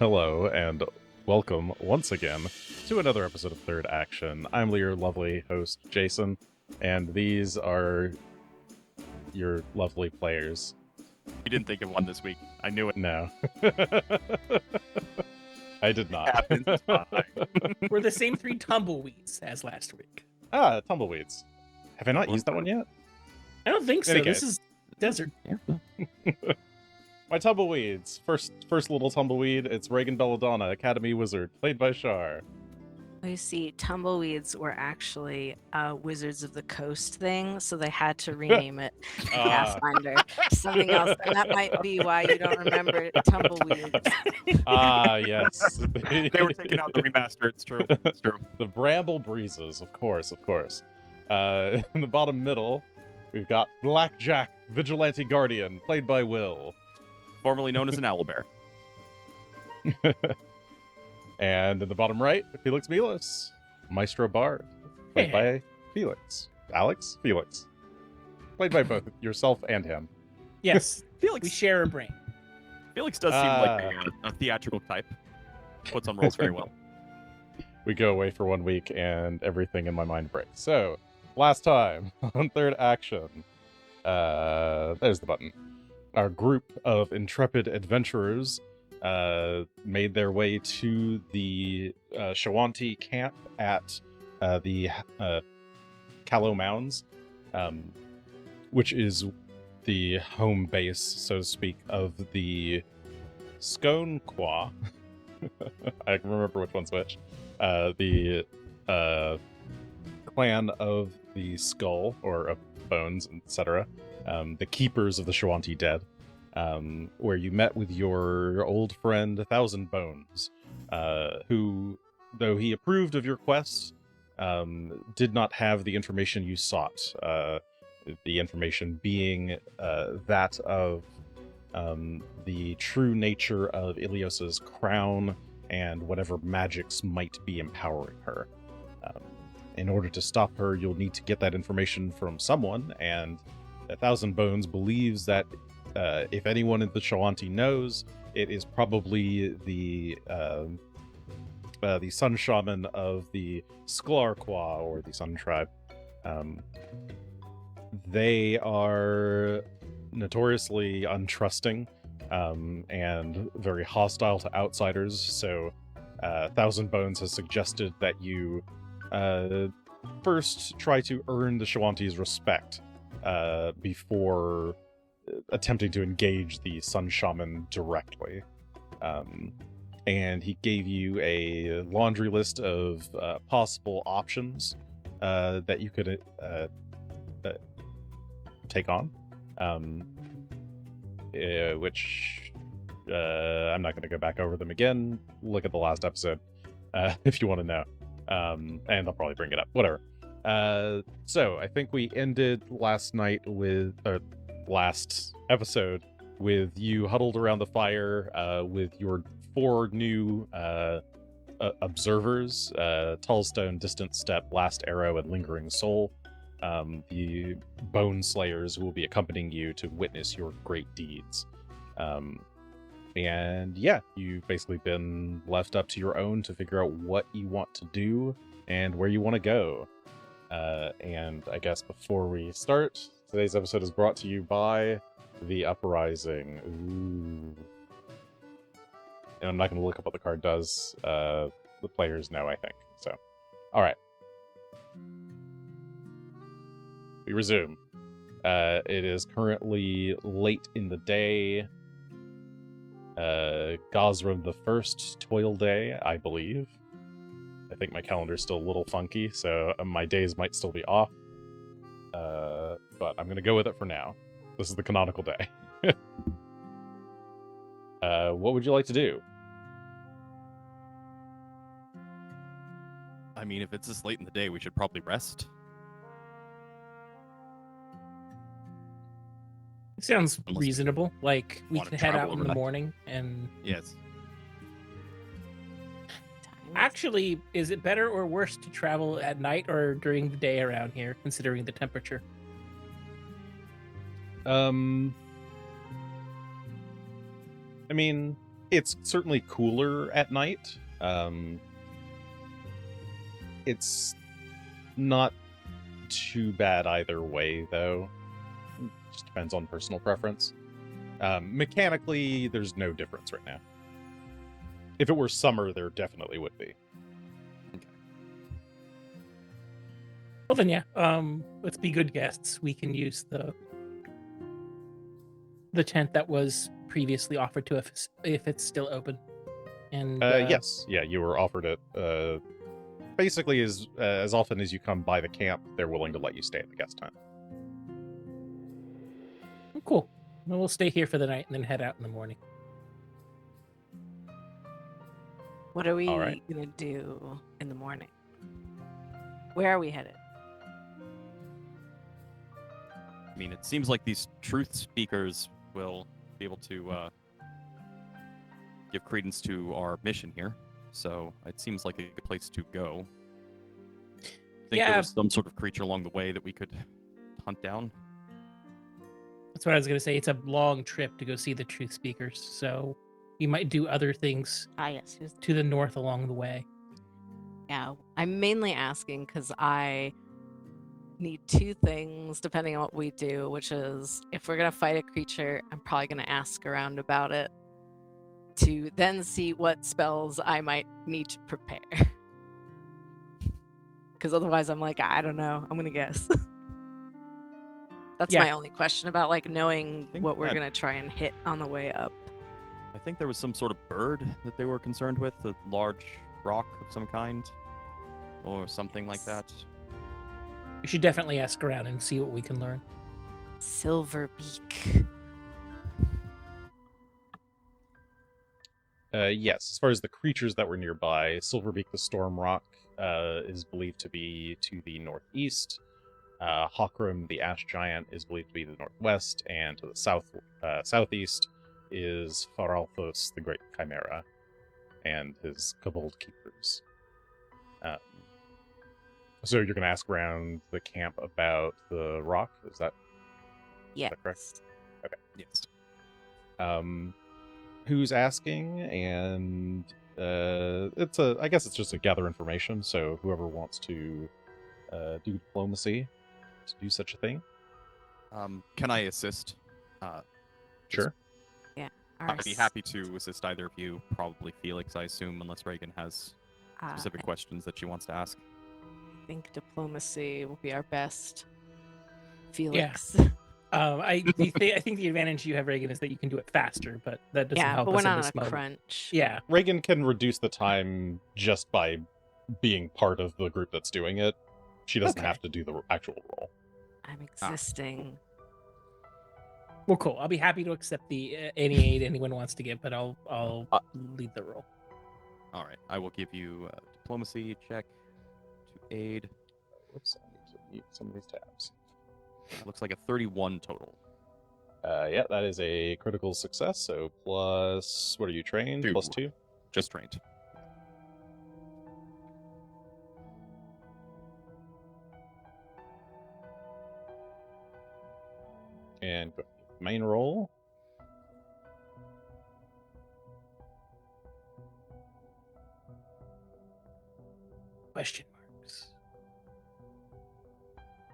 Hello, and welcome once again to another episode of Third Action. I'm your lovely host, Jason, and these are your lovely players. You didn't think of one this week. I knew it. No. I did not. Happens. It's fine. We're the same three tumbleweeds as last week. Tumbleweeds. Have I not used that one yet? I don't think so. Any This case. is desert. My tumbleweeds. First little tumbleweed, it's Regan Belladonna, Academy Wizard, played by Char. You see, tumbleweeds were actually Wizards of the Coast thing, so they had to rename it Pathfinder. Something else. And that might be why you don't remember tumbleweeds. Yes. They were taking out the remaster. It's true. It's true. The Bramble Breezes, of course. In the bottom middle, we've got Blackjack, Vigilante Guardian, played by Will. Formerly known as an owlbear. And in the bottom right, Felix Milos, Maestro Bard, played by Felix. Felix. Played by both yourself and him. Yes, Felix. we share a brain. Felix does seem like a theatrical type. Puts on roles very well. We go away for 1 week and everything in my mind breaks. So, last time on Third Action, there's the button. Our group of intrepid adventurers made their way to the Shoanti camp at the Callow Mounds, which is the home base, so to speak, of the Scone Quah. I can remember which one's which. The clan of the Skull, or of Bones, etc. The keepers of the Shoanti dead. Where you met with your old friend Thousand Bones, who, though he approved of your quest, did not have the information you sought. The information being that of the true nature of Ilios's crown and whatever magics might be empowering her. In order to stop her, you'll need to get that information from someone, and Thousand Bones believes that if anyone in the Shoanti knows, it is probably the Sun Shaman of the Sklar Quah, or the Sun Tribe. They are notoriously untrusting and very hostile to outsiders, so Thousand Bones has suggested that you first try to earn the Shoanti's respect before attempting to engage the Sun Shaman directly. And he gave you a laundry list of possible options that you could take on, which I'm not going to go back over them again. Look at the last episode if you want to know, and I'll probably bring it up, whatever. So I think we ended last episode with you huddled around the fire with your 4 new observers, Tallstone, Distant Step, Last Arrow, and Lingering Soul, the Bone Slayers who will be accompanying you to witness your great deeds. And yeah, you've basically been left up to your own to figure out what you want to do and where you want to go. And I guess before we start, today's episode is brought to you by The Uprising. Ooh. And I'm not going to look up what the card does. The players know, I think. So, alright. We resume. It is currently late in the day. Gosram the First Toil Day, I believe. I think my calendar's still a little funky, so my days might still be off. But I'm going to go with it for now. This is the canonical day. What would you like to do? I mean, if it's this late in the day, we should probably rest. It sounds Unless we reasonable. Like, we wanna can head travel out in the overnight. morning and... Yes. Actually, is it better or worse to travel at night or during the day around here, considering the temperature? I mean, It's certainly cooler at night. It's not too bad either way, though. It just depends on personal preference. Mechanically, there's no difference right now. If it were summer, there definitely would be. Well then, yeah. Let's be good guests. We can use the tent that was previously offered to us if it's still open. And Yes, yeah, you were offered it. Basically, as often as you come by the camp, they're willing to let you stay at the guest tent. Cool. Well, we'll stay here for the night and then head out in the morning. What are we All right. gonna do in the morning? Where are we headed? I mean, it seems like these truth speakers will be able to give credence to our mission here. So it seems like a good place to go. Think there was some sort of creature along the way that we could hunt down? That's what I was going to say. It's a long trip to go see the truth speakers, so we might do other things Yes. to the north along the way. Yeah, I'm mainly asking because I need two things depending on what we do, which is if we're gonna fight a creature, I'm probably gonna ask around about it to then see what spells I might need to prepare. Because otherwise I'm like, I don't know, I'm gonna guess. That's my only question about like knowing what we're gonna try and hit on the way up. I think there was some sort of bird that they were concerned with, a large rock of some kind, or something like that. We should definitely ask around and see what we can learn. Silverbeak. Yes, as far as the creatures that were nearby, Silverbeak the Storm Rock is believed to be to the northeast. Hawkram the Ash Giant is believed to be the northwest, and to the southeast is Faralthos the Great Chimera and his Kobold Keepers. So you're going to ask around the camp about the rock? Is that correct? Okay. Yes. Who's asking? And I guess it's just a gather information. So whoever wants to do diplomacy to do such a thing. Can I assist? Sure. Yeah. I'd be happy to assist either of you. Probably Felix, I assume, unless Regan has specific questions that she wants to ask. I think diplomacy will be our best. Felix. Yeah. I think the advantage you have, Reagan, is that you can do it faster, but that doesn't help but us we're in not this on a moment. crunch. Yeah. Regan can reduce the time just by being part of the group that's doing it. She doesn't have to do the actual role. I'm existing. Well, cool. I'll be happy to accept the any aid anyone wants to give, but I'll lead the role. All right. I will give you a diplomacy check to aid. Whoops, I need to mute some of these tabs. Looks like a 31 total. Yeah, that is a critical success. So plus, what are you trained? 2. Plus 2? Just trained. And main roll. Question marks.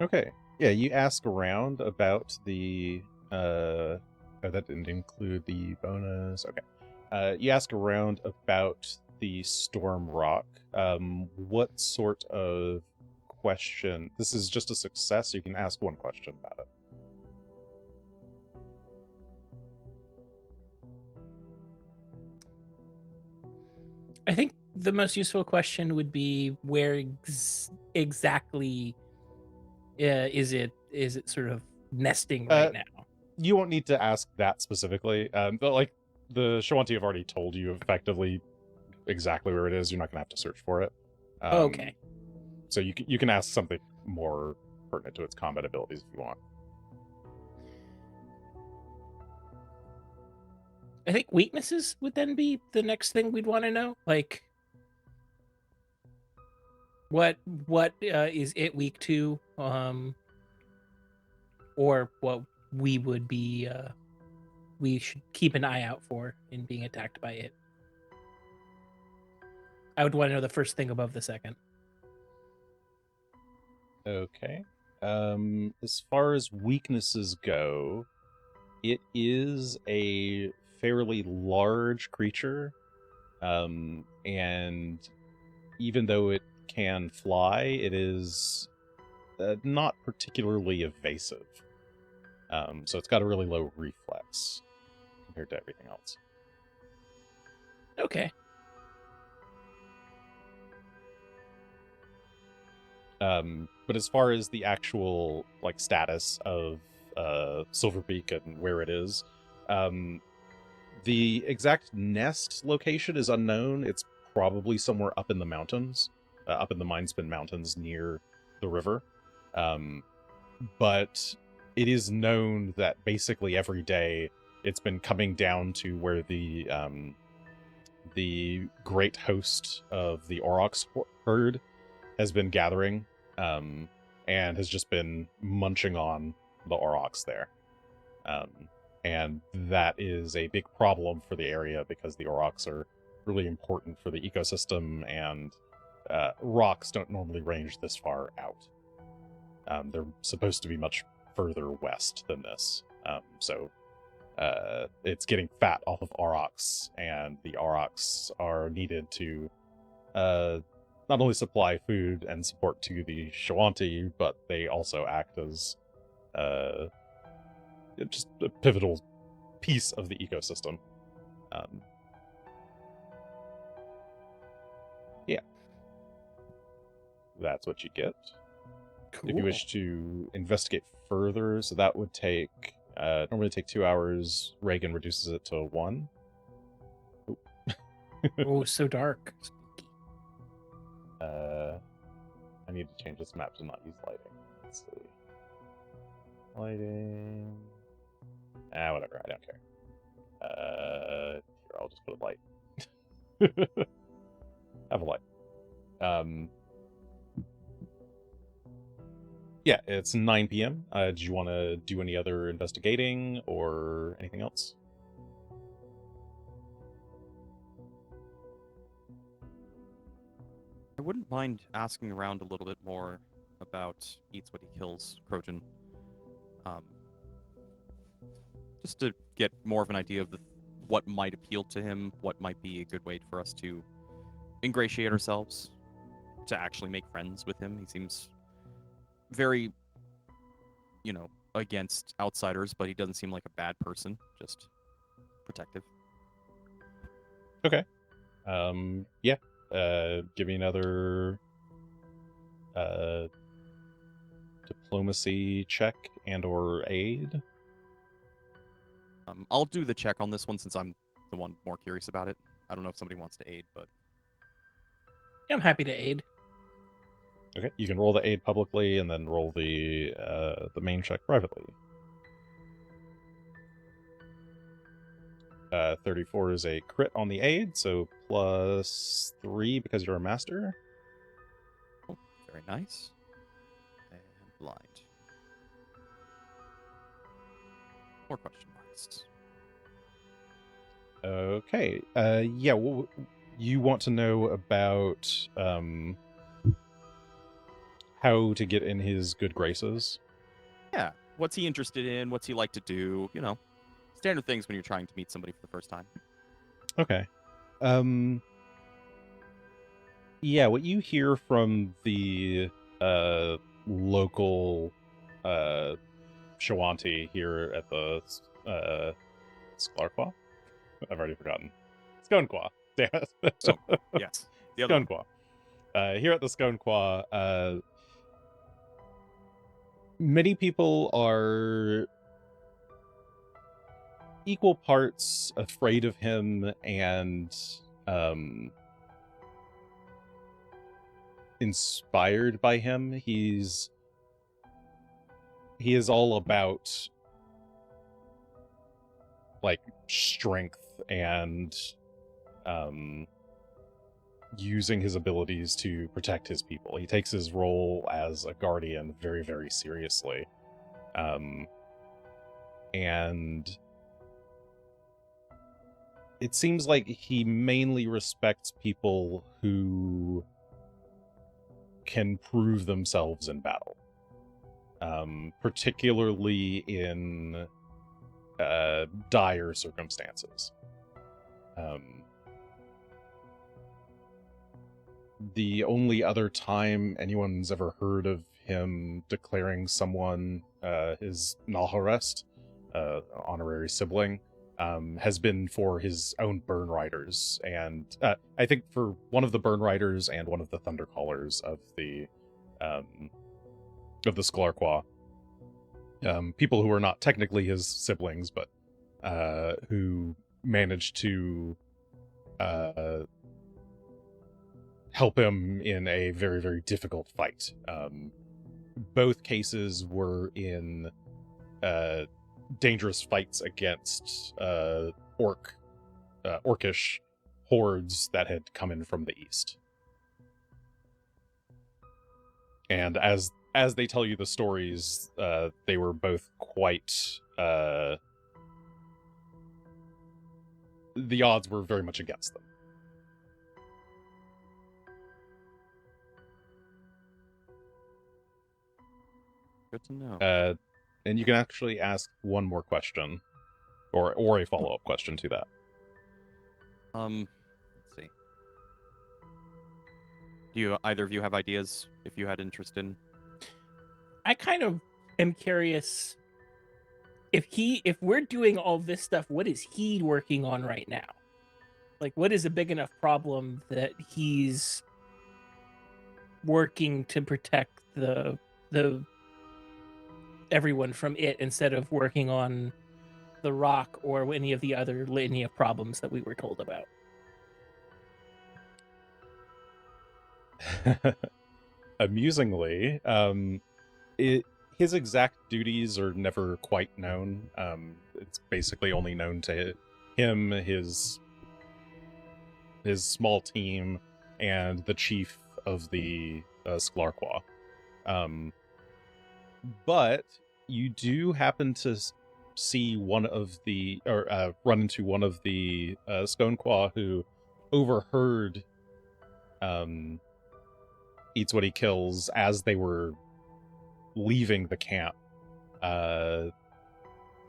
Okay. Yeah, you ask around about the oh, that didn't include the bonus. Okay. You ask around about the Storm Rock. What sort of question? This is just a success, so you can ask one question about it. I think the most useful question would be where exactly is it sort of nesting right now? You won't need to ask that specifically. But like the Shoanti have already told you effectively exactly where it is. You're not gonna have to search for it. Okay. So you can ask something more pertinent to its combat abilities if you want. I think weaknesses would then be the next thing we'd want to know. Like, what is it weak to? Or what we would be we should keep an eye out for in being attacked by it. I would want to know the first thing above the second. Okay. As far as weaknesses go, it is a fairly large creature, and even though it can fly, it is not particularly evasive. So it's got a really low reflex compared to everything else. Okay. But as far as the actual status of Silverbeak and where it is, the exact nest location is unknown. It's probably somewhere up in the mountains, up in the Mindspin Mountains near the river. But it is known that basically every day it's been coming down to where the great host of the Aurochs herd has been gathering, and has just been munching on the Aurochs there. And that is a big problem for the area because the Aurochs are really important for the ecosystem, and rocks don't normally range this far out. They're supposed to be much further west than this. So it's getting fat off of Aurochs, and the Aurochs are needed to not only supply food and support to the Shoanti, but they also act as just a pivotal piece of the ecosystem. Yeah. That's what you get. Cool. If you wish to investigate further, so that would take normally take 2 hours. Regan reduces it to 1. Oh, so dark. I need to change this map to not use lighting. Let's see. Lighting. Whatever. I don't care. Here, I'll just put a light. Have a light. Yeah, it's 9 p.m. Do you want to do any other investigating or anything else? I wouldn't mind asking around a little bit more about Eats What He Kills, Crojan. Just to get more of an idea of what might appeal to him, what might be a good way for us to ingratiate ourselves, to actually make friends with him. He seems very, against outsiders, but he doesn't seem like a bad person, just protective. Okay. Yeah. Give me another diplomacy check and or aid. I'll do the check on this one since I'm the one more curious about it. I don't know if somebody wants to aid, but Yeah, I'm happy to aid. Okay, you can roll the aid publicly and then roll the main check privately. 34 is a crit on the aid, so +3 because you're a master. Oh, very nice. And blind. More question marks. Okay. Yeah. Well, you want to know about how to get in his good graces? Yeah. What's he interested in? What's he like to do? Standard things when you're trying to meet somebody for the first time. Okay. Yeah, what you hear from the local Shoanti here at the Sklarqua? I've already forgotten. Skonqua. Damn it. So, yes. The other Skonqua. Here at the Skonqua, many people are equal parts afraid of him and inspired by him. He is all about strength and using his abilities to protect his people. He takes his role as a guardian very, very seriously. And it seems like he mainly respects people who can prove themselves in battle, particularly in dire circumstances. The only other time anyone's ever heard of him declaring someone his Nalharest, honorary sibling, has been for his own burn riders, and I think for one of the burn riders and one of the thundercallers of the Sklarqua, people who are not technically his siblings, but who managed to help him in a very, very difficult fight. Both cases were in dangerous fights against orcish hordes that had come in from the east. And as they tell you the stories, they were both quite... the odds were very much against them. Good to know. And you can actually ask one more question, or a follow-up question to that. Let's see. Do you either of you have ideas if you had interest in? I kind of am curious if we're doing all this stuff, what is he working on right now? Like, what is a big enough problem that he's working to protect the everyone from it instead of working on the rock or any of the other litany of problems that we were told about? Amusingly, his exact duties are never quite known. It's basically only known to him, his small team, and the chief of the Sklarqua. But you do happen to see one of the, or run into one of the Skonequa who overheard Eats What He Kills as they were leaving the camp.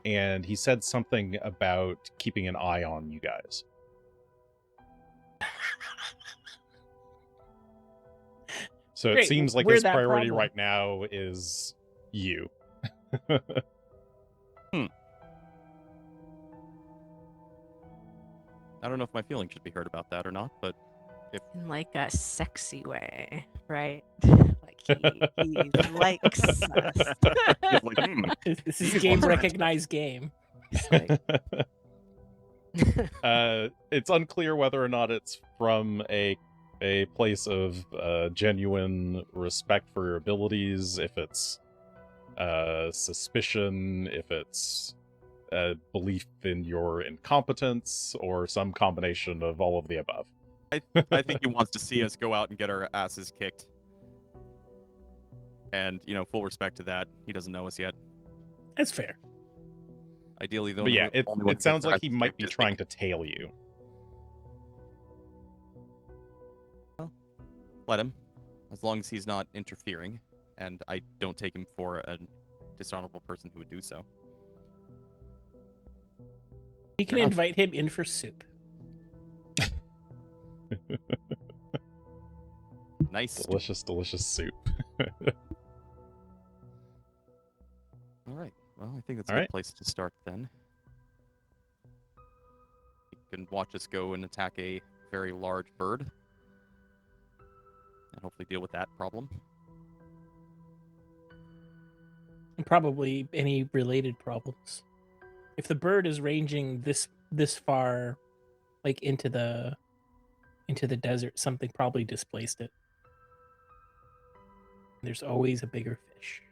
And he said something about keeping an eye on you guys. So Great. it seems like We're his that priority problem. right now is you. I don't know if my feelings should be heard about that or not, but In like a sexy way, right? Like he likes us. it's like, This is He's game one recognized game. It's like, It's unclear whether or not it's from a place of genuine respect for your abilities, if it's suspicion, if it's a belief in your incompetence, or some combination of all of the above. I think he wants to see us go out and get our asses kicked. And, full respect to that. He doesn't know us yet. That's fair. Ideally, though. But yeah, it sounds like he might be trying to tail you. Let him, as long as he's not interfering, and I don't take him for a dishonorable person who would do so. We can Fair enough. invite him in for soup. Nice. Delicious, delicious soup. All right. Well, I think that's a All good right. place to start then. You can watch us go and attack a very large bird, and hopefully deal with that problem. And probably any related problems. If the bird is ranging this far, like into the desert, something probably displaced it. There's always a bigger fish.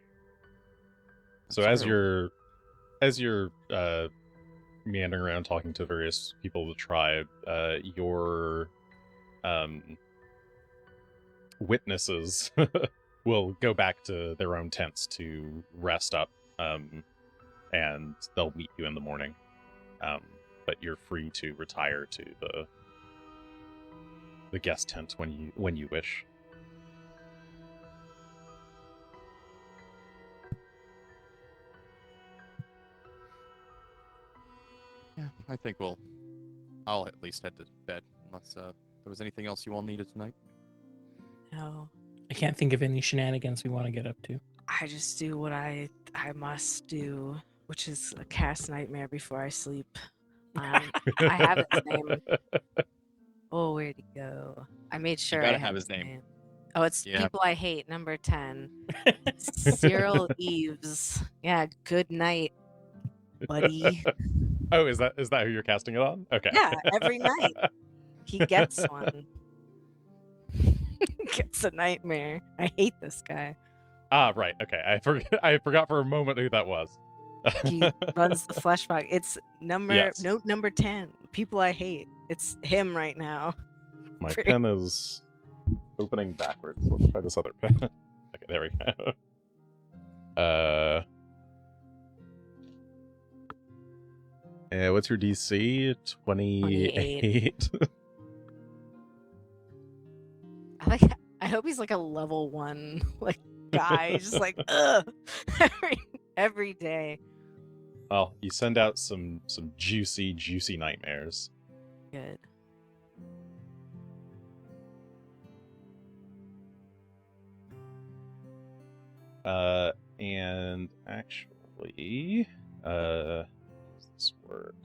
So That's as true. you're meandering around talking to various people of the tribe, your witnesses will go back to their own tents to rest up, and they'll meet you in the morning. but you're free to retire to the guest tent when you wish. Yeah, I think I'll at least head to bed, unless there was anything else you all needed tonight. No, I can't think of any shenanigans we want to get up to. I just do what I must do, which is a cast nightmare before I sleep. I have his name. Oh, where'd he go? I made sure gotta I had have his name. Oh, it's Yeah. People I Hate, number 10. Cyril Eves. Yeah, good night, buddy. Oh, is that who you're casting it on? Okay. Yeah, every night. He gets one. Gets a nightmare. I hate this guy. Ah, right. Okay. I forgot for a moment who that was. He runs the flesh box. It's note number 10. People I Hate. It's him right now. My pen is opening backwards. Let's try this other pen. Okay, there we go. What's your DC? 28. I hope he's like a level 1 like guy. Just like every day. Well, you send out some juicy nightmares. Good. And actually, how does this work?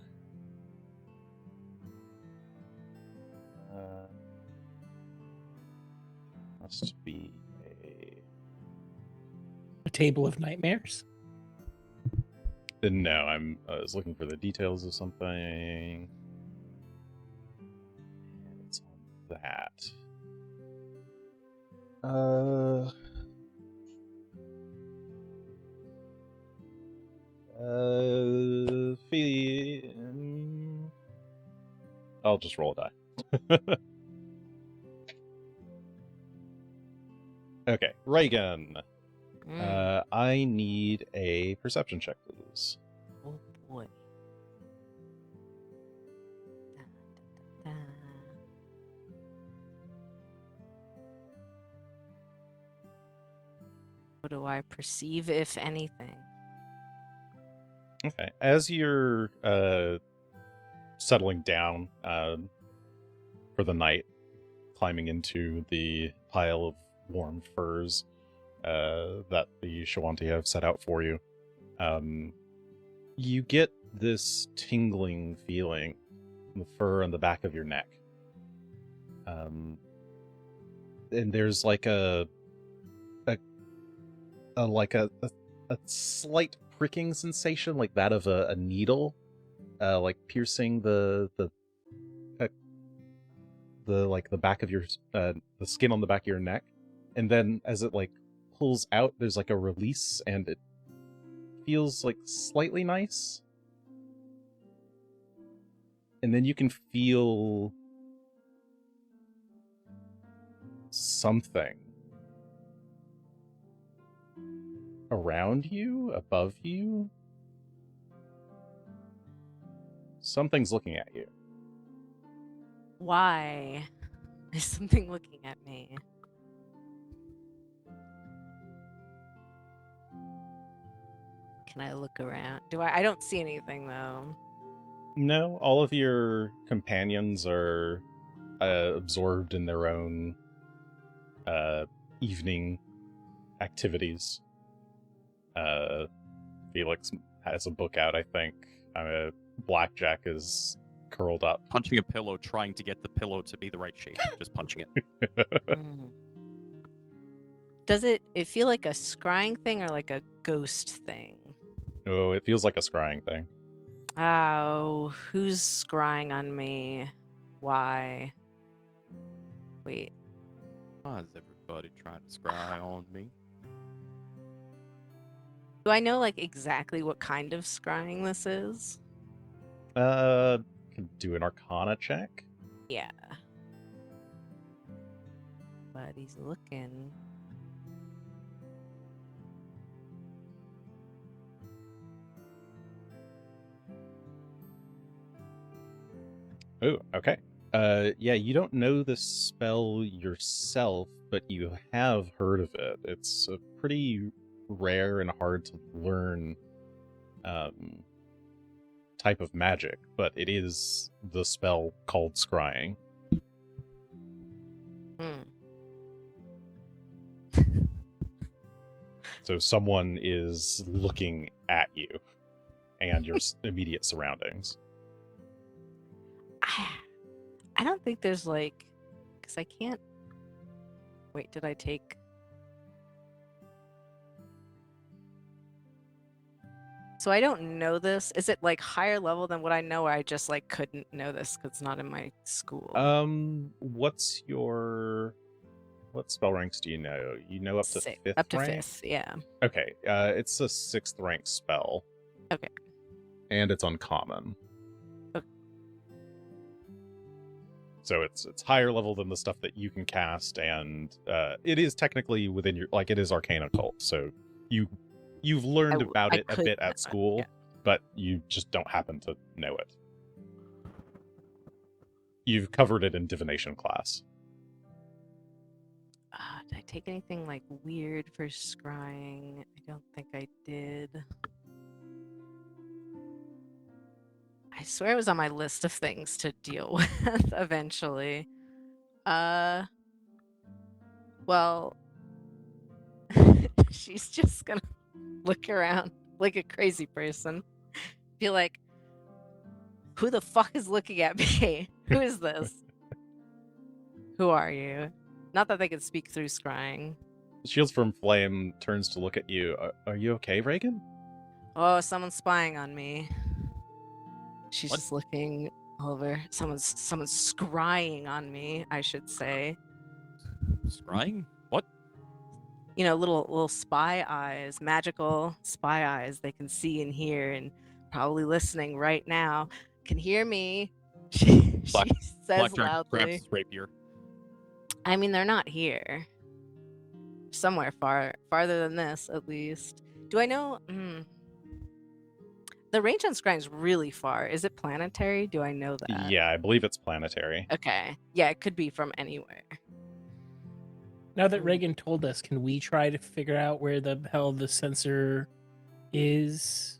Must be A table of nightmares. No, I was looking for the details of something. It's on that. I'll just roll a die. Okay, Regan. I need a perception check, please. Oh boy. Da, da, da, da. What do I perceive, if anything? Okay, as you're settling down for the night, climbing into the pile of warm furs that the Shoanti have set out for you, you get this tingling feeling in the fur on the back of your neck. And there's like a slight pricking sensation, like that of a needle, like piercing the back of your the skin on the back of your neck, and then as it like pulls out, there's like a release, and it feels like slightly nice, and then you can feel something around you, above you. Something's looking at you. Why is something looking at me? Can I look around? I don't see anything though. No, all of your companions are absorbed in their own evening activities. Felix has a book out, I think. Blackjack is curled up. Punching a pillow, trying to get the pillow to be the right shape. Just punching it. Mm. Does it feel like a scrying thing or like a ghost thing? Oh, it feels like a scrying thing. Oh, who's scrying on me? Why? Wait. Why is everybody trying to scry on me? Do I know like exactly what kind of scrying this is? Can do an Arcana check. Yeah. But he's looking. Oh, okay. Yeah, you don't know the spell yourself, but you have heard of it. It's a pretty rare and hard to learn type of magic, but it is the spell called scrying. So someone is looking at you and your immediate surroundings. I don't think there's like, because I can't. Wait, did I take? So I don't know this. Is it like higher level than what I know, or I just like couldn't know this because it's not in my school? What spell ranks do you know? You know up to fifth Up to rank? fifth, yeah. Okay, it's a 6th rank spell. Okay. And it's uncommon. Okay. So it's higher level than the stuff that you can cast, and it is technically within your, like, it is arcane occult, so you've learned about it a bit at school, yeah. but you just don't happen to know it. You've covered it in divination class. Did I take anything like weird for scrying? I don't think I did. I swear it was on my list of things to deal with eventually. Well, she's just gonna look around like a crazy person. Be like, who the fuck is looking at me? Who is this? Who are you? Not that they can speak through scrying. Shields from Flame turns to look at you. Are you okay, Regan? Oh, someone's spying on me. She's What? just looking over. Someone's scrying on me, I should say. Scrying? What? You know, little spy eyes, magical spy eyes. They can see and hear, and probably listening right now. Can hear me. She says Blackjack loudly. grabs his rapier. I mean, they're not here. Somewhere farther than this, at least. Do I know? The range on scrying is really far. Is it planetary? Do I know that? Yeah, I believe it's planetary. Okay. Yeah, it could be from anywhere. Now that Regan told us, can we try to figure out where the hell the sensor is?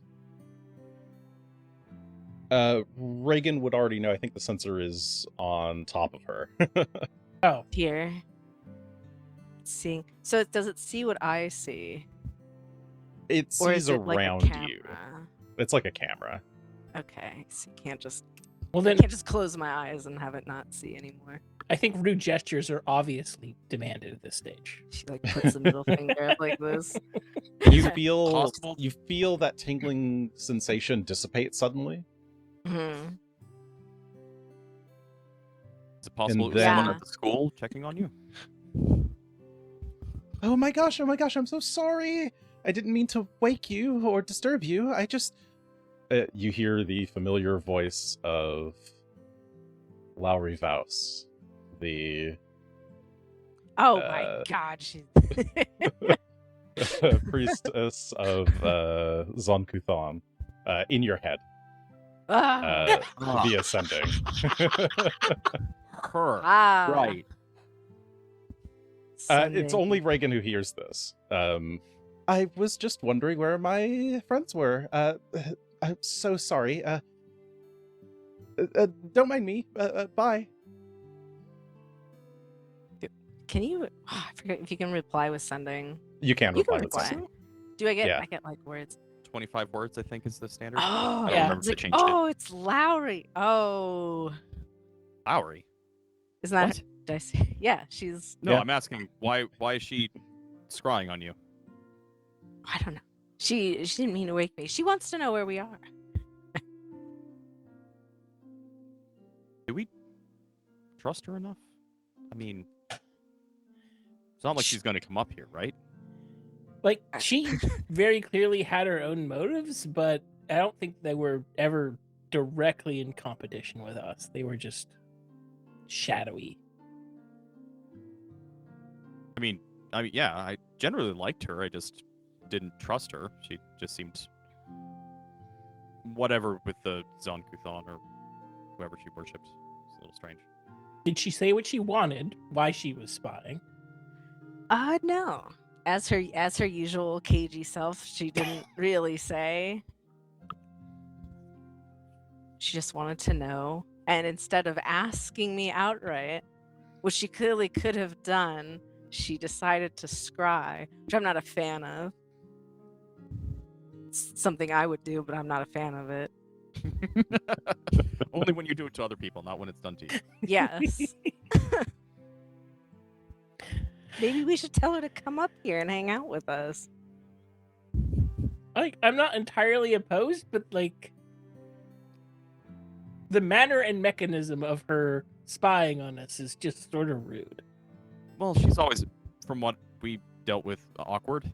Regan would already know. I think the sensor is on top of her. Oh, Here. Seeing. So does it see what I see? It Or sees is it like a around you. camera? It's like a camera. Okay. So you can't just well I then can't just close my eyes and have it not see anymore. I think rude gestures are obviously demanded at this stage. She like puts the middle finger up like this. You feel Possible? you feel that tingling sensation dissipate suddenly. Mhm. Is it possible it was then- someone Yeah. at the school checking on you? Oh my gosh, I'm so sorry. I didn't mean to wake you or disturb you. I just... you hear the familiar voice of Lowry Vouse, the Oh my god, she's priestess of Zonkuthon, in your head, the ascending. Her. Ah. Right. It's Sending. only Reagan who hears this. I was just wondering where my friends were. I'm so sorry. Don't mind me. Bye. Can you? I forget if you can reply with sending. You can You reply can with reply. something. Do I get? Yeah. I get like words. 25 words, I think, is the standard. Oh, I don't Yeah. remember it's if they like, changed oh, it's Lowry. Oh, Lowry. isn't that? What? Did I say? Yeah, she's. No, Yeah. I'm asking why is she scrying on you? I don't know. She didn't mean to wake me. She wants to know where we are. Do we trust her enough? I mean, it's not like she's going to come up here, right? Like, she very clearly had her own motives, but I don't think they were ever directly in competition with us. They were just shadowy. I mean, yeah, I generally liked her. I just didn't trust her. She just seemed whatever with the Zonkuthon or whoever she worshipped. little strange. Did she say what she wanted? Why she was spying? No. As her usual cagey self, she didn't really say. She just wanted to know. And instead of asking me outright, which she clearly could have done, she decided to scry, which I'm not a fan of. It's something I would do, but I'm not a fan of it. Only when you do it to other people, not when it's done to you. Yes. Maybe we should tell her to come up here and hang out with us. Like, I'm not entirely opposed, but like the manner and mechanism of her spying on us is just sort of rude. Well, she's always, from what we dealt with, awkward.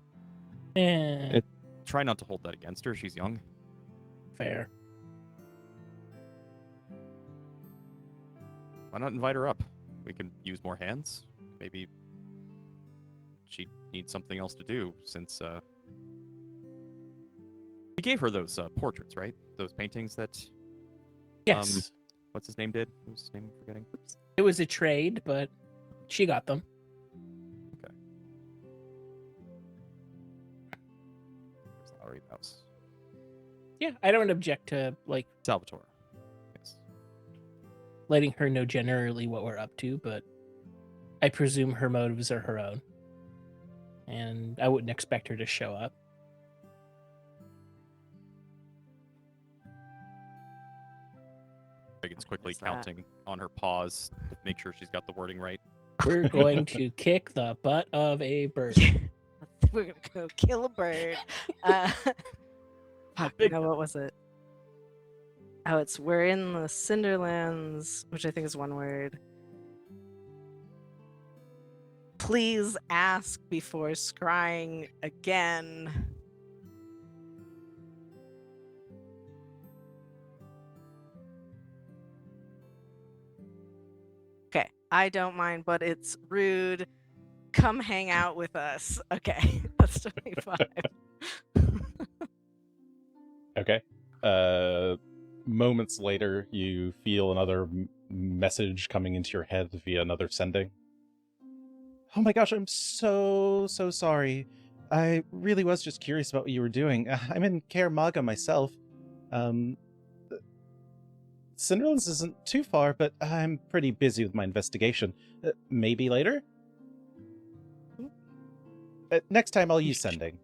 Eh, Try not to hold that against her. She's young. fair. Why not invite her up? We can use more hands. Maybe she needs something else to do since we gave her those portraits, right? Those paintings that Yes. what's his name did? What's his name? I'm forgetting. It was a trade, but she got them. Okay. Where's Lowry House? Yeah, I don't object to like Salvatore. Yes. letting her know generally what we're up to, but I presume her motives are her own. And I wouldn't expect her to show up. Regan's quickly What's that? counting on her paws to make sure she's got the wording right. We're going to kick the butt of a bird. We're gonna go kill a bird. Fuck, no, what was it? Oh, it's we're in the Cinderlands, which I think is one word. Please ask before scrying again. Okay, I don't mind, but it's rude. Come hang out with us. Okay, that's 25. Okay. Moments later, you feel another message coming into your head via another sending. Oh my gosh, I'm so sorry. I really was just curious about what you were doing. I'm in Kaer Maga myself. Cinderlands isn't too far, but I'm pretty busy with my investigation. Maybe later? Next time I'll use sending.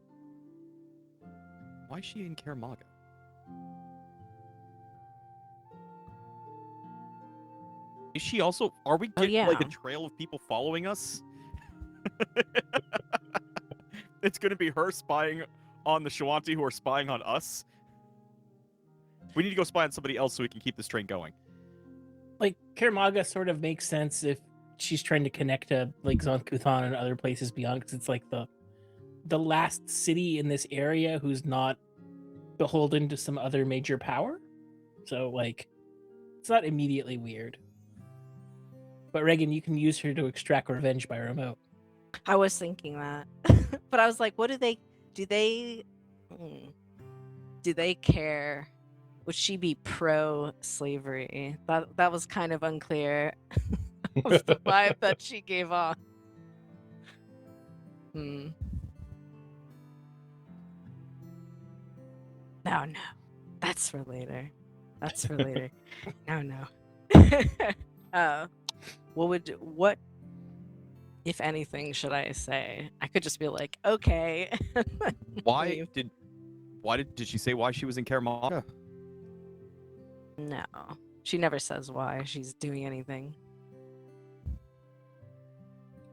Why is she in Kaer Maga? Is she also? Are we getting like a yeah. trail of people following us? It's gonna be her spying on the Shoanti who are spying on us. We need to go spy on somebody else so we can keep this train going. Like, Kaer Maga sort of makes sense if she's trying to connect to like Zon-Kuthon and other places beyond, because it's like the last city in this area who's not beholden to some other major power. So like, it's not immediately weird. But Regan, you can use her to extract revenge by remote. I was thinking that. But I was like, what do they care? Would she be pro slavery? That was kind of unclear. Was the vibe that she gave off. No. That's for later. No. What if anything should I say? I could just be like, okay. Why did she say why she was in Kaer Maga? No. She never says why she's doing anything.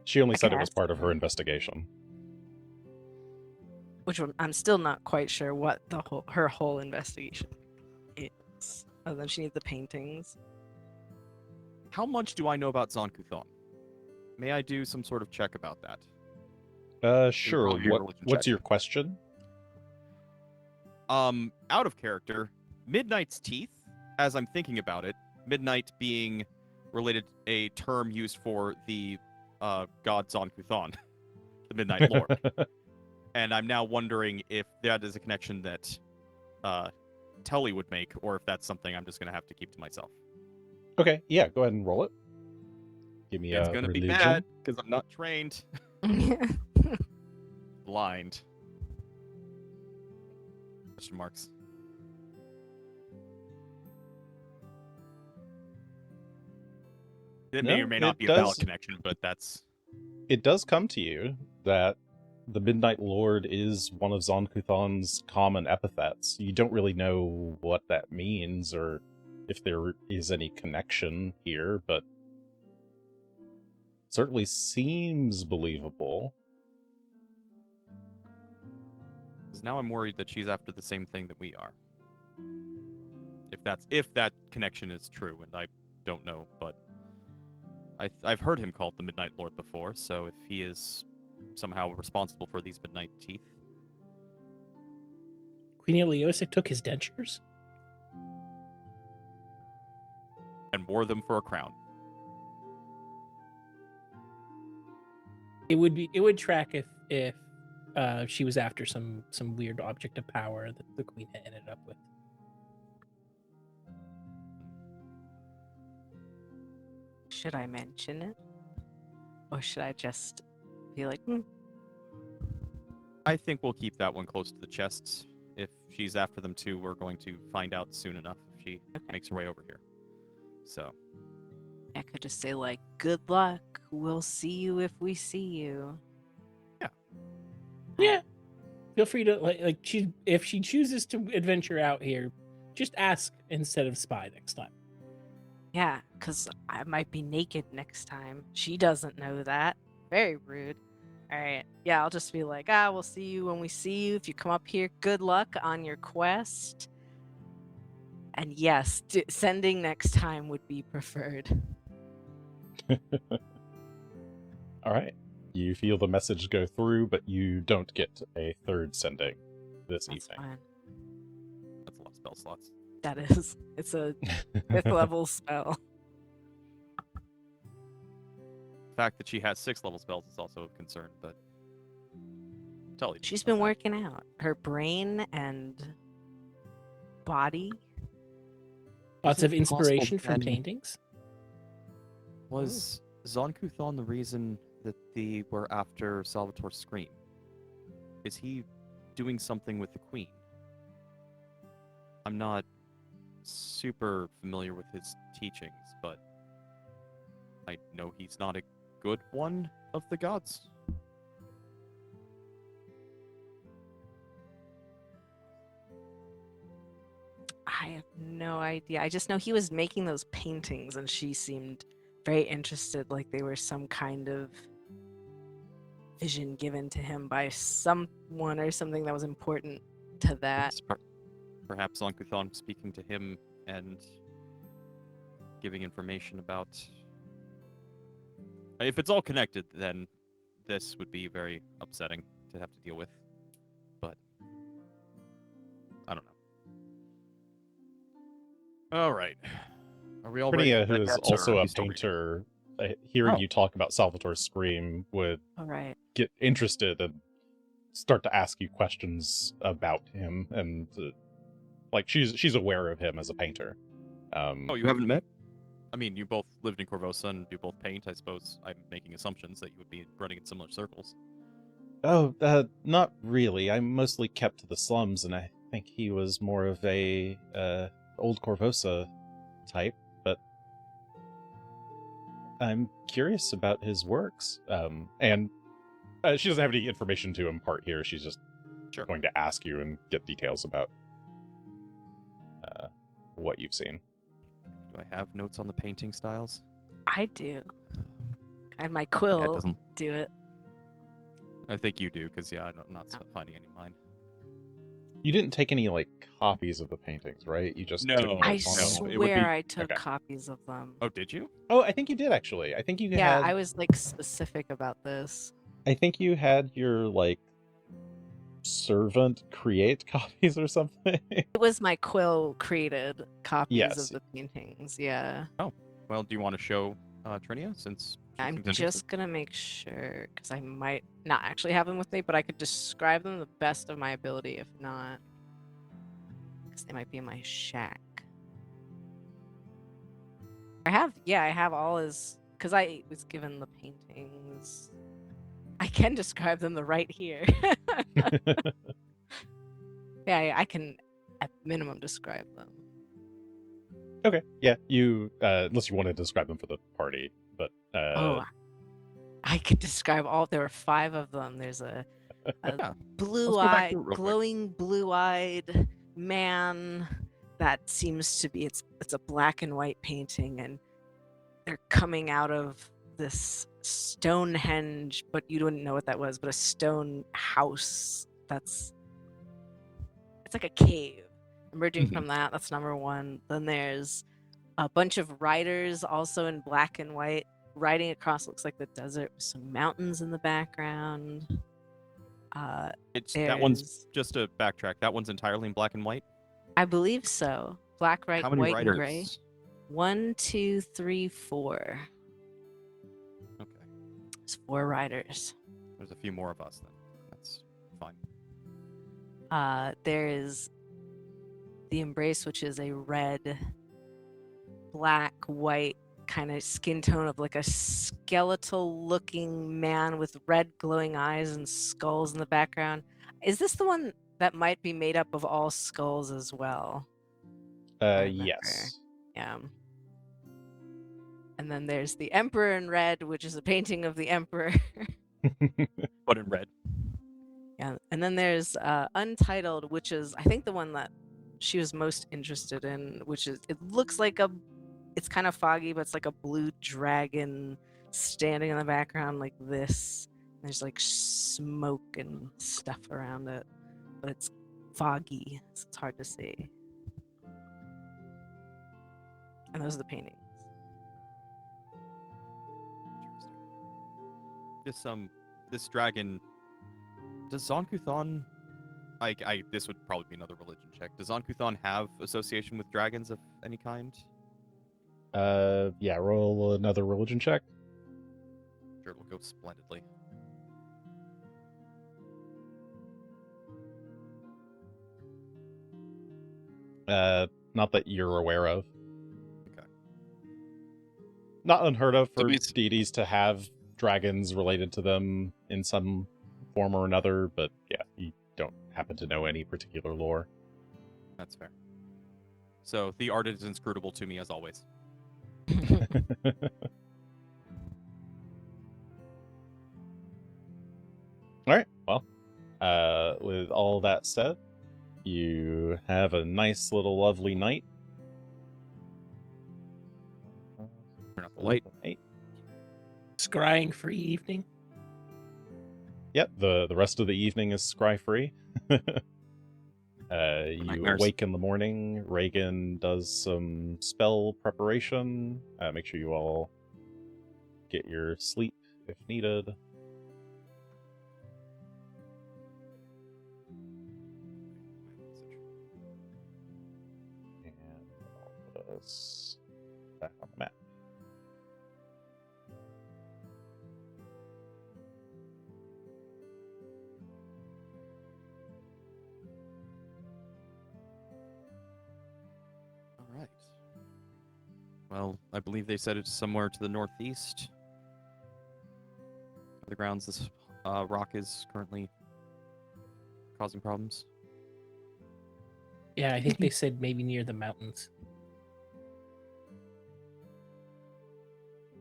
She only said it was ask part of her her. investigation. Which one, I'm still not quite sure what her whole investigation is. Other than she needs the paintings. How much do I know about Zon-Kuthon? May I do some sort of check about that? Sure. Roll your religion What's check. your question? Out of character, Midnight's teeth, as I'm thinking about it, Midnight being related a term used for the god Zon-Kuthon, the Midnight Lord. And I'm now wondering if that is a connection that Tully would make, or if that's something I'm just going to have to keep to myself. Okay, yeah, go ahead and roll it. Give me It's a gonna be religion. bad because I'm not trained. Blind. Question marks. It may No, or may it not be a valid does- connection, but that's It does come to you that the Midnight Lord is one of Zon-Kuthon's common epithets. You don't really know what that means or if there is any connection here, but certainly seems believable. 'cause now I'm worried that she's after the same thing that we are. If that connection is true, and I don't know, but I've heard him called the Midnight Lord before, so if he is somehow responsible for these midnight teeth, Queen Iliosa took his dentures. and wore them for a crown. It would track if she was after some weird object of power that the queen had ended up with. Should I mention it? Or should I just be like, I think we'll keep that one close to the chests. If she's after them too, we're going to find out soon enough if she makes her way over here. So, I could just say like, good luck. We'll see you if we see you. Yeah. Feel free to if she chooses to adventure out here, just ask instead of spy next time. Yeah, because I might be naked next time. She doesn't know that. Very rude. All right. Yeah, I'll just be like, we'll see you when we see you. If you come up here, good luck on your quest. And yes, sending next time would be preferred. All right. You feel the message go through, but you don't get a third sending this That's evening. fine. that's a lot of spell slots. That is. It's a 5th level spell. The fact that she has 6 level spells is also of concern, but tell you. She's been working out. Her brain and body. Lots Is of it possible inspiration from then- paintings. Was Zon-Kuthon the reason that they were after Salvatore's scream? Is he doing something with the queen? I'm not super familiar with his teachings, but I know he's not a good one of the gods. I have no idea. I just know he was making those paintings and she seemed very interested, like they were some kind of vision given to him by someone or something that was important to that. Perhaps Zon-Kuthon speaking to him and giving information about... If it's all connected, then this would be very upsetting to have to deal with. But I don't know. All right. Are we all ready? Trinia, who is Yes, sir. also a He's still reading. painter, hearing Oh. you talk about Salvatore's scream would All right. get interested and start to ask you questions about him, and she's aware of him as a painter. Oh, you haven't met? I mean, you both lived in Corvosa and you both paint. I suppose I'm making assumptions that you would be running in similar circles. Oh, not really. I mostly kept to the slums, and I think he was more of a old Corvosa type, but I'm curious about his works. And she doesn't have any information to impart here. She's just going to ask you and get details about what you've seen. Do I have notes on the painting styles? I do. And my Yeah, it quill doesn't. do it. I think you do, because I'm not finding any of mine. You didn't take any copies of the paintings, right? You just No. took I notes on them? it would be- swear I took okay. copies of them. Oh, did you? Oh, I think you did actually. I think you Yeah, had. I was specific about this. I think you had your servant create copies or something. It was my quill created copies Yes. of the paintings. Yeah. Well, do you want to show Trinia, since she I'm seems interested? just gonna make sure because I might not actually have them with me, but I could describe them the best of my ability. If not, because they might be in my shack. I have all his, because I was given the paintings. I can describe them right here. Yeah, I can at minimum describe them. Okay, yeah, you unless you want to describe them for the party, but I could describe all. There were 5 of them. There's a Yeah. blue-eyed, through it real quick. glowing blue-eyed man that seems to be. It's a black and white painting, and they're coming out of this Stonehenge, but you wouldn't know what that was, but a stone house it's like a cave emerging from that. That's number 1. Then there's a bunch of riders also in black and white riding across, looks like the desert with some mountains in the background. That one's, just to backtrack, that one's entirely in black and white? I believe so. Black, How many white, riders? and gray. 1, 2, 3, 4. Okay. There's 4 riders. There's a few more of us then. That's fine. There is the Embrace, which is a red, black, white kind of skin tone of like a skeletal looking man with red glowing eyes and skulls in the background. Is this the one that might be made up of all skulls as well? Yes. Yeah. And then there's the Emperor in red, which is a painting of the Emperor. But in red. Yeah. And then there's Untitled, which is I think the one that she was most interested in, which is, it looks like it's kind of foggy, but it's like a blue dragon standing in the background like this. There's like smoke and stuff around it, but it's foggy, so it's hard to see. And those are the paintings. This dragon, does Zonkuthon, this would probably be another religion check. Does Zonkuthon have association with dragons of any kind? Yeah, roll another religion check. Sure, it'll go splendidly. Not that you're aware of. Okay. Not unheard of for So deities to have dragons related to them in some form or another, but yeah, you don't happen to know any particular lore. That's fair. So the art is inscrutable to me as always. All right. Well, with all that said, you have a nice little lovely night. Turn off the light. Scrying free evening. Yep, the rest of the evening is scry free. You Nightmares. awake in the morning. Regan does some spell preparation. Make sure you all get your sleep if needed. And I'll put us back on the map. All right. Well, I believe they said it's somewhere to the northeast. Of the grounds this rock is currently causing problems. Yeah, I think they said maybe near the mountains.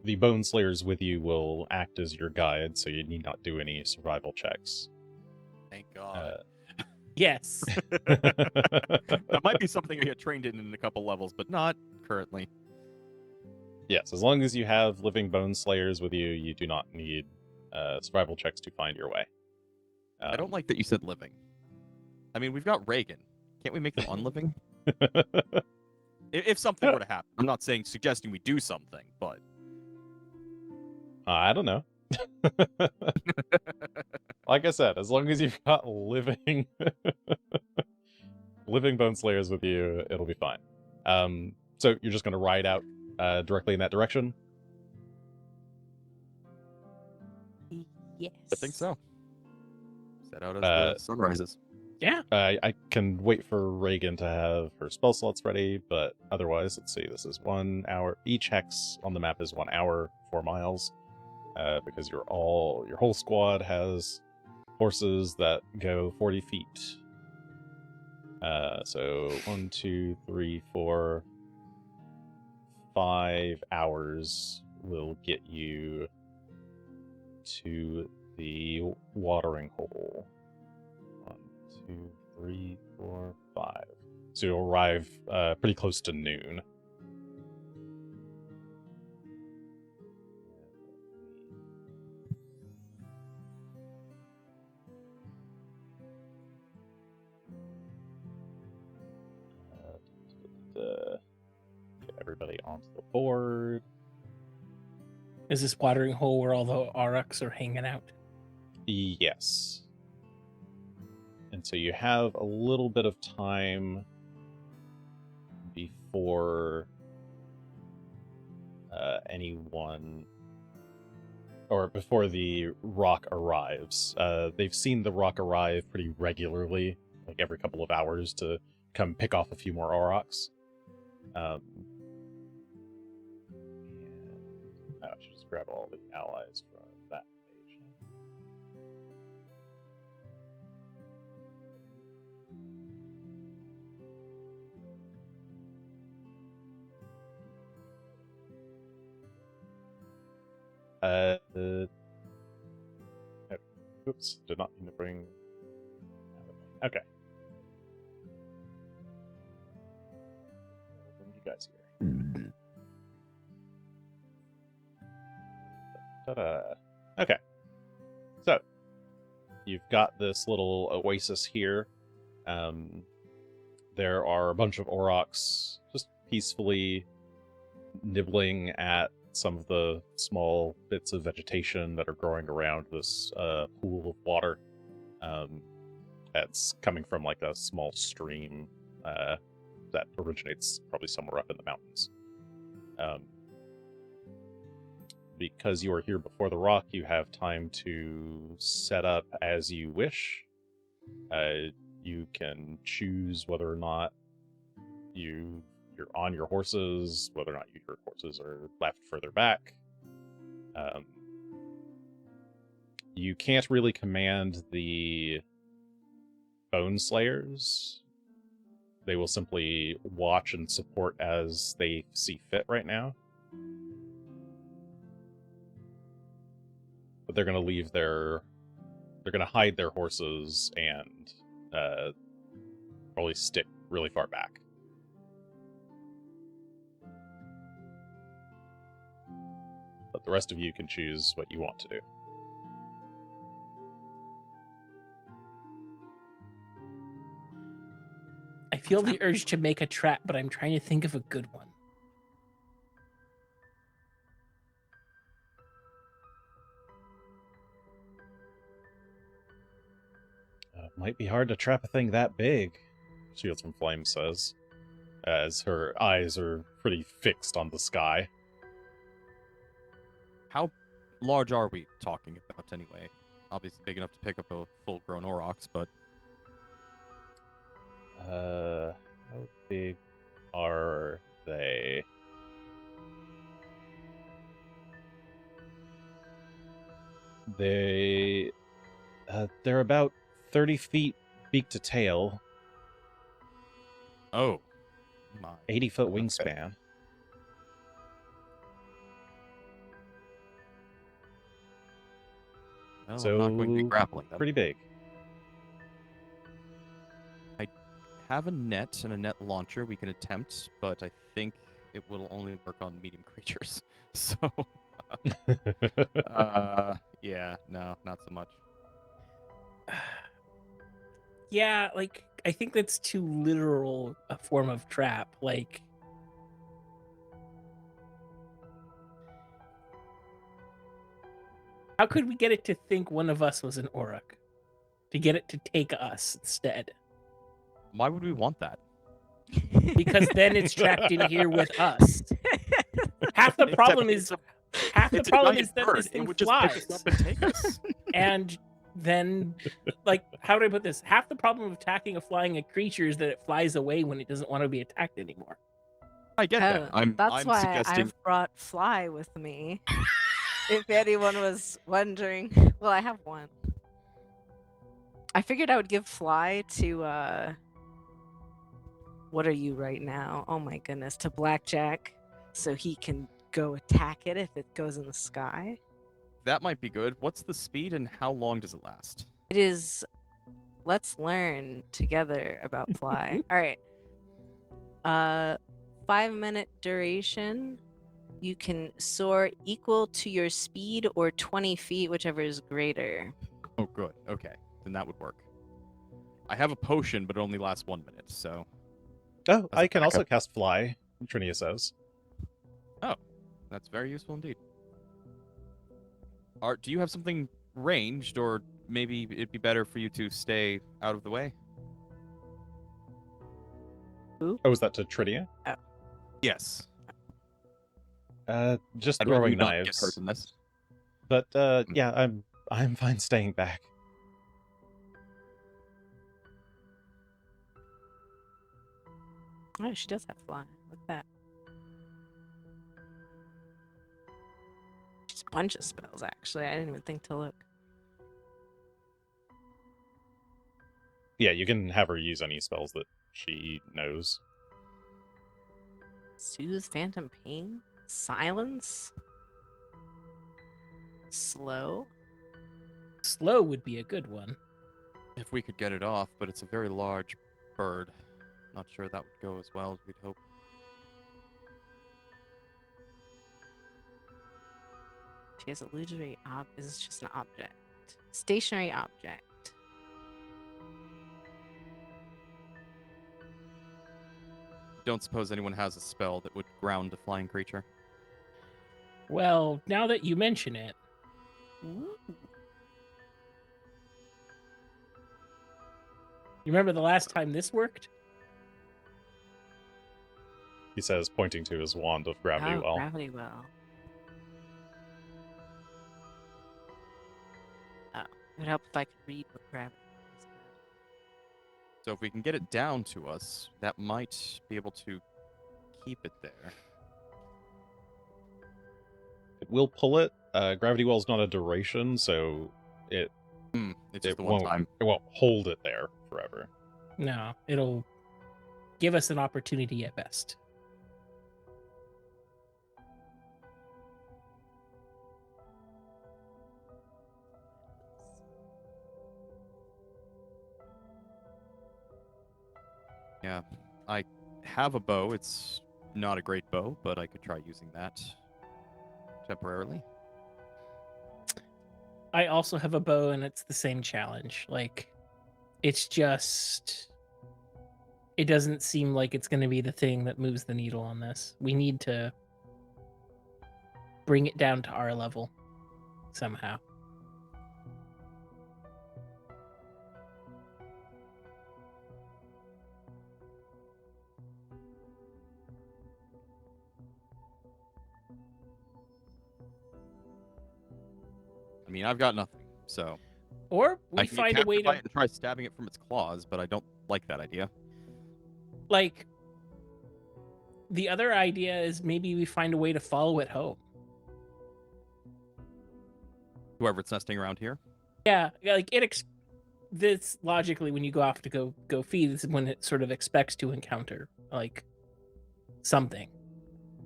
The Bone Slayers with you will act as your guide, so you need not do any survival checks. Thank God. Yes. That might be something I get trained in a couple levels, but not currently. Yes, as long as you have living Bone Slayers with you, you do not need survival checks to find your way. I don't like that you said living. I mean, we've got Regan. Can't we make them unliving? If something were to happen. I'm not suggesting we do something, but... I don't know. Like I said, as long as you've got living Bone Slayers with you, it'll be fine. So you're just going to ride out directly in that direction? Yes. I think so. Set out as the sun rises. Yeah. I can wait for Regan to have her spell slots ready, but otherwise, let's see. This is 1 hour. Each hex on the map is 1 hour, 4 miles, because your whole squad has horses that go 40 feet. So 1, 2, 3, 4, 5 hours will get you to the watering hole. 1, 2, 3, 4, 5. So you'll arrive pretty close to noon. Get everybody onto the board. Is this watering hole where all the aurochs are hanging out? Yes. And so you have a little bit of time before anyone, or before the rock arrives. They've seen the rock arrive pretty regularly, like every couple of hours, to come pick off a few more aurochs. I should just grab all the allies from that page. Oops, did not mean to bring. Okay. Bring you guys here. Ta-da. Okay. So, you've got this little oasis here. There are a bunch of aurochs just peacefully nibbling at some of the small bits of vegetation that are growing around this pool of water. That's coming from like a small stream that originates probably somewhere up in the mountains. Because you are here before the rock, you have time to set up as you wish. You can choose whether or not you're on your horses, whether or not your horses are left further back. You can't really command the Bone Slayers. They will simply watch and support as they see fit right now. But they're going to leave they're going to hide their horses and probably stick really far back. But the rest of you can choose what you want to do. I feel the urge to make a trap, but I'm trying to think of a good one. Might be hard to trap a thing that big, Shields from Flame says, as her eyes are pretty fixed on the sky. How large are we talking about anyway? Obviously big enough to pick up a full-grown aurochs, but... How big are they? They're about 30 feet beak to tail. Oh. My. 80-foot wingspan. Well, So, I'm not going to be grappling them. Pretty big. I have a net and a net launcher we can attempt, but I think it will only work on medium creatures. So, yeah, no, not so much. Yeah, like, I think that's too literal a form of trap. Like, how could we get it to think one of us was an auroch? To get it to take us instead? Why would we want that? Because then it's trapped in here with us. Half the problem is that this thing It would just flies. pick us up and take us. And then, like, how do I put this? Half the problem of attacking a flying creature is that it flies away when it doesn't want to be attacked anymore. I get that. That's I'm why suggesting I've brought Fly with me. If anyone was wondering. Well, I have one. I figured I would give Fly to, what are you right now? Oh my goodness, to Blackjack, so he can go attack it if it goes in the sky. that might be good. What's the speed and how long does it last? It is. Let's learn together about Fly. All right. 5-minute duration. You can soar equal to your speed or 20 feet, whichever is greater. Oh, good. Okay, then that would work. I have a potion, but it only lasts 1 minute, so... Oh, As a I can also backup. cast Fly, Trinia says. Oh, that's very useful indeed. Art, do you have something ranged, or maybe it'd be better for you to stay out of the way? Oh, is that to Trinia? Yes. Just I'd rather throwing you not get knives. hurt in this. But yeah, I'm fine staying back. Oh, she does have Fly. Look at that. She's a bunch of spells, actually. I didn't even think to look. Yeah, you can have her use any spells that she knows. Soothe Phantom Pain? Silence? Slow? Slow would be a good one. If we could get it off, but it's a very large bird. Not sure that would go as well as we'd hope. She has illusory Is this just an object? Stationary object. Don't suppose anyone has a spell that would ground a flying creature? Well, now that you mention it, you remember the last time this worked? He says, pointing to his wand of gravity well. Gravity well. Oh, it would help if I could read what gravity is. So if we can get it down to us, that might be able to keep it there. It will pull it. Gravity well is not a duration, so it It's just it the one won't time. it won't hold it there forever. No, it'll give us an opportunity at best. Yeah, I have a bow. It's not a great bow, but I could try using that temporarily. I also have a bow, and it's the same challenge. Like, it's just... It doesn't seem like it's going to be the thing that moves the needle on this. We need to bring it down to our level somehow. I mean, I've got nothing, so Or I we can find a way capture to... it and try stabbing it from its claws, but I don't like that idea. Like, the other idea is maybe we find a way to follow it home. Whoever it's nesting around here. Yeah, like this logically, when you go off to go feed, this is when it sort of expects to encounter like something.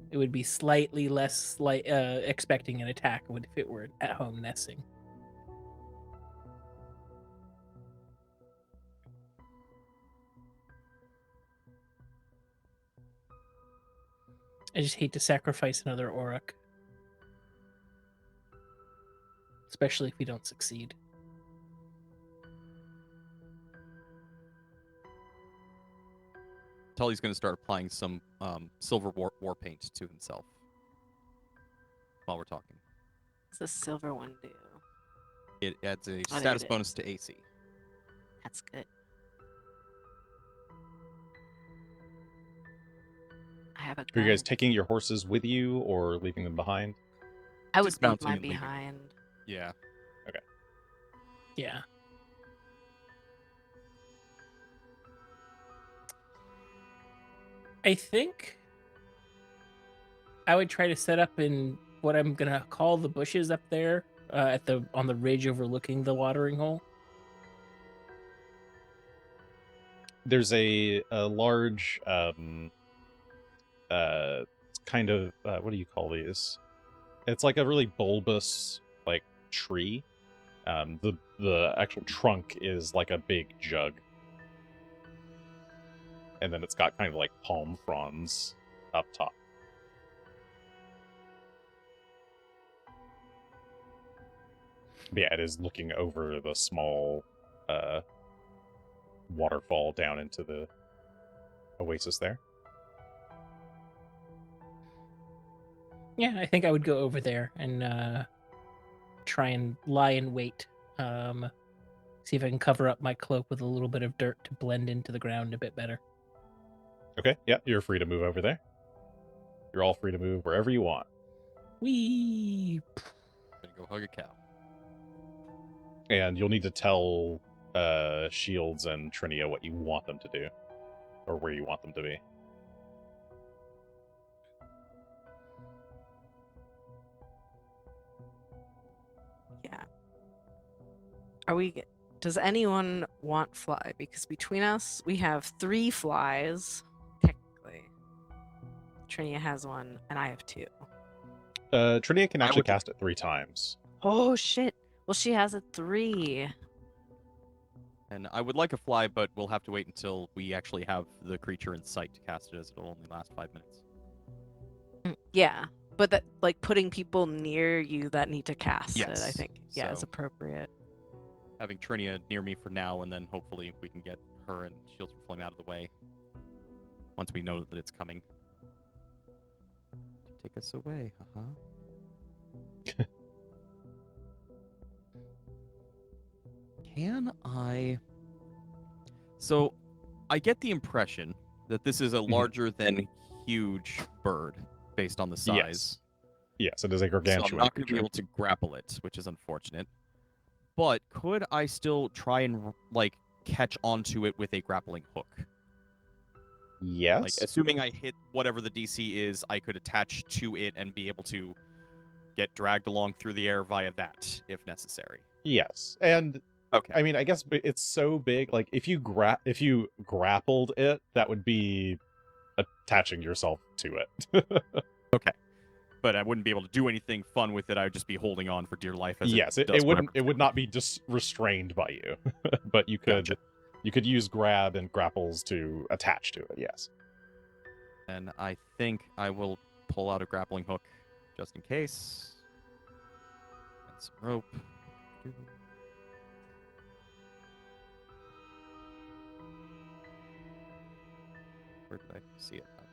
It would be slightly less expecting an attack if it were at home nesting. I just hate to sacrifice another Auroch. Especially if we don't succeed. Tully's going to start applying some silver war paint to himself while we're talking. What's the silver one do? It adds a there status it is. bonus to AC. That's good. I have a Are you guys gun. taking your horses with you or leaving them behind? I would Just leave mounting mine and leaving. behind. Yeah. Yeah. I think I would try to set up in what I'm gonna call the bushes up there on the ridge overlooking the watering hole. There's a large kind of what do you call these? It's like a really bulbous like tree. The actual trunk is like a big jug, and then it's got kind of like palm fronds up top. But yeah, it is looking over the small waterfall down into the oasis there. Yeah, I think I would go over there and try and lie in wait. See if I can cover up my cloak with a little bit of dirt to blend into the ground a bit better. Okay, yeah, you're free to move over there. You're all free to move wherever you want. Whee! Gonna go hug a cow. And you'll need to tell Shields and Trinia what you want them to do, or where you want them to be. Yeah. Does anyone want fly? Because between us, we have 3 flies, technically. Trinia has 1, and I have 2. Trinia can I actually would- cast it 3 times. Oh, shit. Well, she has a 3. And I would like a fly, but we'll have to wait until we actually have the creature in sight to cast it, as it'll only last 5 minutes. Yeah. But that, like, putting people near you that need to cast it, I Yes, think, yeah, is so- appropriate. Having Trinia near me for now, and then hopefully we can get her and Shields from Flame out of the way once we know that it's coming. Take us away, Can I... So, I get the impression that this is a larger than huge bird, based on the size. Yes, it is a So gargantuan I'm not going to be creature. able to grapple it, which is unfortunate. But could I still try and, like, catch onto it with a grappling hook? Yes. Like, assuming I hit whatever the DC is, I could attach to it and be able to get dragged along through the air via that, if necessary. Yes. And Okay. I mean, I guess it's so big. Like, if you grappled it, that would be attaching yourself to it. Okay. But I wouldn't be able to do anything fun with it. I would just be holding on for dear life. As Yes, it it does wouldn't. whatever. It would not be just restrained by you, but you could. Gotcha. You could use grab and grapples to attach to it. Yes. And I think I will pull out a grappling hook just in case. And some rope. Where did I see it? Okay.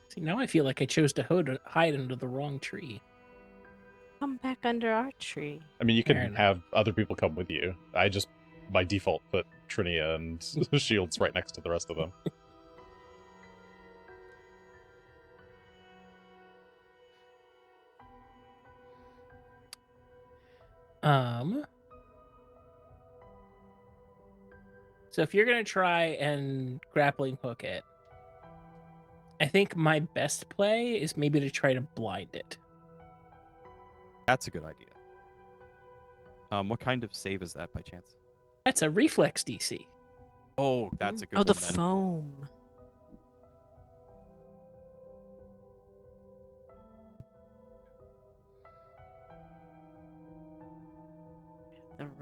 See, now I feel like I chose to hide under the wrong tree. Come back under our tree. I mean, you Fair can enough. have other people come with you. I just, by default, put Trinia and Shields right next to the rest of them. So if you're gonna try and grappling hook it, I think my best play is maybe to try to blind it. That's a good idea. What kind of save is that by chance? That's a reflex DC. Oh, that's a good Oh, the one then. foam.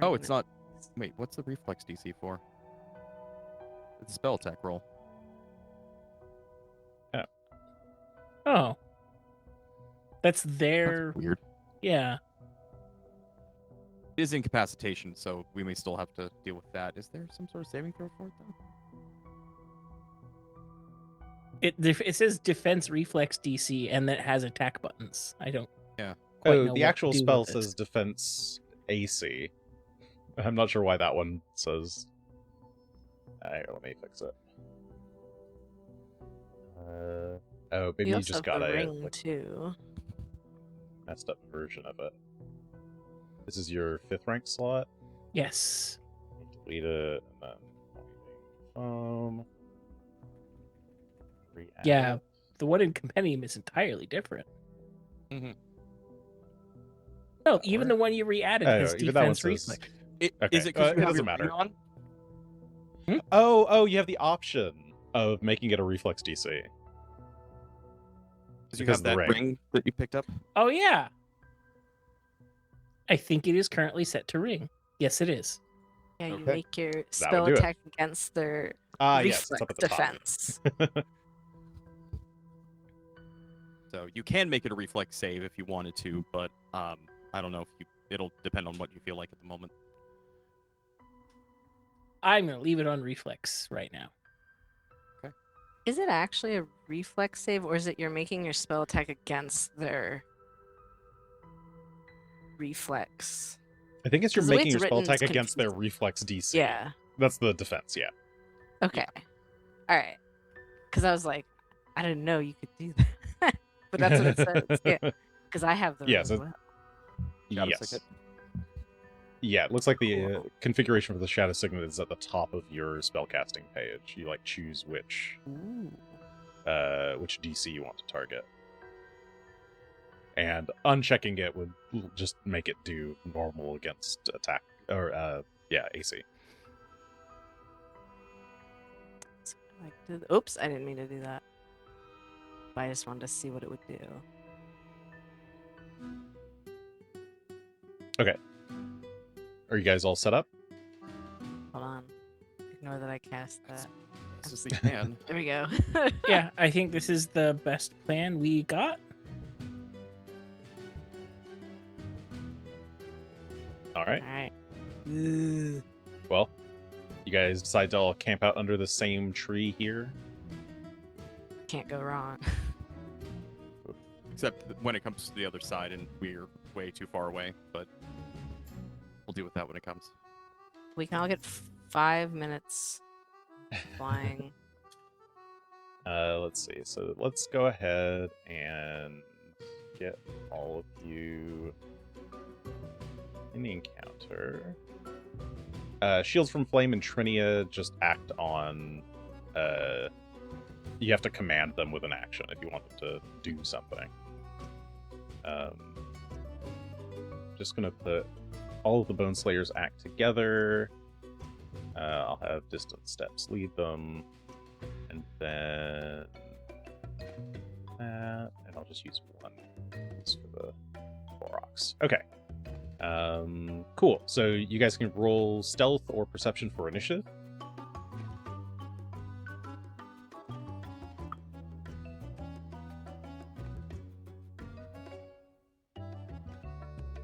Oh, it's not. Wait, what's the reflex DC for? It's a spell attack roll. Oh. That's their That's weird. yeah. It is incapacitation, so we may still have to deal with that. Is there some sort of saving throw for it though? It says defense reflex DC and that has attack buttons. I don't Yeah. quite know Oh, what the to actual do spell with it. says defense AC. I'm not sure why that one says. Let me fix it. Oh, maybe We you also just have got the a ring like, too. messed up version of it. This is your 5th rank slot. Yes. Delete it and then re-add Yeah. it. The one in Compendium is entirely different. Mm-hmm. No, even the one you re-added Oh, has even that one defense says- reflex. Okay, Is it because it you have doesn't your matter. ring on? Oh, you have the option of making it a reflex DC. Because you Because have the that ring. ring that you picked up? Oh yeah. I think it is currently set to ring. Yes, it is. Yeah, you Okay. make your would spell do it. attack against their Yes, it's reflex up at the top. defense. So you can make it a reflex save if you wanted to, but I don't know if you. It'll depend on what you feel like at the moment. I'm gonna leave it on reflex right now. Is it actually a reflex save, or is it you're making your spell attack against their reflex? I think it's you're 'Cause the way making your it's spell written, attack it's against their confusing. reflex DC. Yeah. That's the defense, yeah. Okay. All right. Because I was like, I didn't know you could do that. But that's what it says. Yeah. Because I have the ring Yes, as well. Shadow Yes. Signet. Yeah, it looks like the Cool. configuration for the Shadow Signet is at the top of your spellcasting page. You like choose which Ooh. DC you want to target. And unchecking it would just make it do normal against attack or AC. Oops, I didn't mean to do that. But I just wanted to see what it would do. Are you guys all set up? Hold on. Ignore that I cast that. This is the can. There we go. Yeah, I think this is the best plan we got. All right. All right. Well, you guys decide to all camp out under the same tree here. Can't go wrong. Except when it comes to the other side and we're way too far away, but we'll deal with that when it comes. We can all get 5 minutes flying. Let's see. So let's go ahead and get all of you in the encounter. Shields from Flame and Trinia just act on. You have to command them with an action if you want them to do something. Just gonna put all of the Bone Slayers act together. I'll have Distant Steps lead them. And then that, and I'll just use one for the Aurochs. Okay. Cool. So you guys can roll stealth or perception for initiative.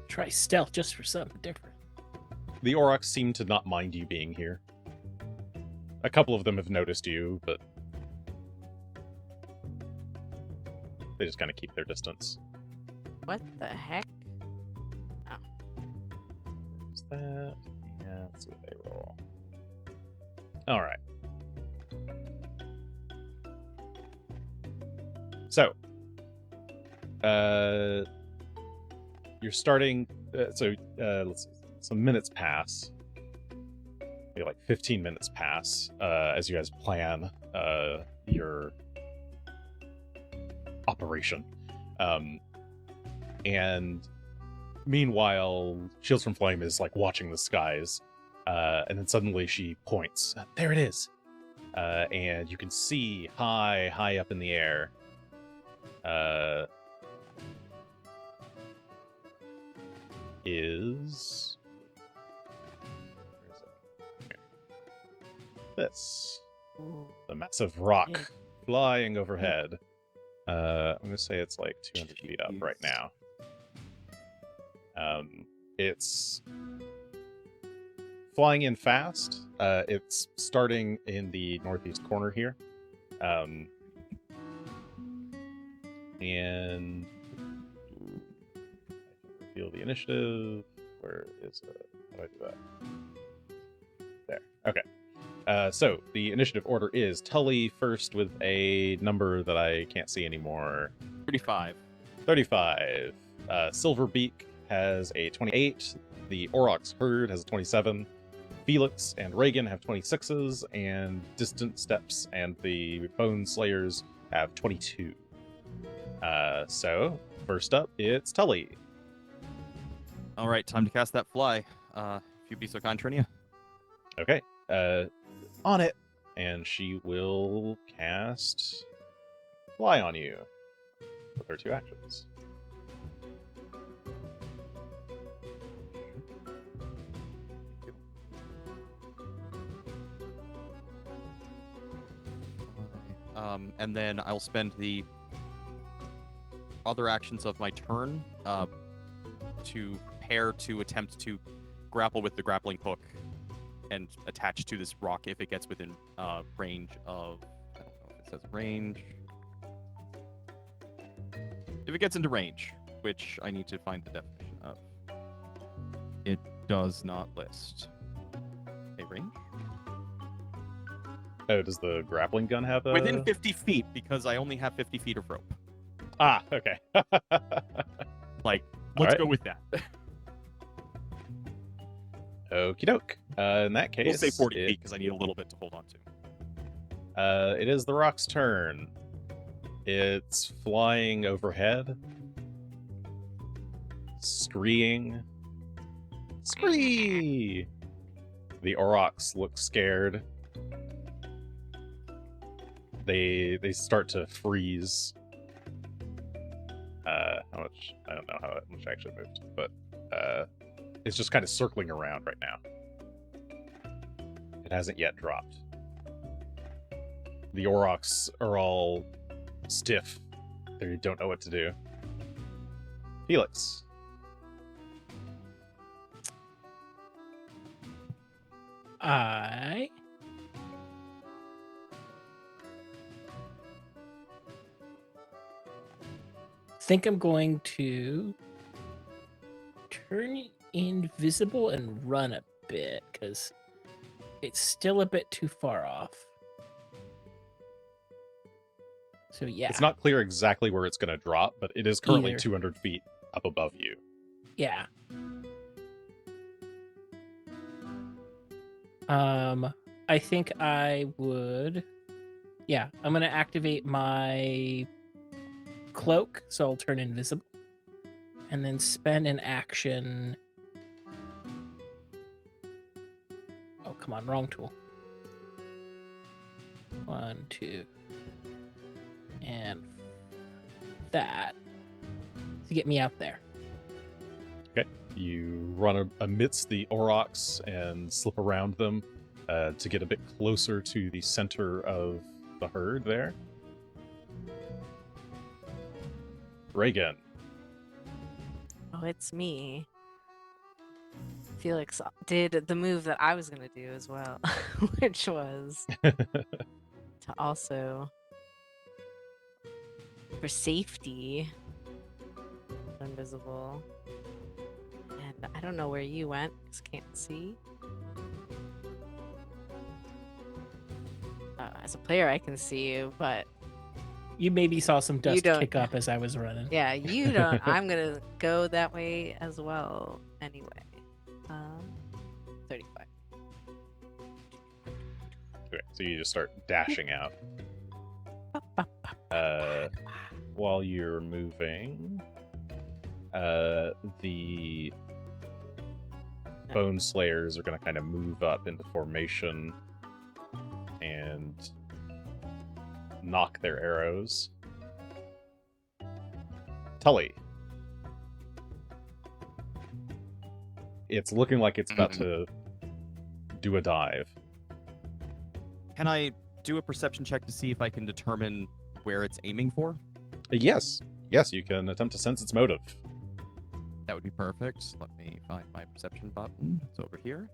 Try stealth just for something different. The Aurochs seem to not mind you being here. A couple of them have noticed you, but they just kind of keep their distance. What the heck? Is that? Yeah, let's see what they roll. All right. So, you're starting. Let's see. Some minutes pass. Maybe like 15 minutes pass as you guys plan your operation. And meanwhile, Shields from Flame is like watching the skies, and then suddenly she points. There it is, and you can see high up in the air. Is this Ooh. the massive rock Yeah. flying overhead? I'm gonna say it's like 200 feet up right now. It's flying in fast. It's starting in the northeast corner here. And reveal the initiative. Where is it? How do I do that? There. Okay. So the initiative order is Tully first with a number that I can't see anymore. 35. 35. Silverbeak has a 28. The Aurochs Herd has a 27. Felix and Regan have 26s, and Distant Steps and the Bone Slayers have 22. So first up, it's Tully. All right, time to cast that fly. If you'd be so kind, Trinia. Okay. On it, and she will cast Fly on you with her 2 actions. And then I'll spend the other actions of my turn to prepare to attempt to grapple with the grappling hook and attach to this rock if it gets within range of... I don't know if it says range. If it gets into range, which I need to find the definition of. It does not list a range. Oh, does the grappling gun have a... Within 50 feet, because I only have 50 feet of rope. Ah, okay. Like, All let's right. go with that. Okie doke. In that case... We'll say 40 feet, because I need a little bit to hold on to. It is the rock's turn. It's flying overhead. Screeing. Scree! The Aurochs look scared. They start to freeze. How much? I don't know how much actually moved, but it's just kind of circling around right now. It hasn't yet dropped. The Aurochs are all stiff. They don't know what to do. Felix. I think I'm going to turn invisible and run a bit because it's still a bit too far off. So yeah. It's not clear exactly where it's going to drop, but it is currently Either. 200 feet up above you. Yeah. I think I would. Yeah, I'm gonna activate my cloak, so I'll turn invisible, and then spend an action. Oh, come on, wrong tool. 1, 2, and that to get me out there. You run amidst the Aurochs and slip around them to get a bit closer to the center of the herd there. Regan. Oh, it's me. Felix did the move that I was going to do as well, which was to also, for safety, invisible. And I don't know where you went, because can't see. As a player, I can see you, but You maybe saw some dust don't- kick up as I was running. yeah, you don't. I'm going to go that way as well anyway. 35. Okay, so you just start dashing out. While you're moving, the Bone Slayers are going to kind of move up into formation and knock their arrows. Tully. It's looking like it's about to do a dive. Can I do a perception check to see if I can determine where it's aiming for? Yes, you can attempt to sense its motive. That would be perfect. Let me find my perception button. It's over here.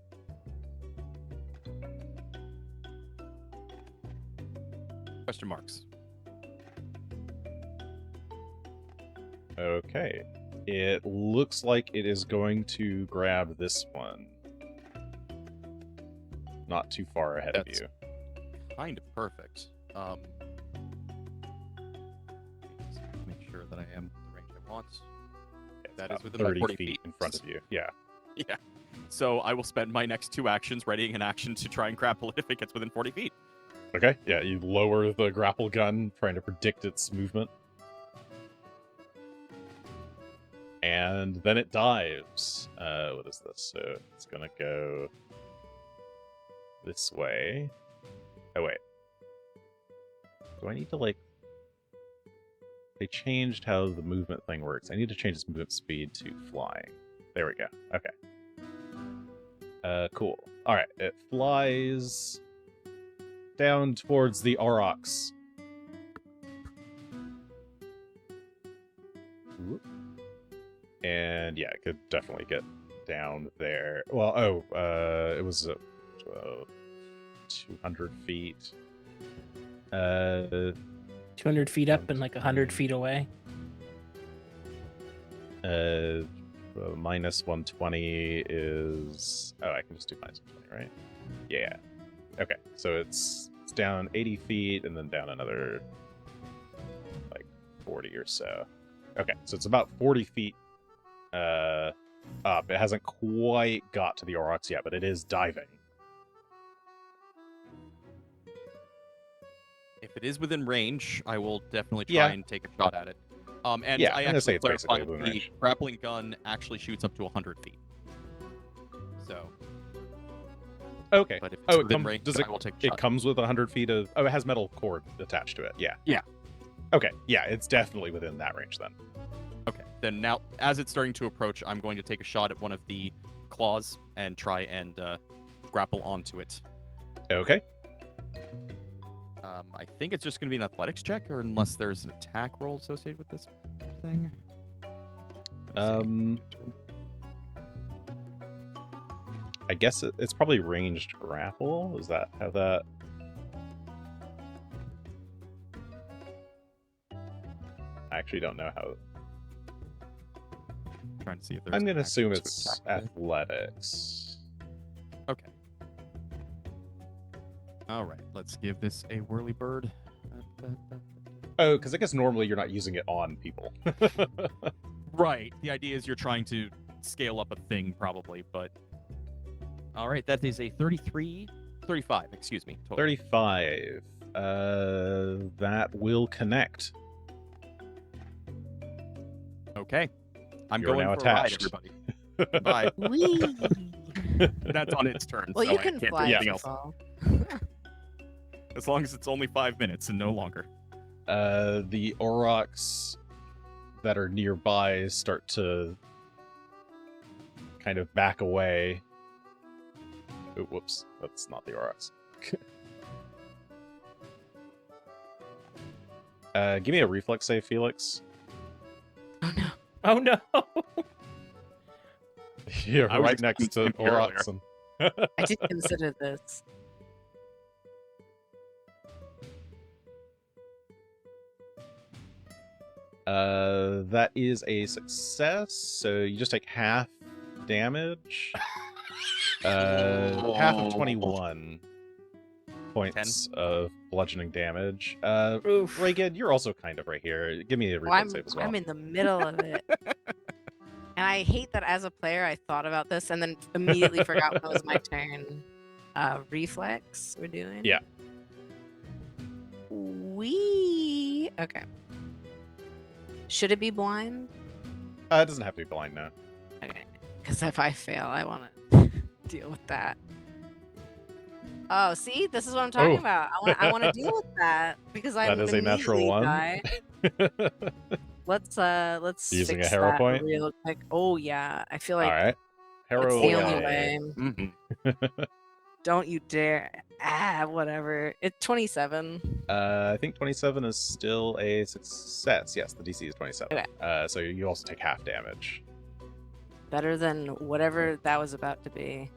Question marks. Okay. It looks like it is going to grab this one. not too far ahead That's- of you. Kind of perfect. Just make sure that I am the range I want. That is About within about 40 feet in front of you. Yeah. Yeah. So I will spend my next 2 actions readying an action to try and grapple it if it gets within 40 feet. Okay. Yeah, you lower the grapple gun, trying to predict its movement. And then it dives. What is this? So it's gonna go this way. Oh wait. Do I need to like? They changed how the movement thing works. I need to change its movement speed to flying. There we go. Okay. Cool. All right. It flies down towards the aurochs. Whoop. And yeah, it could definitely get down there. Well, it was 200 feet. 200 feet up and like 100 feet away. Minus 120 is... Oh, I can just do minus 120, right? Yeah. Okay, so it's down 80 feet and then down another, like, 40 or so. Okay, so it's about 40 feet up. It hasn't quite got to the aurochs yet, but it is diving. If it is within range, I will definitely try Yeah. and take a shot at it. And Yeah, I I'm gonna say actually it's clarify basically within the range. grappling gun actually shoots up to 100 feet. So, Okay. but if it's Oh, within range, does I will take a it shot. comes with 100 feet of... Oh, it has metal cord attached to it. Yeah. Yeah. Okay, yeah, it's definitely within that range then. Okay, then now, as it's starting to approach, I'm going to take a shot at one of the claws and try and grapple onto it. Okay. I think it's just going to be an athletics check, or unless there's an attack roll associated with this thing. I guess it's probably ranged grapple. Is that how that... I actually don't know how... Trying to see if there's I'm an gonna assume action to it's attack with. athletics. Okay. All right, let's give this a whirly bird. Oh, because I guess normally you're not using it on people. Right. The idea is you're trying to scale up a thing, probably, but... All right, that is a 35, excuse me. Total. 35. That will connect. Okay. I'm You're going now for a ride, attached. everybody. Bye. Whee! That's on its turn. Well, so you I can can't do fly anything as else. well. As long as it's only 5 minutes and no longer. The aurochs that are nearby start to kind of back away. Oh, whoops. That's not the aurochs. Give me a reflex save, Felix. Oh no. Oh no! You're I was right next to expecting earlier. aurochs. And... I did consider this. That is a success, so you just take half damage. Half of 21 points of bludgeoning damage. Oof. Regan, you're also kind of right here. Give me a Well, reflex save as well. I'm in the middle of it. And I hate that as a player I thought about this and then immediately forgot when it was my turn. Reflex we're doing? Yeah. Okay. Should it be blind? It doesn't have to be blind now. Okay. Because if I fail, I want to deal with that. Oh, see, this is what I'm talking Oh. about. I want to deal with that because I That is a natural one. Let's Using fix a hero that point? real quick. Oh yeah, I feel like All right. it's Hero the only away. way. Mm-hmm. Don't you dare! Whatever. It's 27. I think 27 is still a success. Yes, the DC is 27. Okay. So you also take half damage. Better than whatever that was about to be.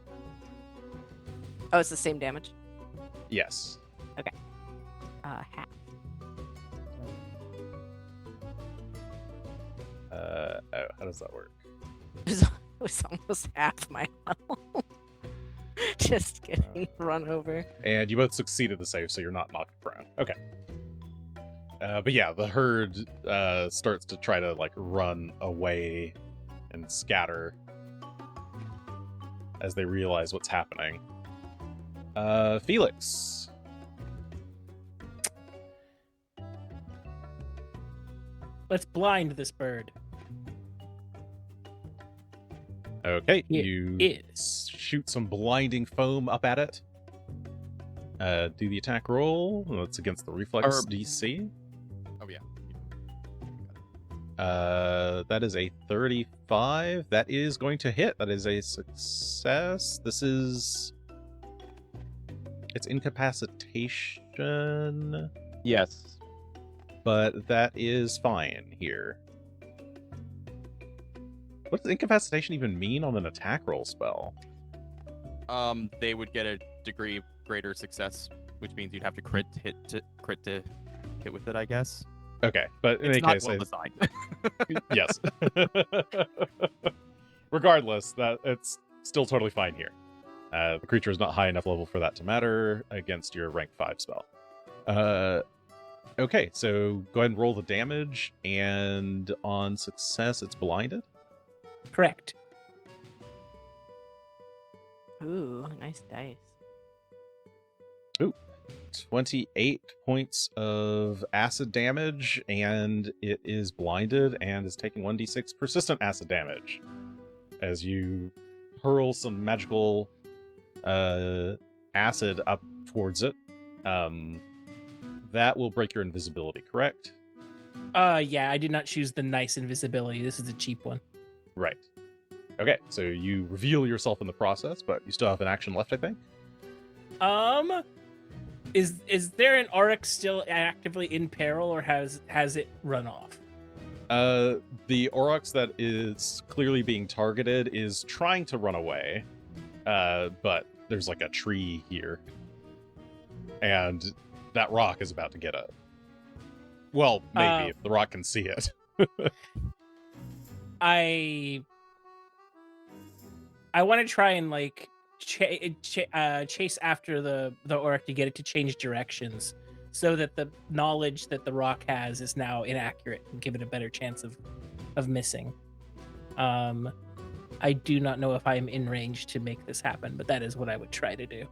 Oh, it's the same damage. Yes. Half. Oh, how does that work? It was almost half my health. just getting run over. And you both succeeded the save, so you're not knocked prone. Okay. But yeah, the herd starts to try to like run away and scatter as they realize what's happening. Felix. Let's blind this bird. Okay, It you is. shoot some blinding foam up at it. Do the attack roll. That's against the reflex DC. Oh yeah. That is a 35. That is going to hit. That is a success. This is... It's incapacitation, Yes. but that is fine here. What does incapacitation even mean on an attack roll spell? They would get a degree of greater success, which means you'd have to crit to hit with it, I guess. Okay, but in It's any not case, well designed. yes. Regardless, that it's still totally fine here. The creature is not high enough level for that to matter against your rank 5 spell. Okay, so go ahead and roll the damage, and on success, it's blinded. Correct. Ooh, nice dice. 28 points of acid damage, and it is blinded and is taking 1d6 persistent acid damage as you hurl some magical acid up towards it. That will break your invisibility, correct? Yeah, I did not choose the nice invisibility. This is a cheap one. Right. Okay, so you reveal yourself in the process, but you still have an action left, I think. Is there an Oryx still actively in peril, or has it run off? The Aurochs that is clearly being targeted is trying to run away, but there's like a tree here, and that rock is about to get it. Well, maybe if the rock can see it. I want to try and like chase after the Oryx to get it to change directions, so that the knowledge that the rock has is now inaccurate and give it a better chance of missing. I do not know if I am in range to make this happen, but that is what I would try to do.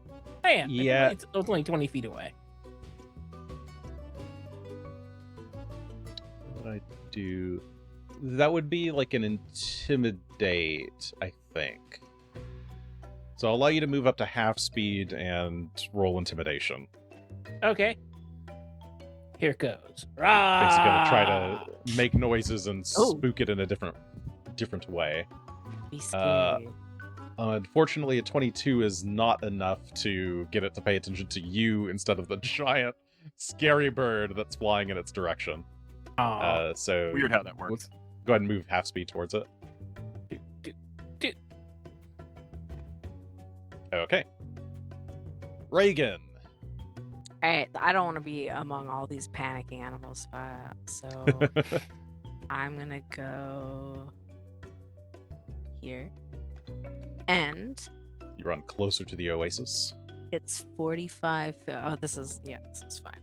I am. Yeah. It's only 20 feet away. What would I do? That would be like an intimidate, I think. So I'll allow you to move up to half speed and roll intimidation. Okay. Here goes. Basically, gonna try Ah! to make noises and Oh. spook it in a different way. Be scared. Unfortunately, a 22 is not enough to get it to pay attention to you instead of the giant, scary bird that's flying in its direction. Aw. So Weird how that works. Go ahead and move half speed towards it. do. Okay. Regan. All right, I don't want to be among all these panicking animals, so I'm gonna go here, and You run closer to the oasis. it's 45. Oh, this is fine.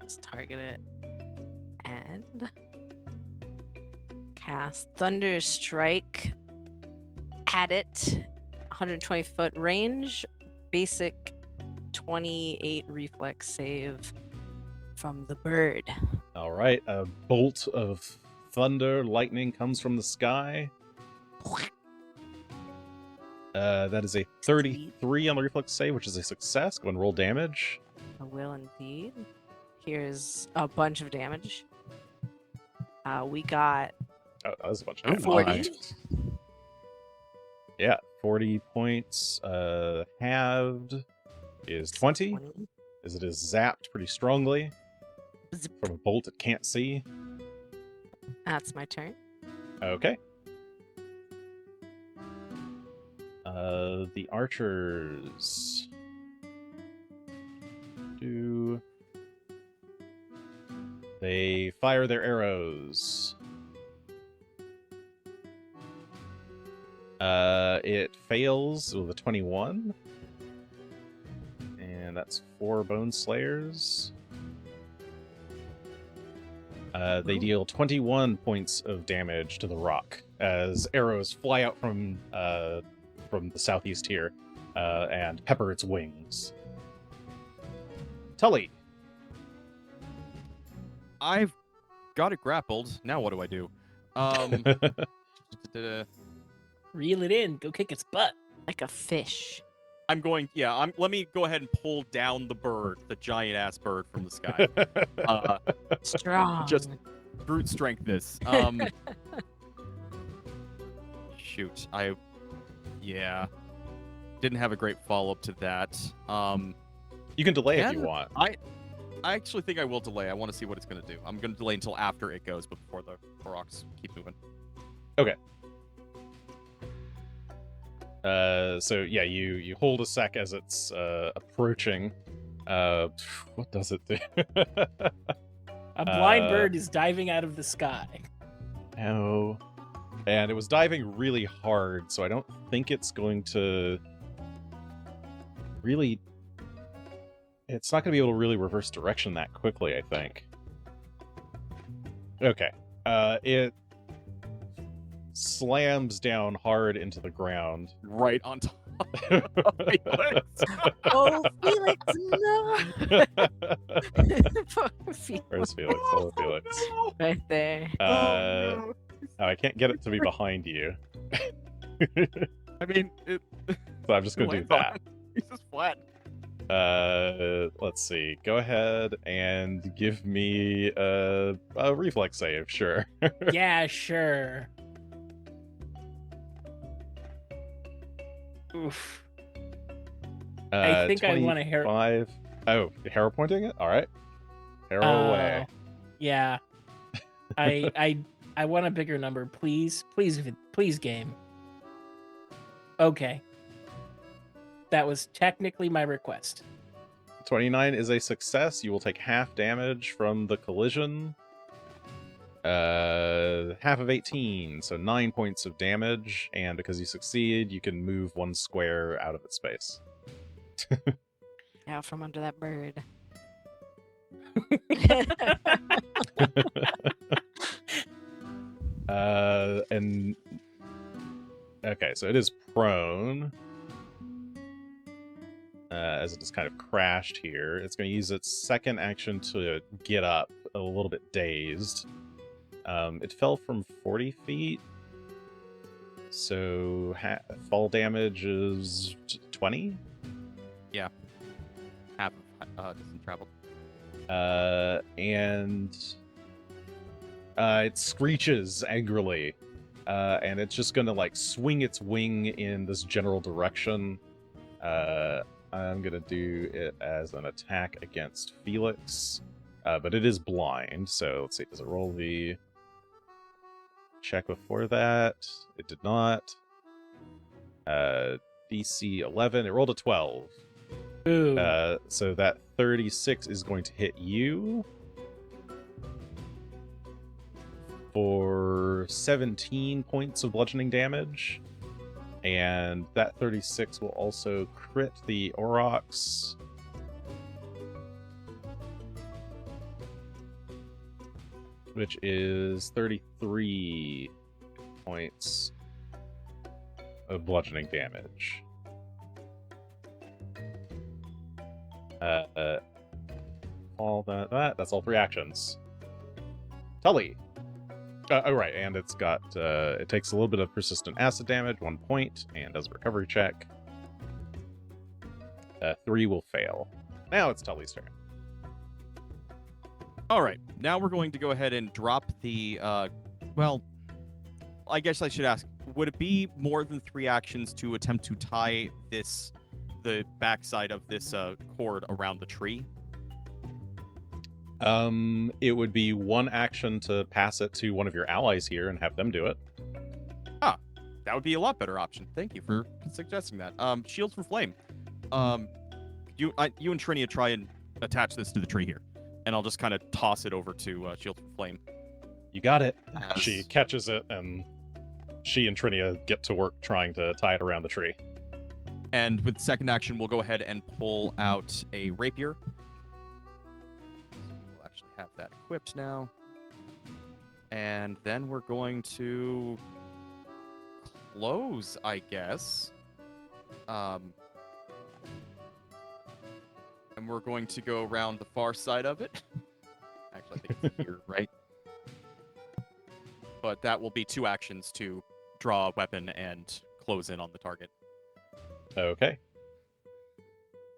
Let's target it and cast Thunder Strike at it. 120-foot range, basic 28 reflex save from the bird. All right. A bolt of thunder, lightning comes from the sky. That is a 33 on the reflex save, which is a success. Go and roll damage. I will indeed. Here's a bunch of damage. We got Oh, that was a bunch of Oh, damage. 40. Alright. Yeah, 40 points. Halved is 20, 20. as it is zapped pretty strongly Zip. from a bolt it can't see. That's my turn. Okay. The archers they fire their arrows. It fails with a 21. And that's 4 Bone Slayers. They deal 21 points of damage to the rock as arrows fly out from the southeast here and pepper its wings. Tully. I've got it grappled. Now what do I do? Reel it in. Go kick its butt. Like a fish. I'm going. Yeah. Let me go ahead and pull down the bird, the giant ass bird from the sky. Strong. Just brute strength this. Shoot. Yeah. Didn't have a great follow up to that. You can delay if you want. I actually think I will delay. I want to see what it's going to do. I'm going to delay until after it goes, but before the rocks keep moving. Okay. So yeah, you hold a sec as it's approaching. What does it do? A blind bird is diving out of the sky. No. And it was diving really hard, so I don't think it's going to really... It's not going to be able to really reverse direction that quickly, I think. Okay. It slams down hard into the ground. Right on top of Felix. Oh, Felix, no! Poor Felix. Where's Felix? Oh, Felix. Right there. Oh, I can't get it to be behind you. I mean, So I'm just going to do that. He's just flat. Let's see. Go ahead and give me a reflex save, sure. Yeah, sure. Oof. I think I want to hear. 5. Oh, hero pointing it? All right. Hero away. Yeah. I want a bigger number, please, game. Okay. That was technically my request. 29 is a success. You will take half damage from the collision. Half of 18, so 9 points of damage. And because you succeed, you can move 1 square out of its space. Out from under that bird. And okay, so it is prone. As it just kind of crashed here. It's going to use its second action to get up, a little bit dazed. It fell from 40 feet, so fall damage is 20? Yeah. Half distance traveled. And it screeches angrily, and it's just going to like swing its wing in this general direction. I'm going to do it as an attack against Felix, but it is blind, so let's see, does it roll the check before that? It did not. DC 11, it rolled a 12. Ooh. So that 36 is going to hit you for 17 points of bludgeoning damage. And that 36 will also crit the Aurochs. Which is 33 points of bludgeoning damage. All that's all 3 actions. Tully. Oh, right, and it's got, it takes a little bit of persistent acid damage, 1 point, and does a recovery check. 3 will fail. Now it's Tully's turn. All right, now we're going to go ahead and drop the, well, I guess I should ask, would it be more than 3 actions to attempt to tie the backside of this cord around the tree? It would be 1 action to pass it to one of your allies here and have them do it. Ah, that would be a lot better option. Thank you for suggesting that. Shields from Flame. You and Trinia try and attach this to the tree here, and I'll just kind of toss it over to Shields from Flame. You got it. She catches it, and she and Trinia get to work trying to tie it around the tree. And with second action, we'll go ahead and pull out a rapier. We'll actually have that equipped now. And then we're going to close, I guess. And we're going to go around the far side of it. Actually, I think it's here, right? But that will be 2 actions to draw a weapon and close in on the target. Okay.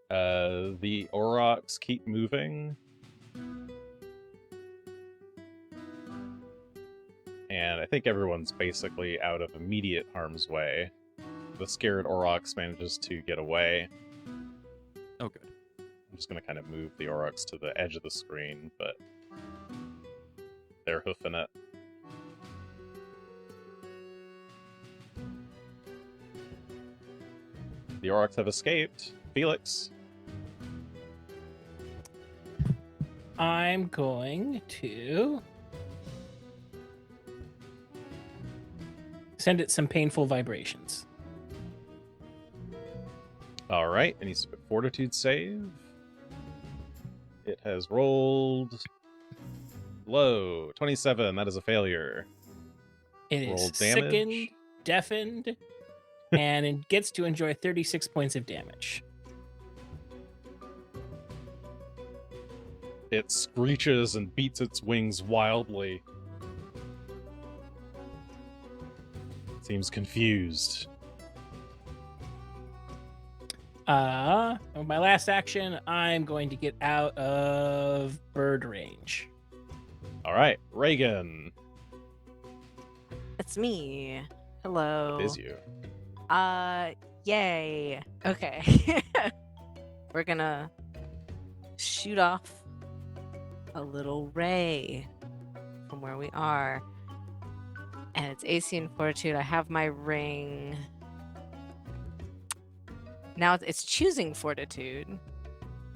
The Aurochs keep moving. And I think everyone's basically out of immediate harm's way. The scared Aurochs manages to get away. Oh, good. I'm just going to kind of move the Aurochs to the edge of the screen, but they're hoofing it. The Aurochs have escaped. Felix. I'm going to send it some painful vibrations. All right, it needs to be a fortitude save. It has rolled low, 27. That is a failure. It Roll is damage. sickened, deafened, and it gets to enjoy 36 points of damage. It screeches and beats its wings wildly. Seems confused. On my last action, I'm going to get out of bird range. All right, Regan. It's me. Hello. It is you. Yay. Okay. We're gonna shoot off a little ray from where we are. And it's AC and Fortitude. I have my ring. Now it's choosing Fortitude.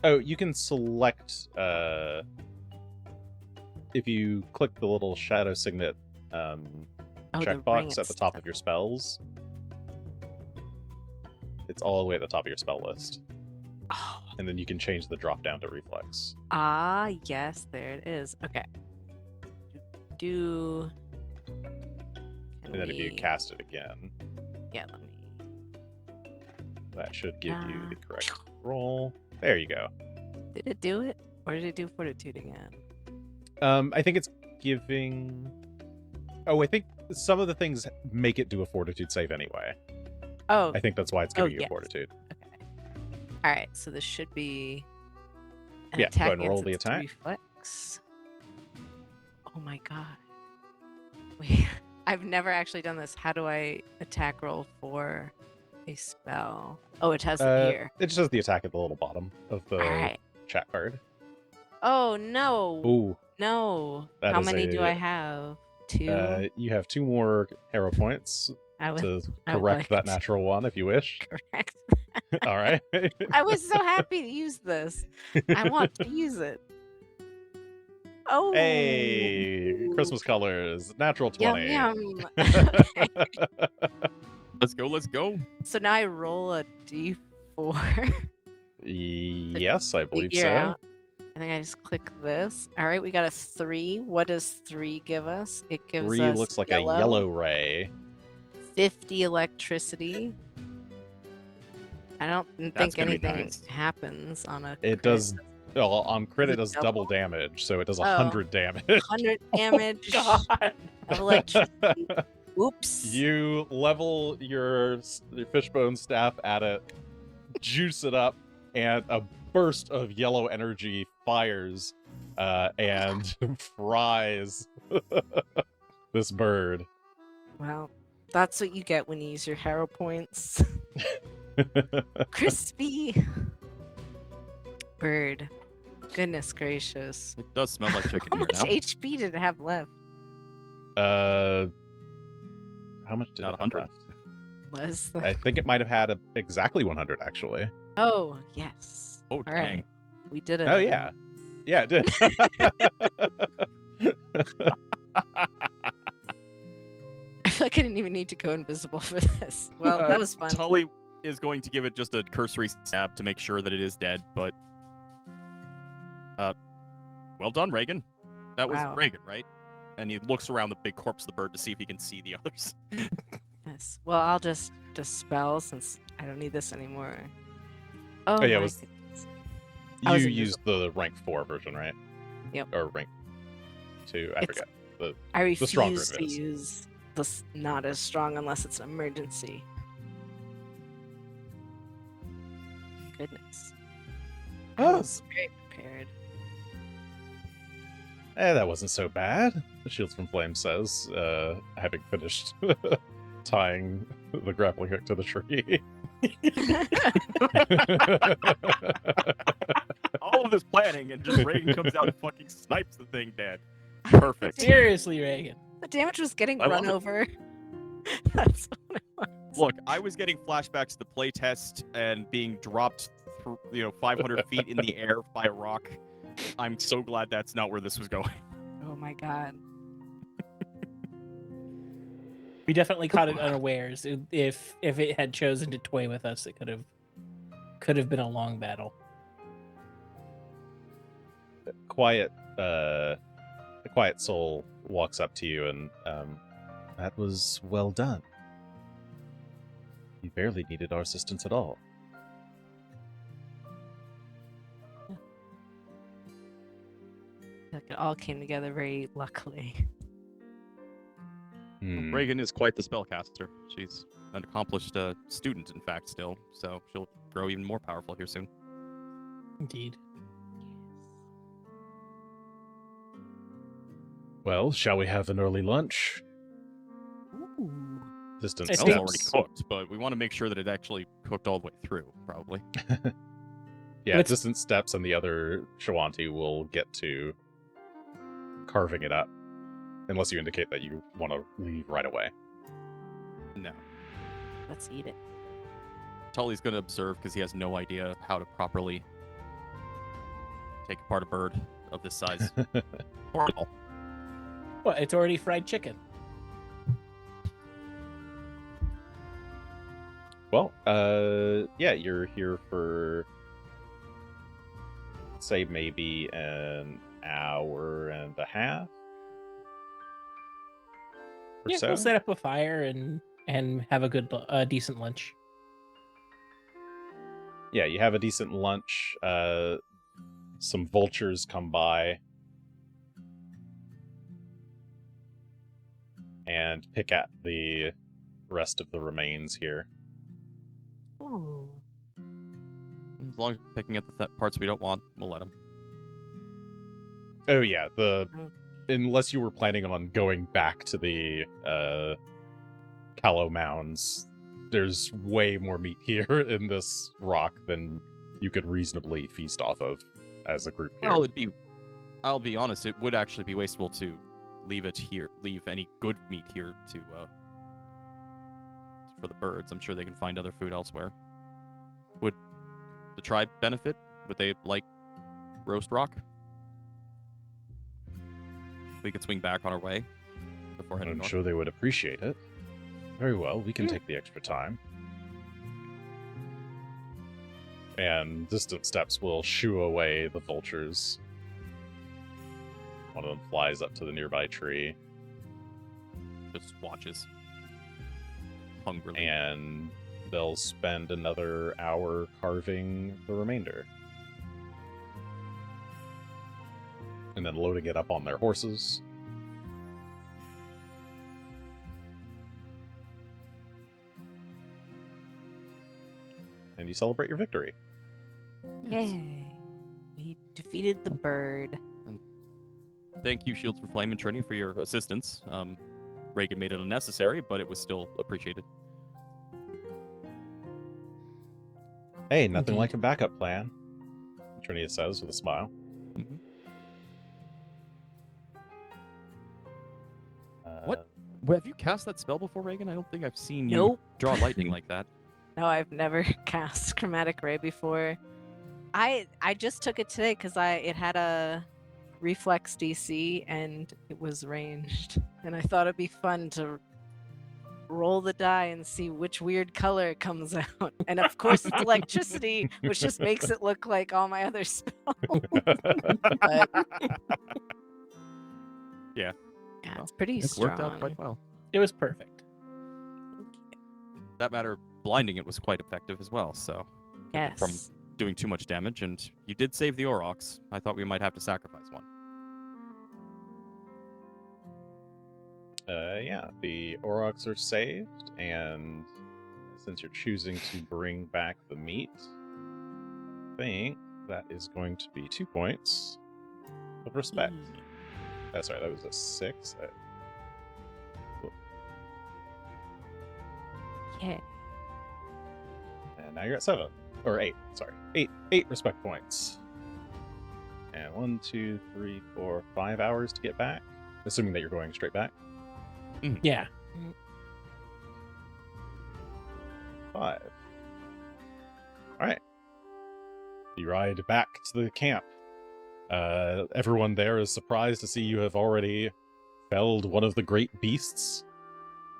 Oh, you can select, if you click the little shadow signet Oh, the ring checkbox at the top itself. of your spells. It's all the way at the top of your spell list. Oh. And then you can change the drop down to reflex. Ah, yes, there it is. Okay. Do. And then if you cast it again, Yeah, let me. that should give you the correct roll. There you go. Did it do it? Or did it do Fortitude again? I think it's giving... Oh, I think some of the things make it do a fortitude save anyway. Oh, I think that's why it's giving you yes. fortitude. okay. All right, so this should be an Yeah, go attack ahead and roll against the its attack. reflex. Oh my god. Wait, I've never actually done this. How do I attack roll for a spell? Oh, it has it here. It just has the attack at the little bottom of the All right. chat card. Oh no. Ooh, No. That How is many do a- I have? 2. you have 2 more hero points I was to I would correct like that natural one if you wish. correct. All right. I was so happy to use this. I want to use it. Oh. Hey, Christmas colors, natural 20. Yum yum. Let's go, let's go. So now I roll a d4. Yes, I believe Figure so. out. I think I just click this. All right, we got a 3. What does 3 give us? It gives 3 us looks like a yellow ray. 50 electricity. I don't think gonna be anything nice. happens on a. It crit. does. Well, on crit, Is it it does double double? damage, so it does Oh. 100 damage. 100 damage God. of electricity. Oops. You level your fishbone staff at it, juice it up, and a burst of yellow energy fires and fries this bird. Well, that's what you get when you use your hero points. Crispy bird. Goodness gracious. It does smell like chicken How here much now. HP did it have left? How much did Not it have 100. left? Was I think it might have had exactly 100, actually. Oh, yes. Oh, All dang. right. We did it. Oh, yeah. Yeah, it did. I feel like I didn't even need to go invisible for this. Well, that was fun. is going to give it just a cursory stab to make sure that it is dead, but well done, Regan. That was Wow. Regan, right? And he looks around the big corpse of the bird to see if he can see the others. Yes. Well, I'll just dispel since I don't need this anymore. Oh, yeah, my it was- goodness. You I was used the rank 4 version, right? Yep. Or rank 2, I It's- forget. I stronger refuse of it to is. use this not as strong unless it's an emergency. Goodness. I Oh. was very prepared. That wasn't so bad, the Shields from Flame says, having finished tying the grappling hook to the tree. All of this planning, and just Regan comes out and fucking snipes the thing dead. Perfect. Seriously, Reagan. The damage was getting I run love it. over. That's what it was. Look, I was getting flashbacks to the playtest and being dropped, 500 feet in the air by a rock. I'm so glad that's not where this was going. Oh my god. We definitely caught it unawares. If it had chosen to toy with us, it could have been a long battle. The quiet soul walks up to you and, that was well done. You barely needed our assistance at all. It all came together very luckily. Hmm. Regan is quite the spellcaster. She's an accomplished student, in fact, still, so she'll grow even more powerful here soon. Indeed. Well, shall we have an early lunch? Ooh. Distant I It's think- already cooked, but we want to make sure that it actually cooked all the way through, probably. Yeah, What's- distant steps and the other Shoanti will get to carving it up. Unless you indicate that you want to leave right away. No. Let's eat it. Tully's going to observe because he has no idea how to properly take apart a bird of this size. Or at all. What? It's already fried chicken. Well, yeah, you're here for, say, maybe an hour and a half. Or Yeah, so. we'll set up a fire and have a good, decent lunch. Yeah, you have a decent lunch. Some vultures come by and pick at the rest of the remains here. Ooh. As long as we're picking at the parts we don't want, we'll let him. Oh yeah, Okay. unless you were planning on going back to the Callow Mounds, there's way more meat here in this rock than you could reasonably feast off of as a group here. Well, I'll be honest, it would actually be wasteful to leave it here, leave any good meat here to for the birds. I'm sure they can find other food elsewhere. Would the tribe benefit? Would they like roast rock? We could swing back on our way before heading I'm north. sure they would appreciate it. Very well, we can Yeah. take the extra time. And distant steps will shoo away the vultures. One of them flies up to the nearby tree, Just watches hungrily. and they'll spend another hour carving the remainder. And then loading it up on their horses. And you celebrate your victory. Yay. We defeated the bird. Thank you, Shields for Flame and Trini, for your assistance. Reagan made it unnecessary, but it was still appreciated. Hey, nothing Indeed. like a backup plan, Trinia says with a smile. Mhm. Uh, Well, have you cast that spell before, Reagan? I don't think I've seen you Nope. draw lightning like that. No, I've never cast Chromatic Ray before. I just took it today because it had a reflex DC and it was ranged, and I thought it'd be fun to roll the die and see which weird color comes out. And of course, it's electricity, which just makes it look like all my other spells. But Yeah. yeah, Well, it's pretty It's strong. worked out quite well. It was perfect. That matter, blinding it was quite effective as well. So Yes. from doing too much damage, and you did save the Aurochs. I thought we might have to sacrifice one. Yeah, the Aurochs are saved, and since you're choosing to bring back the meat, I think that is going to be 2 points of respect. That's right, that was a 6. Yeah. And now you're at 7. Or 8, sorry. 8 respect points. And 1, 2, 3, 4, 5 hours to get back. Assuming that you're going straight back. Yeah. 5. Alright. You ride back to the camp. Everyone there is surprised to see you have already felled one of the great beasts,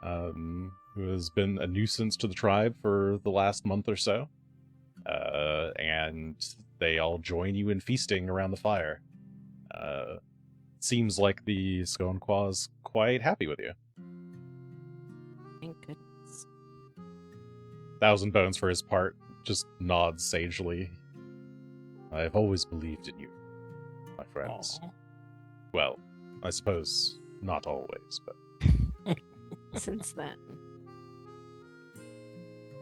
who has been a nuisance to the tribe for the last month or so. And they all join you in feasting around the fire. Seems like the Quahs quite happy with you. Thank goodness. 1,000 Bones, for his part, just nods sagely. I've always believed in you, my friends. Aw. Well, I suppose not always, but Since then.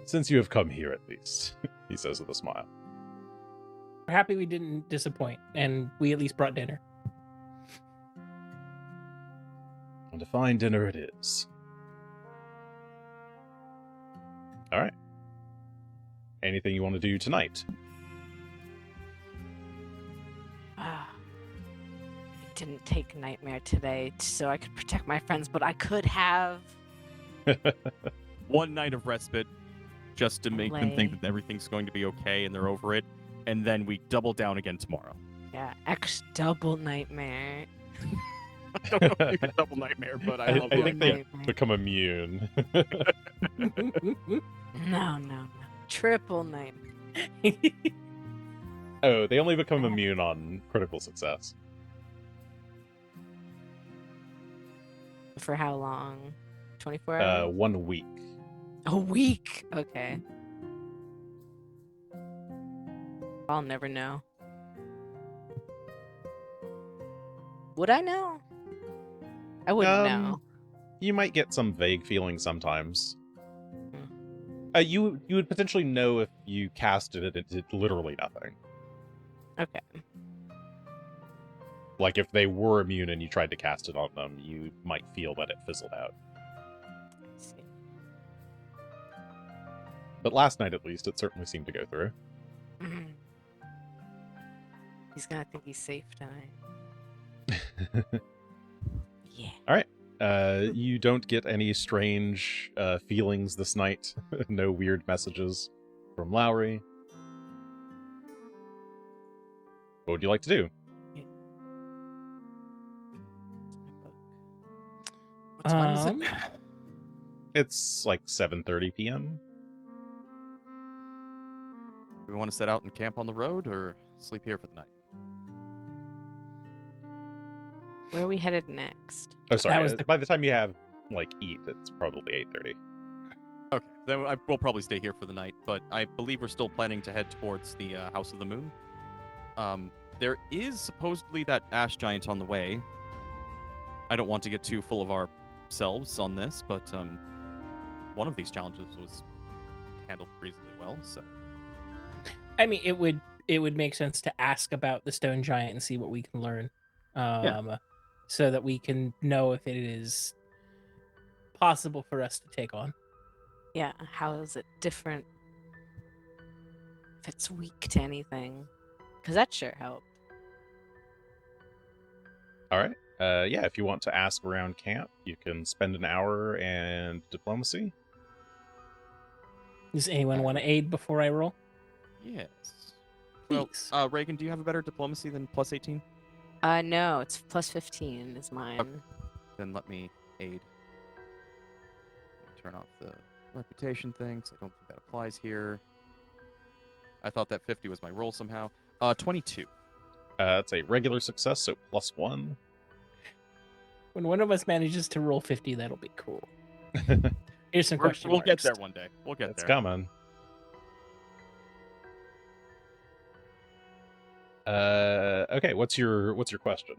since you have come here at least, he says with a smile. We're happy we didn't disappoint, and we at least brought dinner. And a fine dinner it is. Alright. Anything you want to do tonight? I didn't take Nightmare today so I could protect my friends, but I could have. One night of respite, just to make them think Lay. that everything's going to be okay and they're over it, and then we double down again tomorrow. Yeah, double Nightmare. I don't know if it's double nightmare, but I love I it. think they Nightmare. become immune. No. Triple Nightmare. Oh, they only become immune on critical success. For how long? 24 hours? 1 week. A week? Okay. I'll never know. Would I know? I wouldn't know. You might get some vague feeling sometimes. You would potentially know if you casted it, it did literally nothing. Okay. Like if they were immune and you tried to cast it on them, you might feel that it fizzled out. Let's see. But last night, at least, it certainly seemed to go through. He's gonna think he's safe tonight. Yeah. You don't get any strange feelings this night. No weird messages from Lowry. What would you like to do? What time is it? It's like 7:30 p.m. Do we want to set out and camp on the road or sleep here for the night? Where are we headed next? Oh, sorry. That was the- By the time you have eat, it's probably 8:30. Okay, then we'll probably stay here for the night, but I believe we're still planning to head towards the House of the Moon. There is supposedly that ash giant on the way. I don't want to get too full of ourselves on this, but one of these challenges was handled reasonably well, so... I mean, it would make sense to ask about the stone giant and see what we can learn, so that we can know if it is possible for us to take on. Yeah, how is it different? If it's weak to anything. Because that sure helped. All right. Yeah, if you want to ask around camp, you can spend an hour and diplomacy. Does anyone want to aid before I roll? Yes. Please. Well, Reagan, do you have a better diplomacy than plus 18? No, it's plus 15 is mine. Then let me aid. turn off the reputation thing, so I don't think that applies here. I thought that 50 was my roll somehow. 22. That's a regular success, so +1. When one of us manages to roll 50, that'll be cool. Here's some question We'll get marks. there one day. We'll get It's there. coming. Okay, what's your question?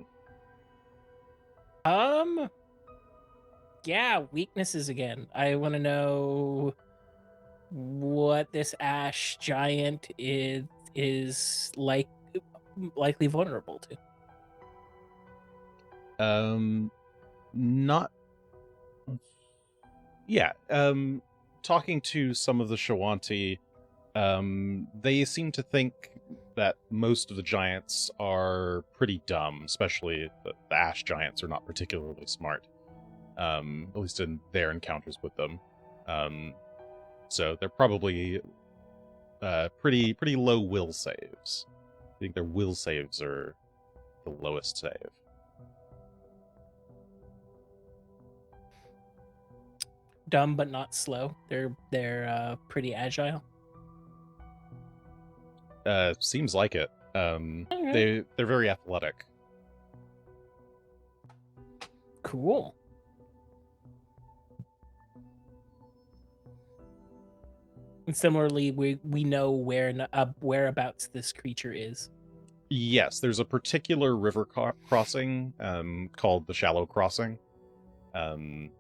Yeah, weaknesses again. I want to know what this ash giant is likely vulnerable to. Not. Yeah. Talking to some of the Shoanti, they seem to think that most of the giants are pretty dumb, especially the ash giants are not particularly smart. At least in their encounters with them. So they're probably pretty low will saves. I think their will saves are the lowest save. Dumb but not slow. They're pretty agile. Seems like it. Okay. They're very athletic. Cool. And similarly, we know whereabouts this creature is. Yes, there's a particular river crossing called the Shallow Crossing. And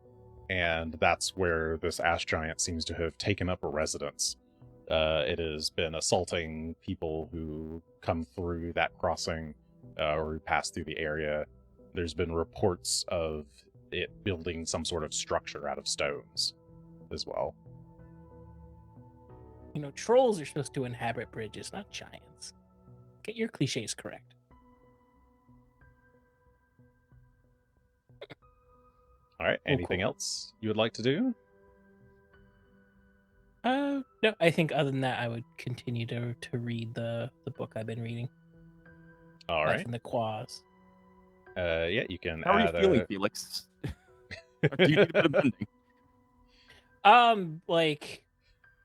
that's where this ash giant seems to have taken up a residence. It has been assaulting people who come through that crossing or who pass through the area. There's been reports of it building some sort of structure out of stones as well. You know, trolls are supposed to inhabit bridges, not giants. Get your cliches correct. All right, anything cool. else you would like to do? No, I think other than that, I would continue to read the book I've been reading. All right. From the Quahs. Yeah, you can How are you add feeling, Felix? Do you need a bit of mending? Like,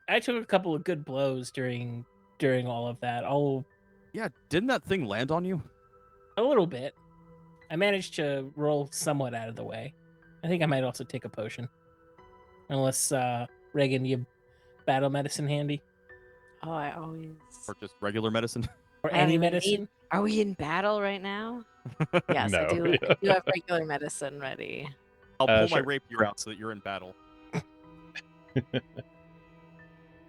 I took a couple of good blows during all of that. Yeah, didn't that thing land on you? A little bit. I managed to roll somewhat out of the way. I think I might also take a potion. Unless, Regan, you have battle medicine handy? Oh, I always. Or just regular medicine? Or I don't any even medicine? need- Are we in battle right now? Yes, No, I do. yeah. I do have regular medicine ready. I'll pull my Sure. rapier out so that you're in battle.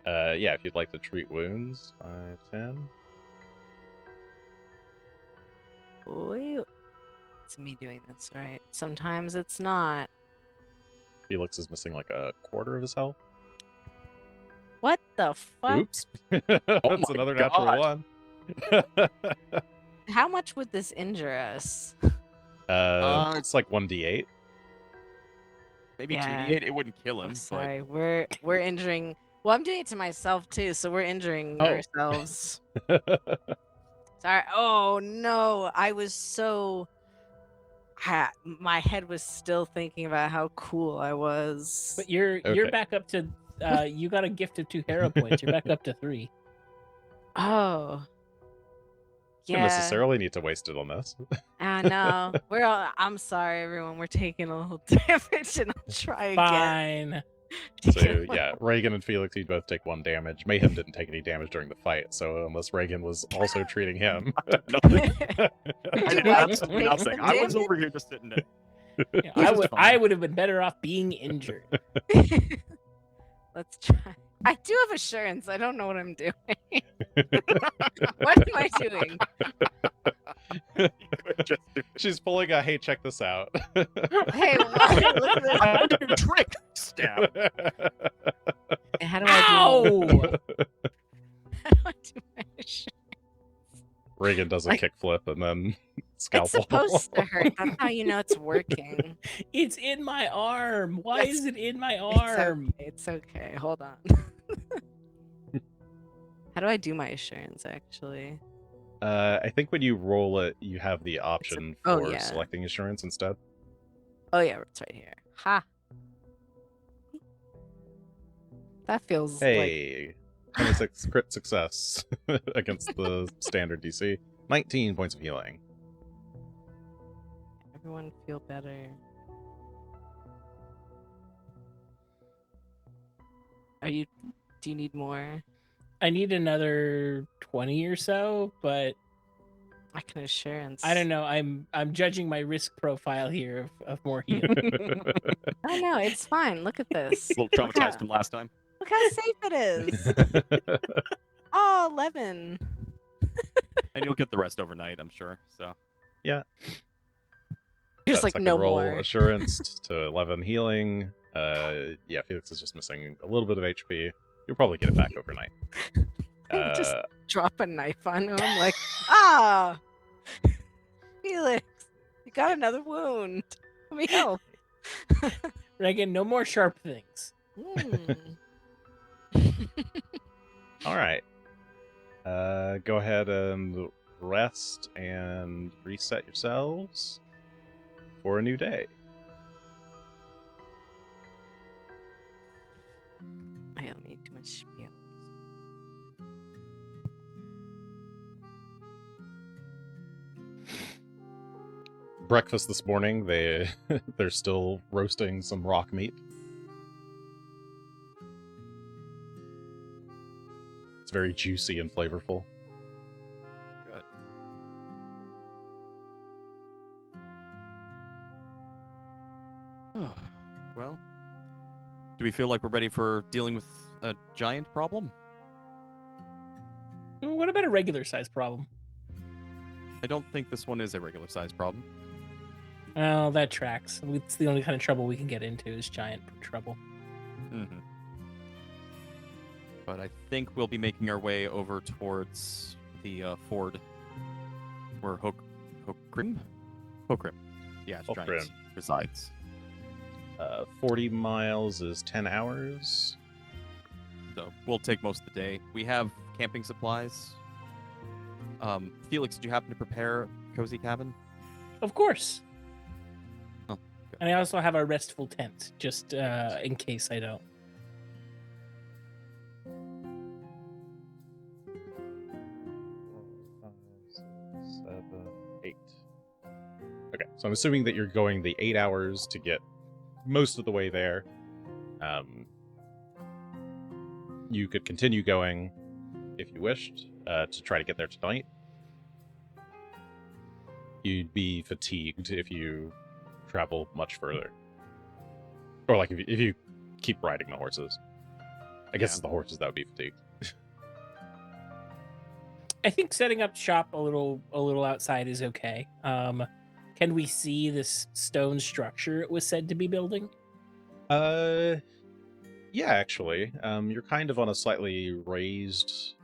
Yeah, if you'd like to treat wounds, 5, 10. Boy, it's me doing this, right? Sometimes it's not. Felix is missing like a quarter of his health. What the fuck? Oops. That's my another God. natural 1. How much would this injure us? It's like 1d8. Maybe Yeah. 2d8, it wouldn't kill him. I'm sorry, we're injuring. Well, I'm doing it to myself too, so we're injuring Oh. ourselves. Sorry. Oh no, I was so. My head was still thinking about how cool I was. But you're Okay. back up to you got a gift of 2 hero points. You're back up to 3. Oh. Don't Yeah. necessarily need to waste it on this. I know. We're all. I'm sorry, everyone. We're taking a little damage, and I'll try again. Fine. So yeah, Regan and Felix, you both take 1 damage. Mayhem didn't take any damage during the fight, so unless Regan was also treating him. Nothing. I did Do I absolutely take nothing. some I was damage? over here just sitting there. Yeah, Which is I fine. would have been better off being injured. Let's try. I do have assurance. I don't know what I'm doing. What am I doing? She's pulling a, hey, check this out. Hey, what? Look at this. I'm gonna do trick stab. How do I do? Ow! How do I do my assurance? Regan does a Like- kickflip and then It's scalpel. supposed to hurt. That's how you know it's working. It's in my arm. Why That's- is it in my It's arm? okay. It's okay. Hold on. How do I do my assurance, actually? I think when you roll it, you have the option oh, for yeah. selecting assurance instead. Oh, yeah, it's right here. Ha. That feels like Hey, 26 crit success against the standard DC. 19 points of healing. everyone feel better. Do you need more? I need another 20 or so, but I can assurance. I don't know. I'm judging my risk profile here of more heal. Oh no, it's fine. Look at this. A little traumatized from last time. Look how safe it is. Oh, 11. And you'll get the rest overnight, I'm sure. So Just That like second no roll, more. assurance to 11 healing. Yeah, Felix is just missing a little bit of HP. You'll probably get it back overnight. Just drop a knife on him, like, ah, Felix, you got another wound. Let me help. Regan, no more sharp things. Mm. All right. Go ahead and rest and reset yourselves for a new day. I don't need too much spiel. Breakfast this morning, they're still roasting some rock meat. It's very juicy and flavorful. Well, do we feel like we're ready for dealing with a giant problem? What about a regular size problem? I don't think this one is a regular sized problem. Oh, that tracks. It's the only kind of trouble we can get into is giant trouble. Mm-hmm. But I think we'll be making our way over towards the ford where Hokrim? Yeah, it's Hokrim. giants resides. 40 miles is 10 hours. So we'll take most of the day. We have camping supplies. Felix, did you happen to prepare a cozy cabin? Of course. Oh, and I also have a restful tent, just in case I don't. Okay, so I'm assuming that you're going the 8 hours to get most of the way there. You could continue going if you wished to try to get there tonight. You'd be fatigued if you travel much further. Or like if you keep riding the horses. I guess it's the horses that would be fatigued. I think setting up shop a little outside is okay. Can we see this stone structure it was said to be building? Yeah, actually. You're kind of on a slightly raised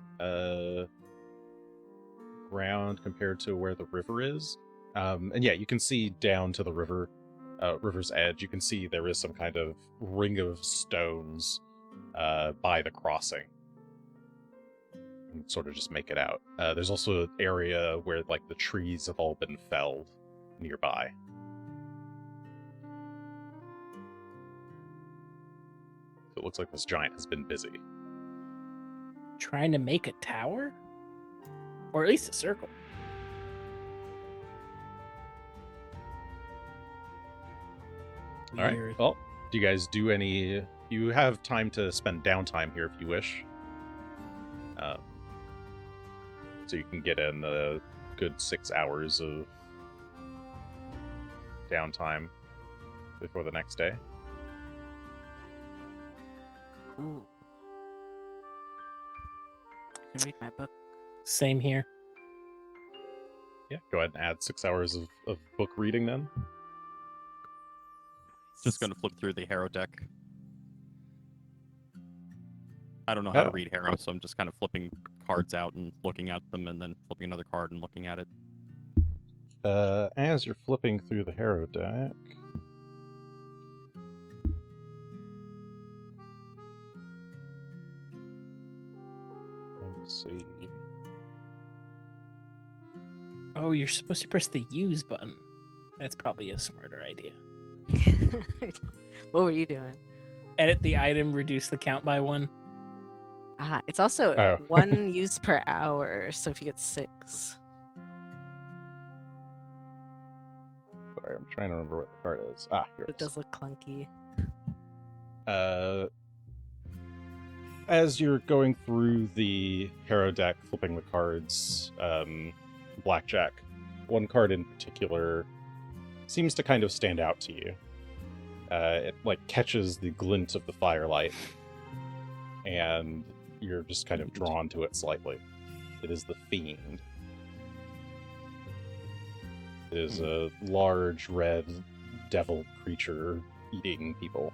ground compared to where the river is. And yeah, you can see down to the river's edge. You can see there is some kind of ring of stones by the crossing. You can sort of just make it out. There's also an area where like the trees have all been felled nearby. So it looks like this giant has been busy. Trying to make a tower? Or at least a circle. All right. Weird. Well, do you guys do any... You have time to spend downtime here if you wish. So you can get in a good 6 hours of downtime before the next day. Ooh. I can read my book. Same here. Yeah, go ahead and add 6 hours of book reading then. Just going to flip through the Harrow deck. I don't know how to read Harrow, so I'm just kind of flipping cards out and looking at them, and then flipping another card and looking at it. As you're flipping through the Harrow deck... Let's see... Oh, you're supposed to press the use button. That's probably a smarter idea. What were you doing? edit the item, reduce the count by 1. It's also Oh. 1 use per hour, so if you get 6. Sorry, I'm trying to remember what the card is. Here It it is. does look clunky. As you're going through the hero deck, flipping the cards, blackjack, one card in particular seems to kind of stand out to you. It like catches the glint of the firelight, and you're just kind of drawn to it slightly. It is the Fiend. It is a large red devil creature eating people.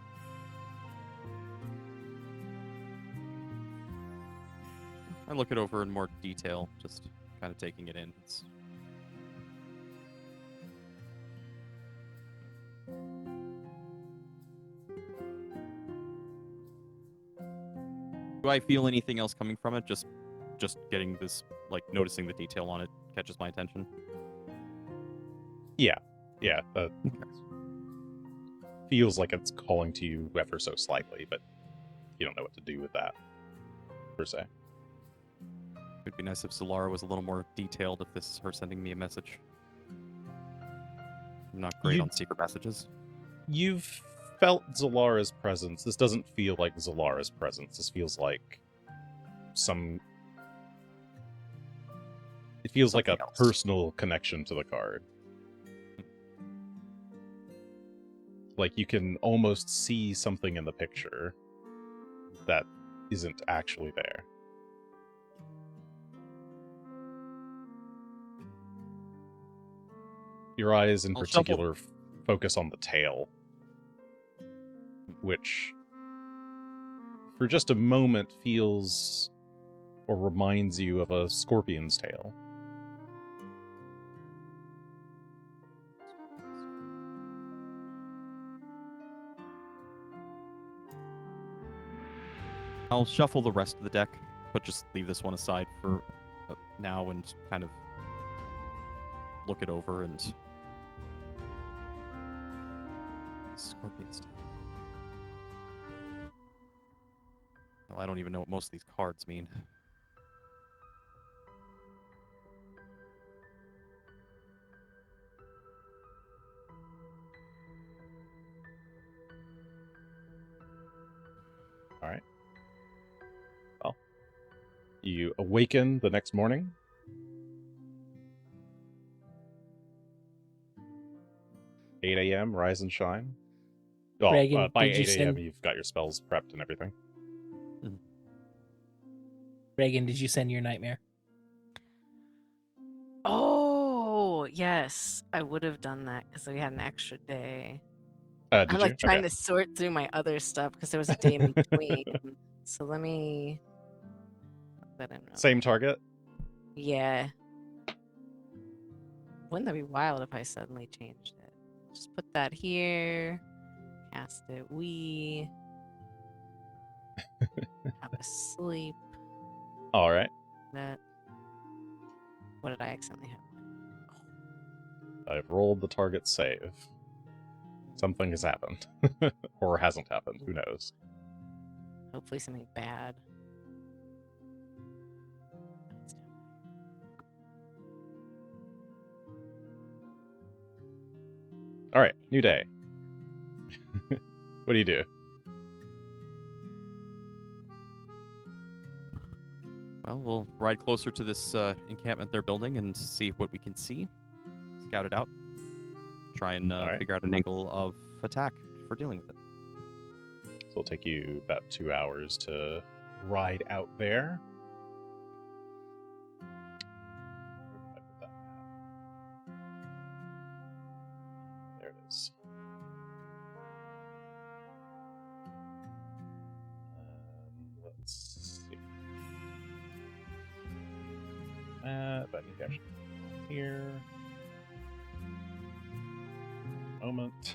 I look it over in more detail, just kind of taking it in. Do I feel anything else coming from it? Just getting this, like, noticing the detail on it catches my attention. Yeah, that feels like it's calling to you ever so slightly, but you don't know what to do with that, per se. It'd be nice if Solara was a little more detailed if this is her sending me a message. I'm not great on secret messages. You've felt Zalara's presence. This doesn't feel like Zalara's presence. This feels like it feels like a Something else. personal connection to the card. Like you can almost see something in the picture that isn't actually there. Your eyes in I'll particular focus on the tail, which for just a moment feels or reminds you of a scorpion's tail. I'll shuffle the rest of the deck, but just leave this one aside for now and kind of look it over and... Scorpion's tail. Well, I don't even know what most of these cards mean. All right. Well, you awaken the next morning. (8 a.m. Rise and shine. Oh, Regan, by did you 8 a.m. send- you've got your spells prepped and everything. Regan, did you send your nightmare? Oh, yes. I would have done that because we had an extra day. Did I'm you? like trying Okay. to sort through my other stuff because there was a day in between. So let me. I don't know. Same target? Yeah. Wouldn't that be wild if I suddenly changed it? Just put that here. Cast it. We have a sleep. All right. That. What did I accidentally have? I've rolled the target save. Something has happened. Or hasn't happened. Who knows? Hopefully something bad. All right. New day. What do you do? Well, we'll ride closer to this encampment they're building and see what we can see. Scout it out. Try and Alright. figure out an angle of attack for dealing with it. So it'll take you about 2 hours to ride out there. There it is. Let's see. But I need to actually go here. Moment.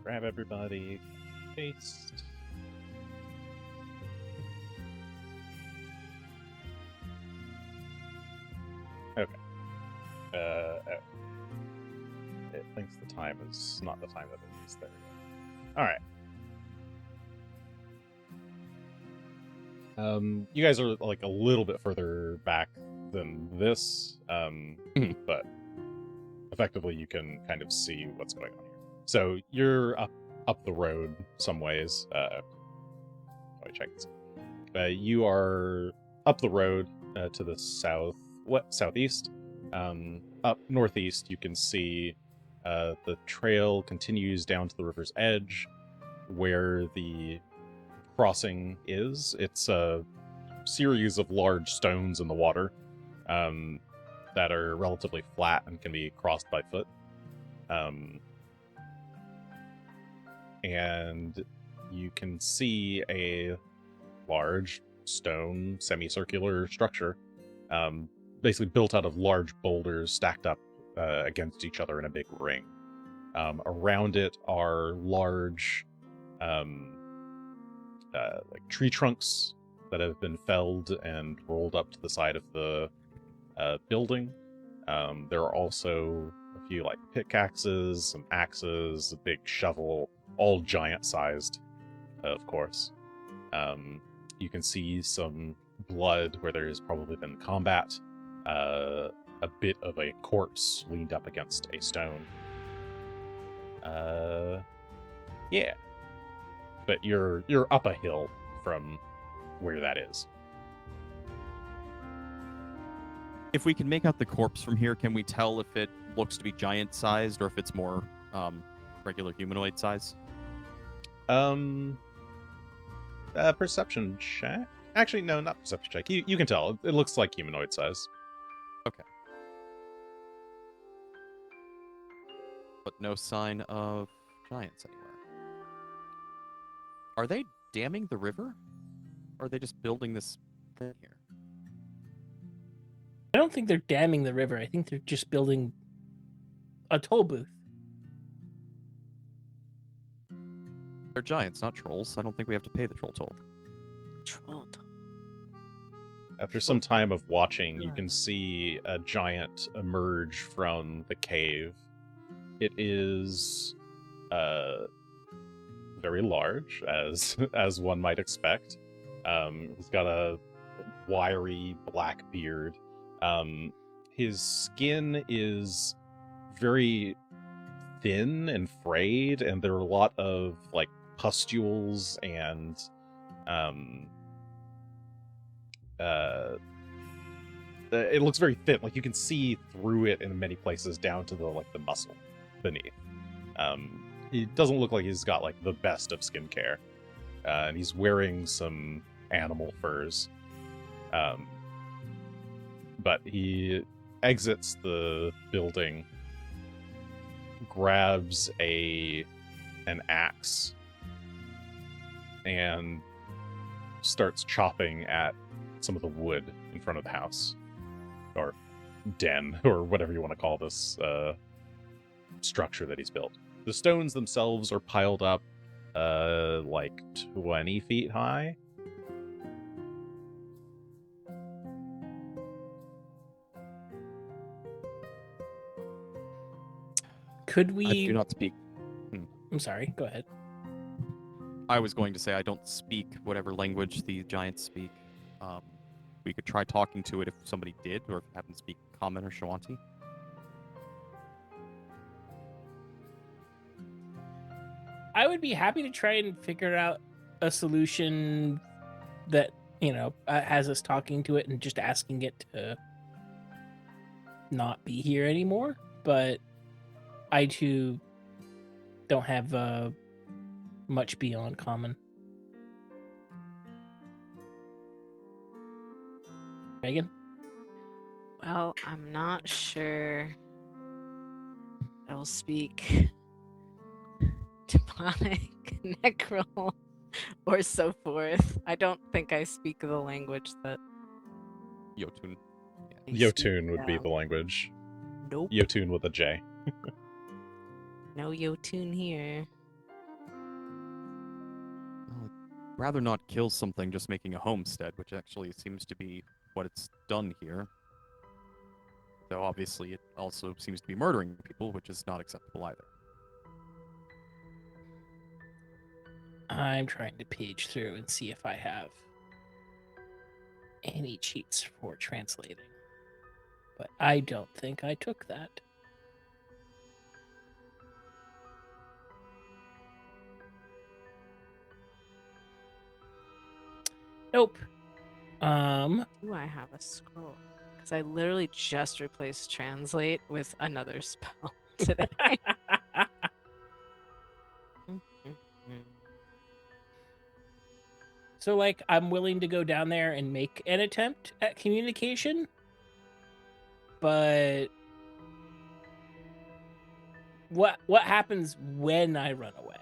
Grab everybody. Paste. Okay. time is not the time that it is there. All right. You guys are like a little bit further back than this, but effectively you can kind of see what's going on here. So you're up the road some ways. Let me check this. You are up the road to the southeast. Up northeast, you can see the trail continues down to the river's edge, where the crossing is. It's a series of large stones in the water that are relatively flat and can be crossed by foot. And you can see a large stone semicircular structure, basically built out of large boulders stacked up against each other in a big ring. Around it are large like tree trunks that have been felled and rolled up to the side of the building. There are also a few like pickaxes, some axes, a big shovel, all giant-sized, of course. You can see some blood where there has probably been combat. A bit of a corpse leaned up against a stone. Yeah. But you're up a hill from where that is. If we can make out the corpse from here, can we tell if it looks to be giant-sized or if it's more regular humanoid size? Perception check? Actually, no, not perception check. You can tell. It looks like humanoid size. Okay. But no sign of giants anywhere. Are they damming the river? Or are they just building this thing here? I don't think they're damming the river. I think they're just building a toll booth. They're giants, not trolls. I don't think we have to pay the troll toll. Troll. After some time of watching, you can see a giant emerge from the cave. It is very large, as one might expect. He's got a wiry black beard. His skin is very thin and frayed, and there are a lot of like pustules and it looks very thin. Like you can see through it in many places down to the muscle beneath. He doesn't look like he's got like the best of skincare, and he's wearing some animal furs. But he exits the building, grabs an axe, and starts chopping at some of the wood in front of the house, or den, or whatever you want to call this structure that he's built. The stones themselves are piled up like 20 feet high. Could we... I do not speak. I'm sorry, go ahead. I was going to say I don't speak whatever language the giants speak. We could try talking to it if somebody did, or if it happened to speak Common or Shoanti. I would be happy to try and figure out a solution that, has us talking to it and just asking it to not be here anymore. But I, too, don't have much beyond Common. Regan? Well, I'm not sure I'll speak demonic, necral, or so forth. I don't think I speak the language that Jotun. they Jotun speak would be now. the language. Nope. Jotun with a J. No Jotun here. Well, I'd rather not kill something just making a homestead, which actually seems to be what it's done here. Though obviously it also seems to be murdering people, which is not acceptable either. I'm trying to page through and see if I have any cheats for translating. But I don't think I took that. Nope. Do I have a scroll? Because I literally just replaced translate with another spell today. So, like, I'm willing to go down there and make an attempt at communication, but what happens when I run away?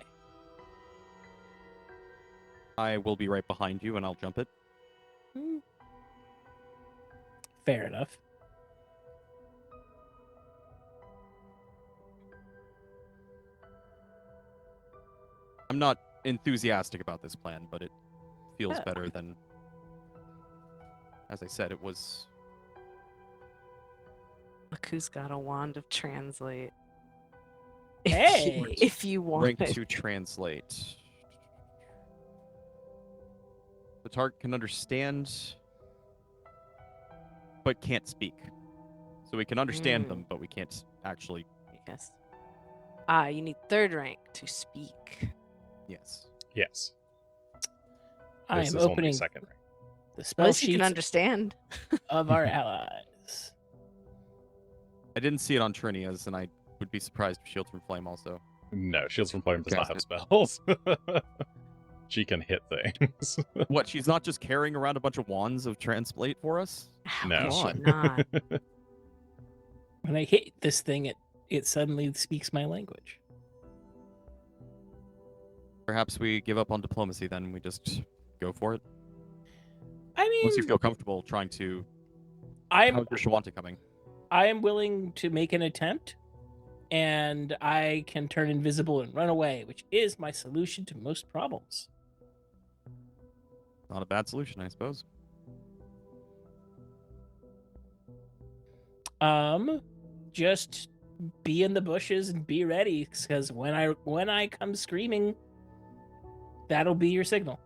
I will be right behind you, and I'll jump it. Fair enough. I'm not enthusiastic about this plan, but it feels Yeah. better than... As I said, it was... Look who's got a wand of translate. Hey! If you want Rank it. to translate. The target can understand, but can't speak. So we can understand them, but we can't actually... Yes. You need 3rd rank to speak. Yes. Yes. I This am is only opening second rank. the At spell least you can sheets understand. of our allies. I didn't see it on Trinia's, and I would be surprised if Shield from Flame also. No, Shields from Flame does not have Cast spells. She can hit things. What, she's not just carrying around a bunch of wands of translate for us? How No. could she Come not? When I hit this thing, it suddenly speaks my language. Perhaps we give up on diplomacy then, and we just go for it? I mean, Once you feel comfortable trying to... I'm How's your Shoanti coming? I am willing to make an attempt, and I can turn invisible and run away, which is my solution to most problems. Not a bad solution, I suppose. Just be in the bushes and be ready, because when I come screaming, that'll be your signal.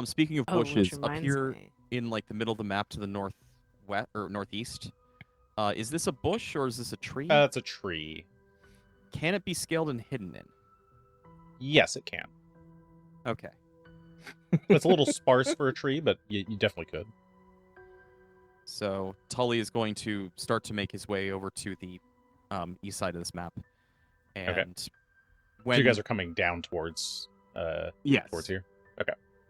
Speaking of Oh, which bushes, up reminds here me. in like the middle of the map to the northwest or northeast, is this a bush or is this a tree? It's a tree. Can it be scaled and hidden in? Yes, it can. Okay. It's a little sparse for a tree, but you definitely could. So Tully is going to start to make his way over to the east side of this map, and So when you guys are coming down towards yes, towards here.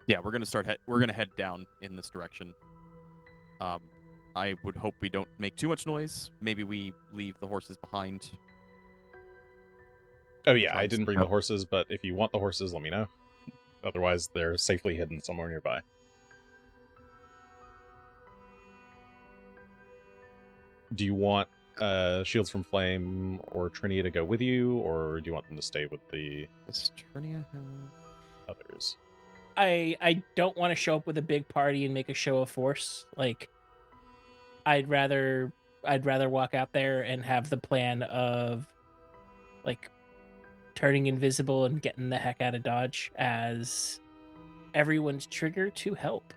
yeah, we're gonna start. We're gonna head down in this direction. I would hope we don't make too much noise. Maybe we leave the horses behind. Oh yeah, Try I and didn't bring scout. the horses, but if you want the horses, let me know. Otherwise, they're safely hidden somewhere nearby. Do you want Shields from Flame or Trinia to go with you, or do you want them to stay with the Does Trinia have... others? I don't want to show up with a big party and make a show of force. Like, I'd rather walk out there and have the plan of, like, turning invisible and getting the heck out of Dodge as everyone's trigger to help.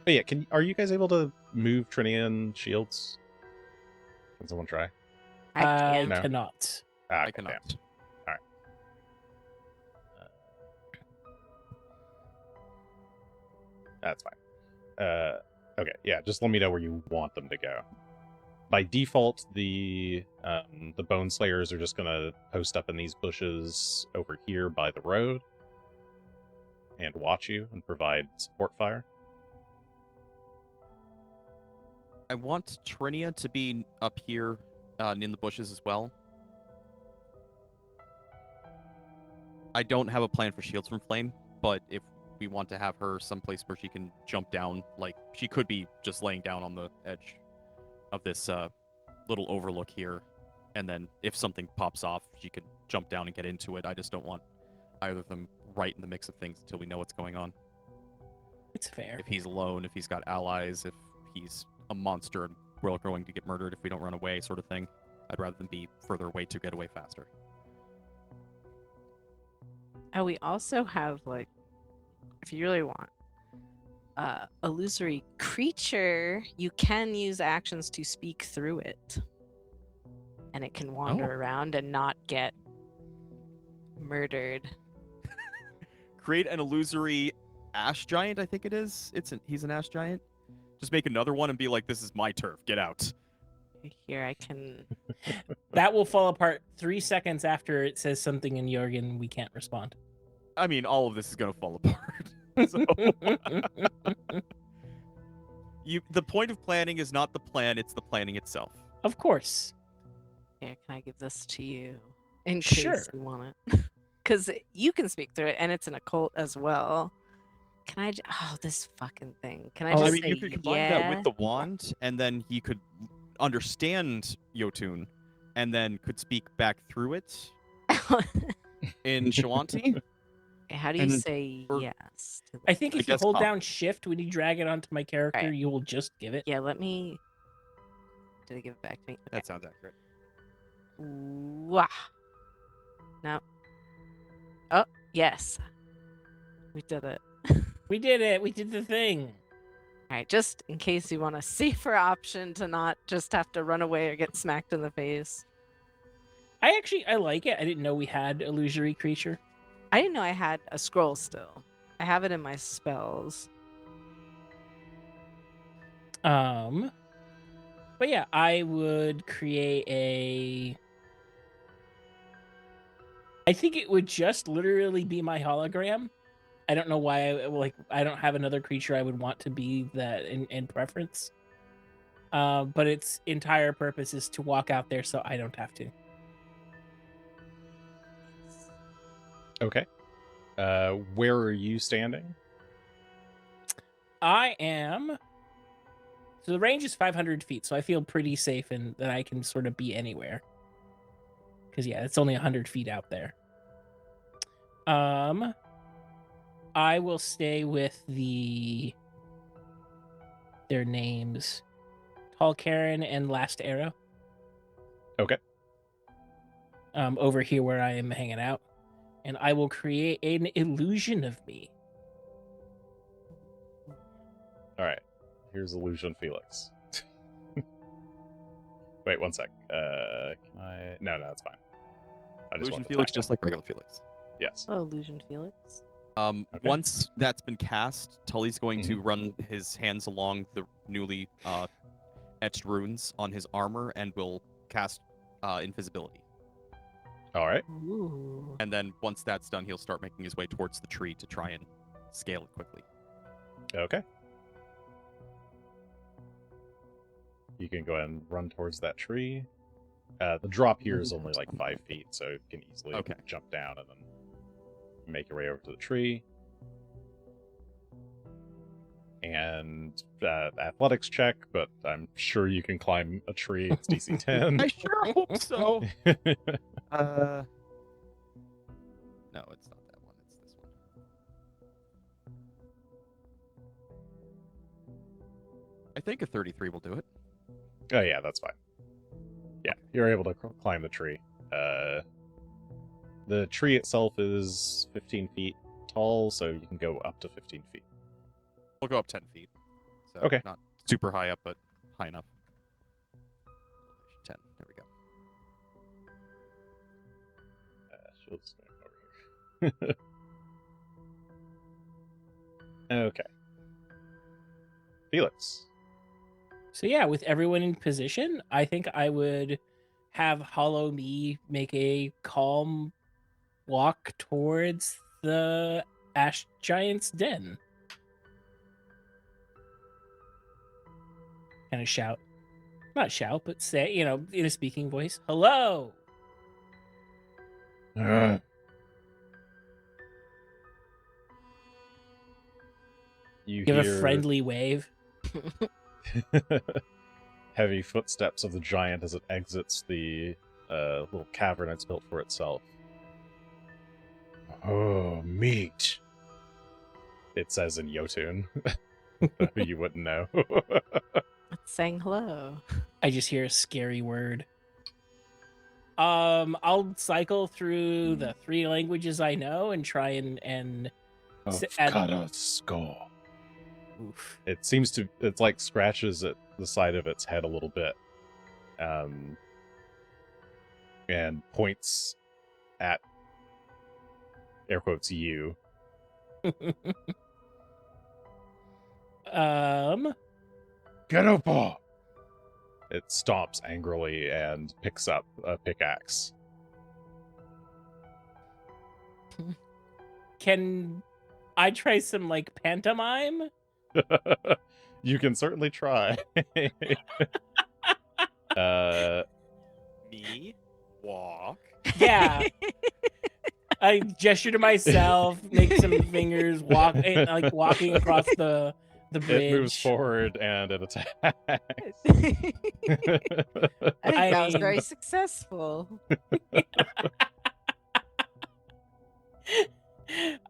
Oh yeah, are you guys able to move Trinia and Shields? Can someone try? I I can. No. cannot. Ah, I okay, cannot. damn. That's fine. Okay, yeah, just let me know where you want them to go. By default, the Bone Slayers are just gonna post up in these bushes over here by the road and watch you and provide support fire. I want Trinia to be up here in the bushes as well. I don't have a plan for Shields from Flame, but if we want to have her someplace where she can jump down, like she could be just laying down on the edge of this little overlook here, and then if something pops off, she could jump down and get into it. I just don't want either of them right in the mix of things until we know what's going on. It's fair. If he's alone, if he's got allies, if he's a monster and we're all going to get murdered if we don't run away, sort of thing. I'd rather than be further away to get away faster. Oh, we also have like, if you really want, illusory creature. You can use actions to speak through it, and it can wander around and not get murdered. Create an illusory ash giant, I think it is. He's an ash giant. Just make another one and be like, this is my turf. Get out. Here, I can. That will fall apart 3 seconds after it says something in Jorgen. We can't respond. I mean, all of this is going to fall apart. So, the point of planning is not the plan, it's the planning itself. Of course. Here, can I give this to you in Sure. case you want it? Because you can speak through it, and it's an occult as well. Can I? Oh, this fucking thing. Can I just I mean, say you could combine that with the wand, and then he could understand Jotun, and then could speak back through it in Shoanti. How do you say yes? To I think if you guess hold up. down shift when you drag it onto my character, Right. you will just give it. Yeah, let me. Did it give it back to me? Okay. That sounds accurate. Wah. No. Oh, yes. We did it. We did it. We did the thing. All right, just in case you want a safer option to not just have to run away or get smacked in the face. I like it. I didn't know we had illusory creature. I didn't know I had a scroll still. I have it in my spells. But yeah, I would create a. I think it would just literally be my hologram. I don't know why. I don't have another creature I would want to be that in preference. But its entire purpose is to walk out there so I don't have to. Okay. Where are you standing? I am. So the range is 500 feet, so I feel pretty safe in that I can sort of be anywhere. Because yeah, it's only 100 feet out there. I will stay with their names, Tall Karen and Last Arrow. Okay. Over here where I am hanging out, and I will create an illusion of me. All right. Here's illusion Felix. Wait 1 sec. Can I? No, it's fine. I just Illusion want the Felix, title. just like regular Felix. Yes. Oh, illusion Felix. Okay. Once that's been cast, Tully's going to run his hands along the newly etched runes on his armor and will cast invisibility. All right. Ooh. And then once that's done, he'll start making his way towards the tree to try and scale it quickly. Okay. You can go ahead and run towards that tree. The drop here is only like 5 feet, so you can easily jump down and then make your way over to the tree. And athletics check, but I'm sure you can climb a tree. It's DC 10. I sure hope so. No, it's not that one. It's this one. I think a 33 will do it. Oh yeah, that's fine. Yeah, you're able to climb the tree. The tree itself is 15 feet tall, so you can go up to 15 feet. We'll go up 10 feet. So Okay. Not super high up, but high enough. 10. There we go. She'll just move over here. Okay. Felix. So yeah, with everyone in position, I think I would have Hollow Me make a calm walk towards the Ash Giant's den. Kind of shout. Not shout, but say, in a speaking voice, hello! You Give hear a friendly wave. heavy footsteps of the giant as it exits the little cavern it's built for itself. Oh, meat. It says in Jotun. You wouldn't know. It's saying hello. I just hear a scary word. I'll cycle through the 3 languages I know and try and Skull. Oof. It seems to, it's like scratches at the side of its head a little bit. And points at, air quotes, you. Get up! It stomps angrily and picks up a pickaxe. Can I try some like pantomime? You can certainly try. Me walk. Yeah. I gesture to myself, make some fingers, walk like walking across the bridge. It moves forward and it attacks. I think that was very successful.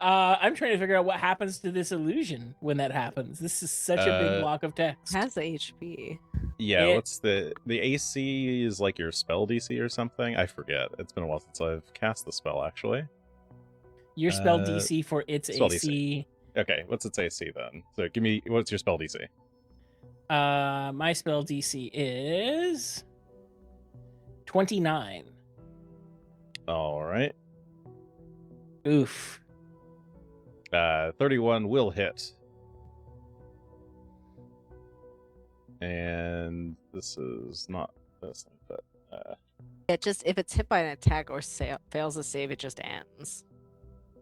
I'm trying to figure out what happens to this illusion when that happens. This is such a big block of text. Has the HP. Yeah, what's the AC is like your spell DC or something? I forget. It's been a while since I've cast the spell, actually. Your spell DC for its spell AC. Okay, what's its AC then? So give me, what's your spell DC? My spell DC is 29. All right. Oof. 31 will hit. And this is not this, but It just, if it's hit by an attack or fails a save, it just ends.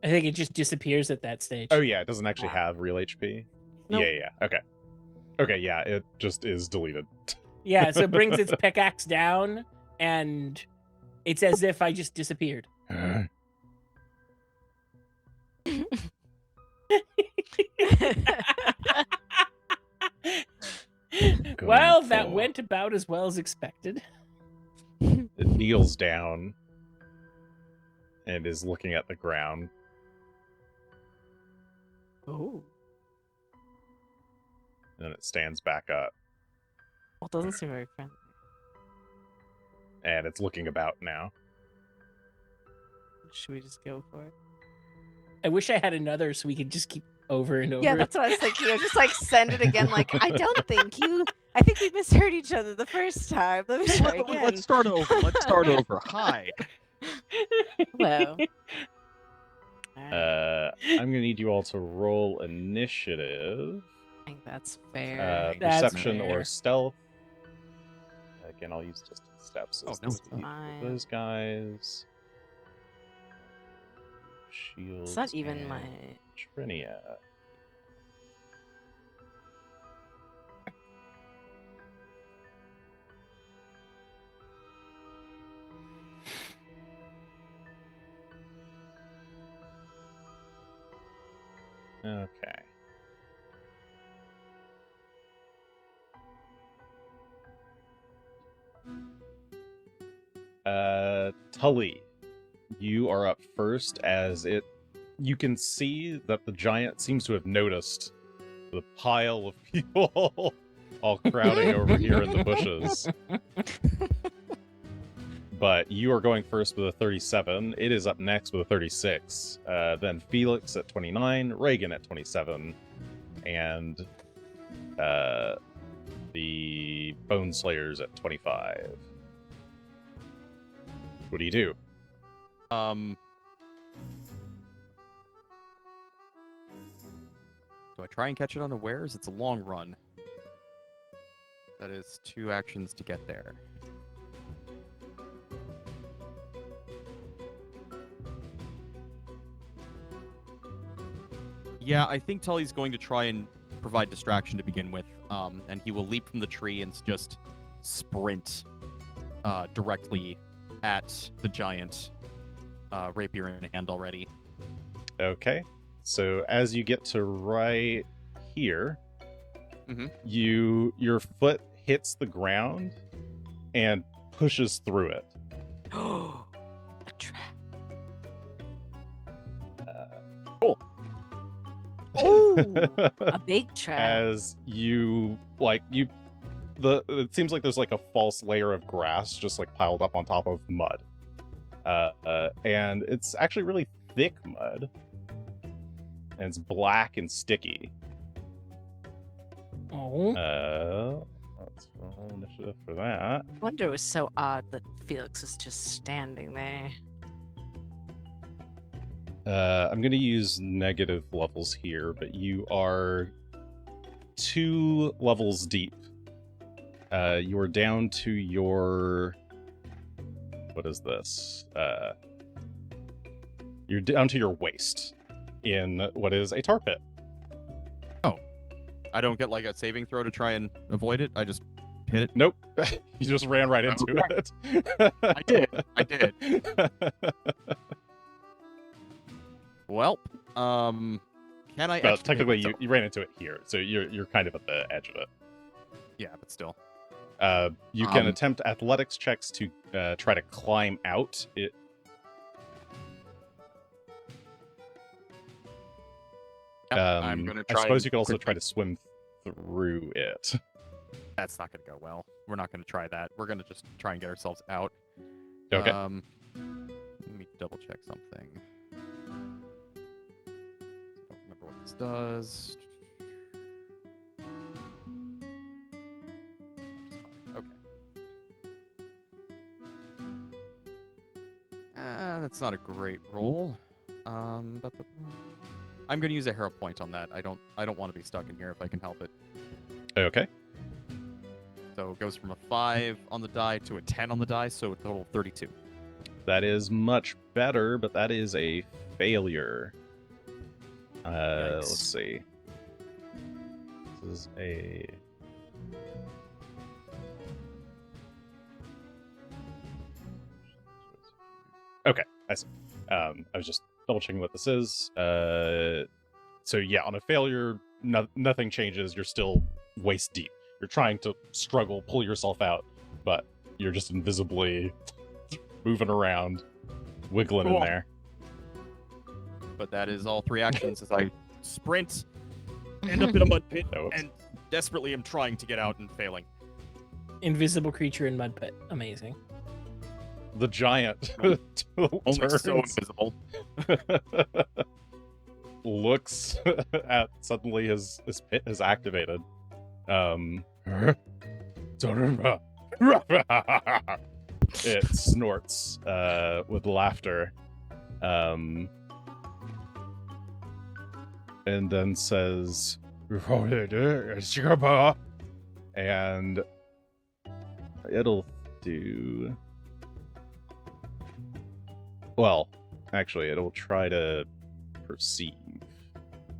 I think it just disappears at that stage. oh yeah, it doesn't actually have real HP. Nope. Yeah. Okay, yeah, it just is deleted. Yeah, so it brings its pickaxe down, and it's as if I just disappeared. Well, that went about as well as expected. It kneels down and is looking at the ground. Oh. And then it stands back up. Well, it doesn't seem very friendly. And it's looking about now. Should we just go for it? I wish I had another so we could just keep over and over. Yeah, that's what I was thinking. Just like send it again. Like, I think we misheard each other the first time. Let me try again. Let's start over. Hi. Hello. I'm gonna need you all to roll initiative. I think that's fair. That's Perception fair. or stealth. Again, I'll use distance steps. Oh, as no, the it's lead fine. for those guys. Shields. It's not even and my. Trinia. Okay. Tully, you are up first as you can see that the giant seems to have noticed the pile of people all crowding over here in the bushes. But you are going first with a 37. It is up next with a 36. Then Felix at 29, Regan at 27, and the Bone Slayers at 25. What do you do? Do I try and catch it unawares? It's a long run. That is 2 actions to get there. Yeah, I think Tully's going to try and provide distraction to begin with, and he will leap from the tree and just sprint directly at the giant, rapier in hand already. Okay. So as you get to right here, Mhm. your foot hits the ground and pushes through it. A trap. Oh, a big trap. As it seems like there's like a false layer of grass just like piled up on top of mud. and it's actually really thick mud, and it's black and sticky. Oh. Let's roll initiative for that. I wonder it was so odd that Felix was just standing there. I'm going to use negative levels here, but you are 2 levels deep. You're down to your... What is this? You're down to your waist in what is a tar pit. I don't get like a saving throw to try and avoid it. I just hit it. Nope. You just ran right into it. I did. Well, can I? Well, technically, you ran into it here, so you're kind of at the edge of it. Yeah, but still. You can attempt athletics checks to try to climb out. I'm gonna try. I suppose you could also try to swim through it. That's not gonna go well. We're not gonna try that. We're gonna just try and get ourselves out. Okay. Let me double check something. I don't remember what this does. Okay. That's not a great roll. But I'm gonna use a hero point on that. I don't want to be stuck in here if I can help it. Okay. So it goes from a 5 on the die to a 10 on the die, so a total of 32. That is much better, but that is a failure. Let's see. This is a... Okay, I see. I was just double checking what this is. So yeah, on a failure, nothing changes. You're still waist deep. You're trying to struggle, pull yourself out, but you're just invisibly moving around, wiggling in there. But that is all 3 actions as I sprint, end up in a mud pit, and desperately am trying to get out and failing. Invisible creature in mud pit. Amazing. The giant Only so invisible. Looks at suddenly his pit is activated. It snorts with laughter, and then says, and it'll do... Well, actually, it'll try to perceive.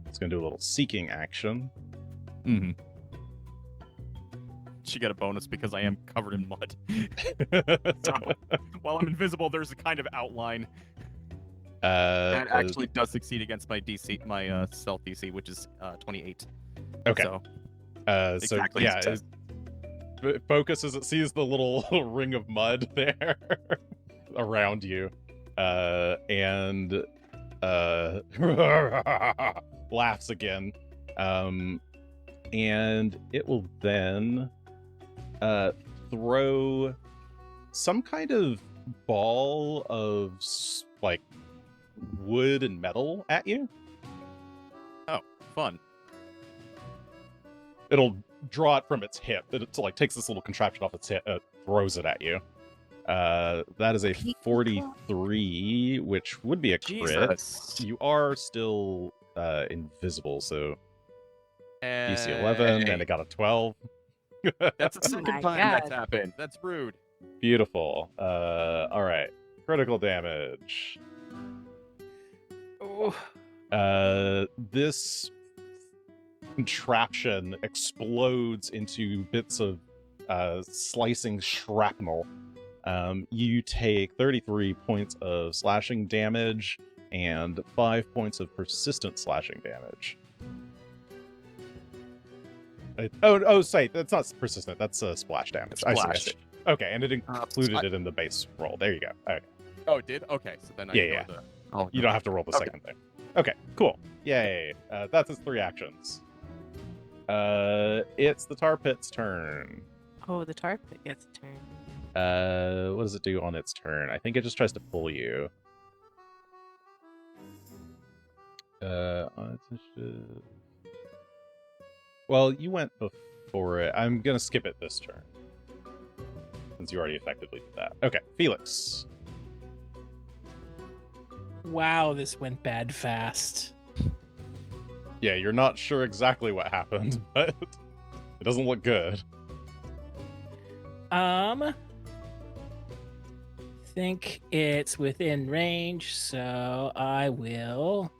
It's going to do a little seeking action. Mm-hmm. She got a bonus because I am covered in mud. So, while I'm invisible, there's a kind of outline. That actually does succeed against my DC, my stealth DC, which is 28. Okay. So, exactly yeah, it focuses. It sees the little ring of mud there around you, and laughs again, and it will then throw some kind of ball of like wood and metal at you. Oh, fun. It'll draw it from its hip. It like takes this little contraption off its hip, throws it at you. That is a 43, which would be a crit. Jesus. You are still invisible, so DC 11, and it got a 12. That's the second time that's happened. That's rude. Beautiful. All right. Critical damage. This contraption explodes into bits of slicing shrapnel. You take 33 points of slashing damage and 5 points of persistent slashing damage. Say that's not persistent. That's splash damage. Splash. I see. Okay, and it included it in the base roll. There you go. Okay. Oh, it did? Okay, so then You don't have to roll the second thing. Okay, cool. Yay. That's its 3 actions. It's the tar pit's turn. Oh, the tar pit gets a turn. What does it do on its turn? I think it just tries to pull you. On its initiative. Well, you went before it. I'm gonna skip it this turn, since you already effectively did that. Okay, Felix. Wow, this went bad fast. Yeah, you're not sure exactly what happened, but it doesn't look good. Think it's within range, so I will.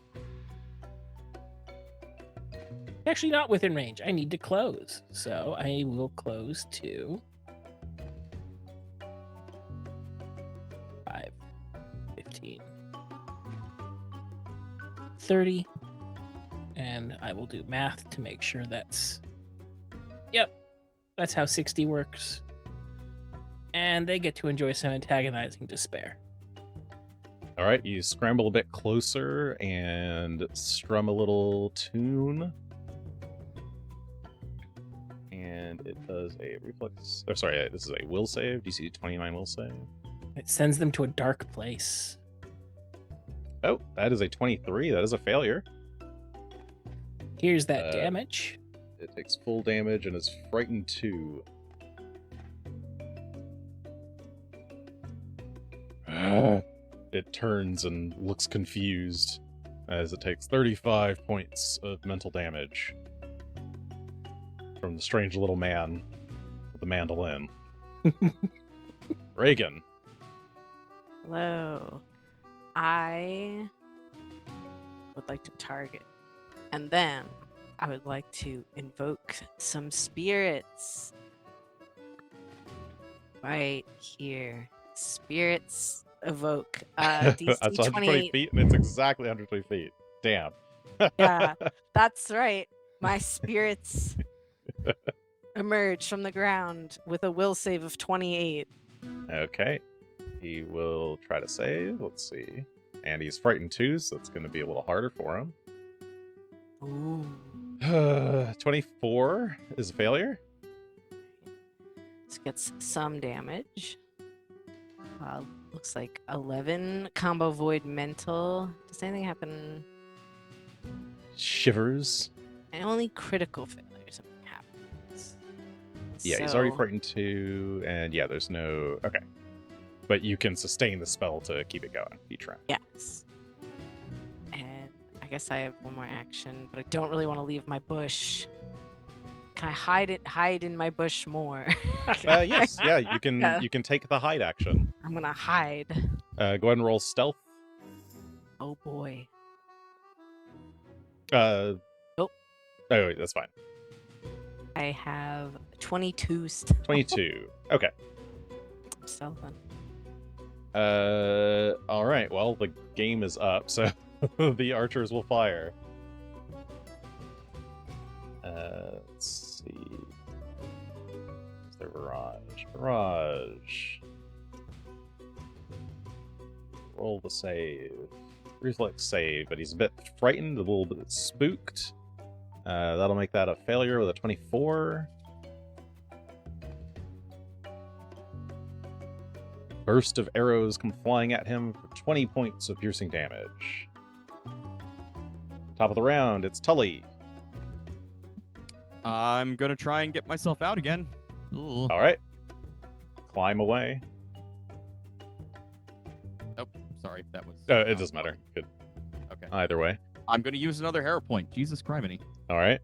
Actually, not within range. I need to close, so I will close to 5, 15, 30, and I will do math to make sure that's. Yep, that's how 60 works. And they get to enjoy some antagonizing despair. All right, you scramble a bit closer and strum a little tune. And it does a reflex. Oh, sorry, this is a will save. DC 29 will save. It sends them to a dark place. Oh, that is a 23. That is a failure. Here's that damage. It takes full damage and is frightened 2. It turns and looks confused as it takes 35 points of mental damage from the strange little man with the mandolin. Regan. Hello. I would like to target. And then I would like to invoke some spirits. Right here. Spirits evoke. DC That's 120 feet, and it's exactly 120 feet. Damn. Yeah, that's right. My spirits emerge from the ground with a will save of 28. Okay. He will try to save. Let's see. And he's frightened 2, so it's going to be a little harder for him. Ooh. 24 is a failure. This gets some damage. Looks like 11 combo void mental. Does anything happen? Shivers. And only critical failure something happens. Yeah, he's already frightened 2, and yeah, there's no... Okay. But you can sustain the spell to keep it going each round. Yes. And I guess I have one more action, but I don't really want to leave my bush. Can I hide in my bush more? Yes, yeah, you can Yeah. You can take the hide action. I'm gonna hide. Go ahead and roll stealth. Oh boy. Oh wait, that's fine. I have 22 22. Okay. stealthing. All right. Well, the game is up, so the archers will fire. Let's see. Is there barrage? Barrage. Roll the save. Reflex save, but he's a bit frightened, a little bit spooked. That'll make that a failure with a 24. Burst of arrows come flying at him for 20 points of piercing damage. Top of the round, it's Tully. I'm gonna try and get myself out again. Ooh. All right. Climb away. Oh, sorry, that was. It doesn't matter. Good. Okay. Either way. I'm gonna use another hero point. Jesus criminy. All right.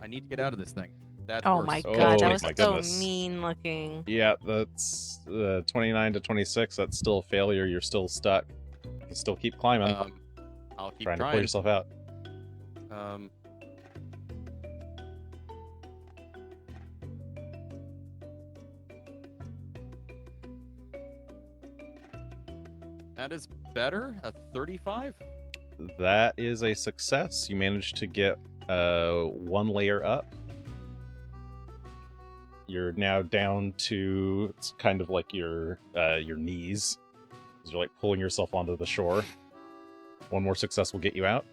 I need to get out of this thing. That's Oh worse. my Oh god, that my was so goodness. mean looking. Yeah, that's 29 to 26. That's still a failure. You're still stuck. You can still keep climbing. I'll keep trying to pull trying. yourself out. That is better. A 35. That is a success. You managed to get one layer up. You're now down to, it's kind of like your knees. You're like pulling yourself onto the shore. One more success will get you out.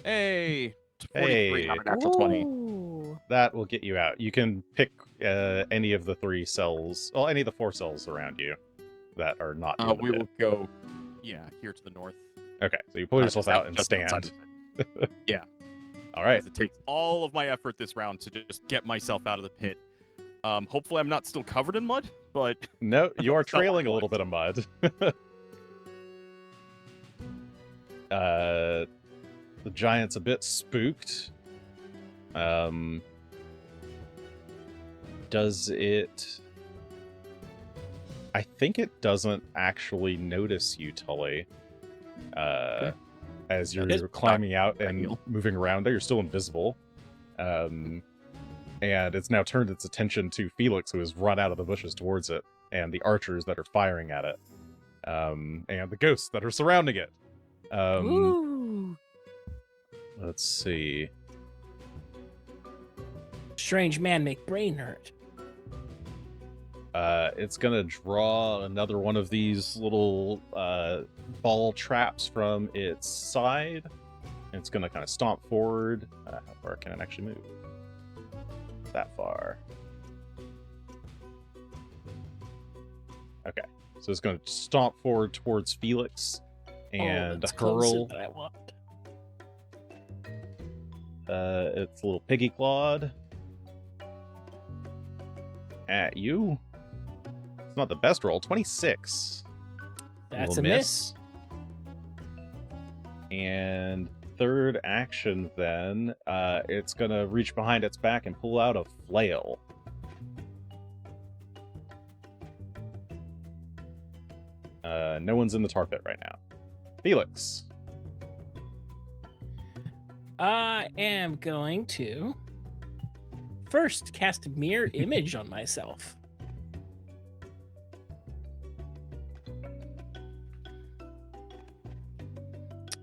Hey, 43 Hey. on a natural 20. Ooh. That will get you out. You can pick any of the 3 cells, well, any of the 4 cells around you that are not in the We pit. will go, here to the north. Okay, so you pull yourself out and just outside stand. the pit. Yeah. All right. Because it takes all of my effort this round to just get myself out of the pit. Hopefully I'm not still covered in mud, but No, you are That's not trailing a what I little bit of mud. The giant's a bit spooked. Does it... I think it doesn't actually notice you, Tully. As you're That's climbing out and ideal. moving around there, you're still invisible. And it's now turned its attention to Felix, who has run out of the bushes towards it, and the archers that are firing at it, and the ghosts that are surrounding it. Ooh. Let's see. Strange man make brain hurt. It's gonna draw another one of these little ball traps from its side. And it's gonna kind of stomp forward. How far can it actually move? That far. Okay, so it's gonna stomp forward towards Felix and that's closer hurl than I want. its little piggy clawed at you. It's not the best roll. 26. That's Little a miss. And third action then, it's gonna reach behind its back and pull out a flail. No one's in the tar pit right now. Felix. I am going to first cast a mirror image on myself.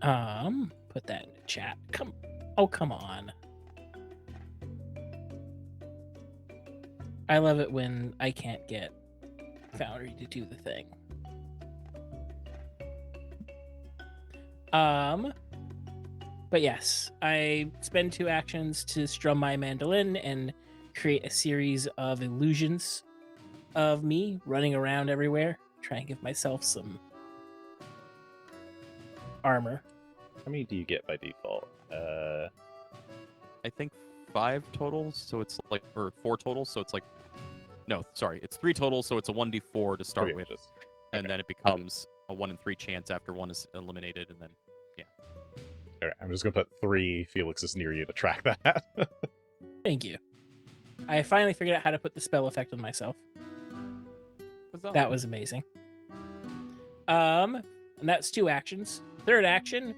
Put that in the chat. Come on. I love it when I can't get Foundry to do the thing. But yes, I spend 2 actions to strum my mandolin and create a series of illusions of me running around everywhere, try and give myself some armor. How many do you get by default? I think 5 total, so it's like, or 4 total, so it's like, no, sorry, it's 3 total, so it's a 1d4 to start with, and then it becomes a 1 in 3 chance after 1 is eliminated, and then, All right, I'm just gonna put 3 Felixes near you to track that. Thank you. I finally figured out how to put the spell effect on myself. That was amazing. And that's 2 actions. Third action,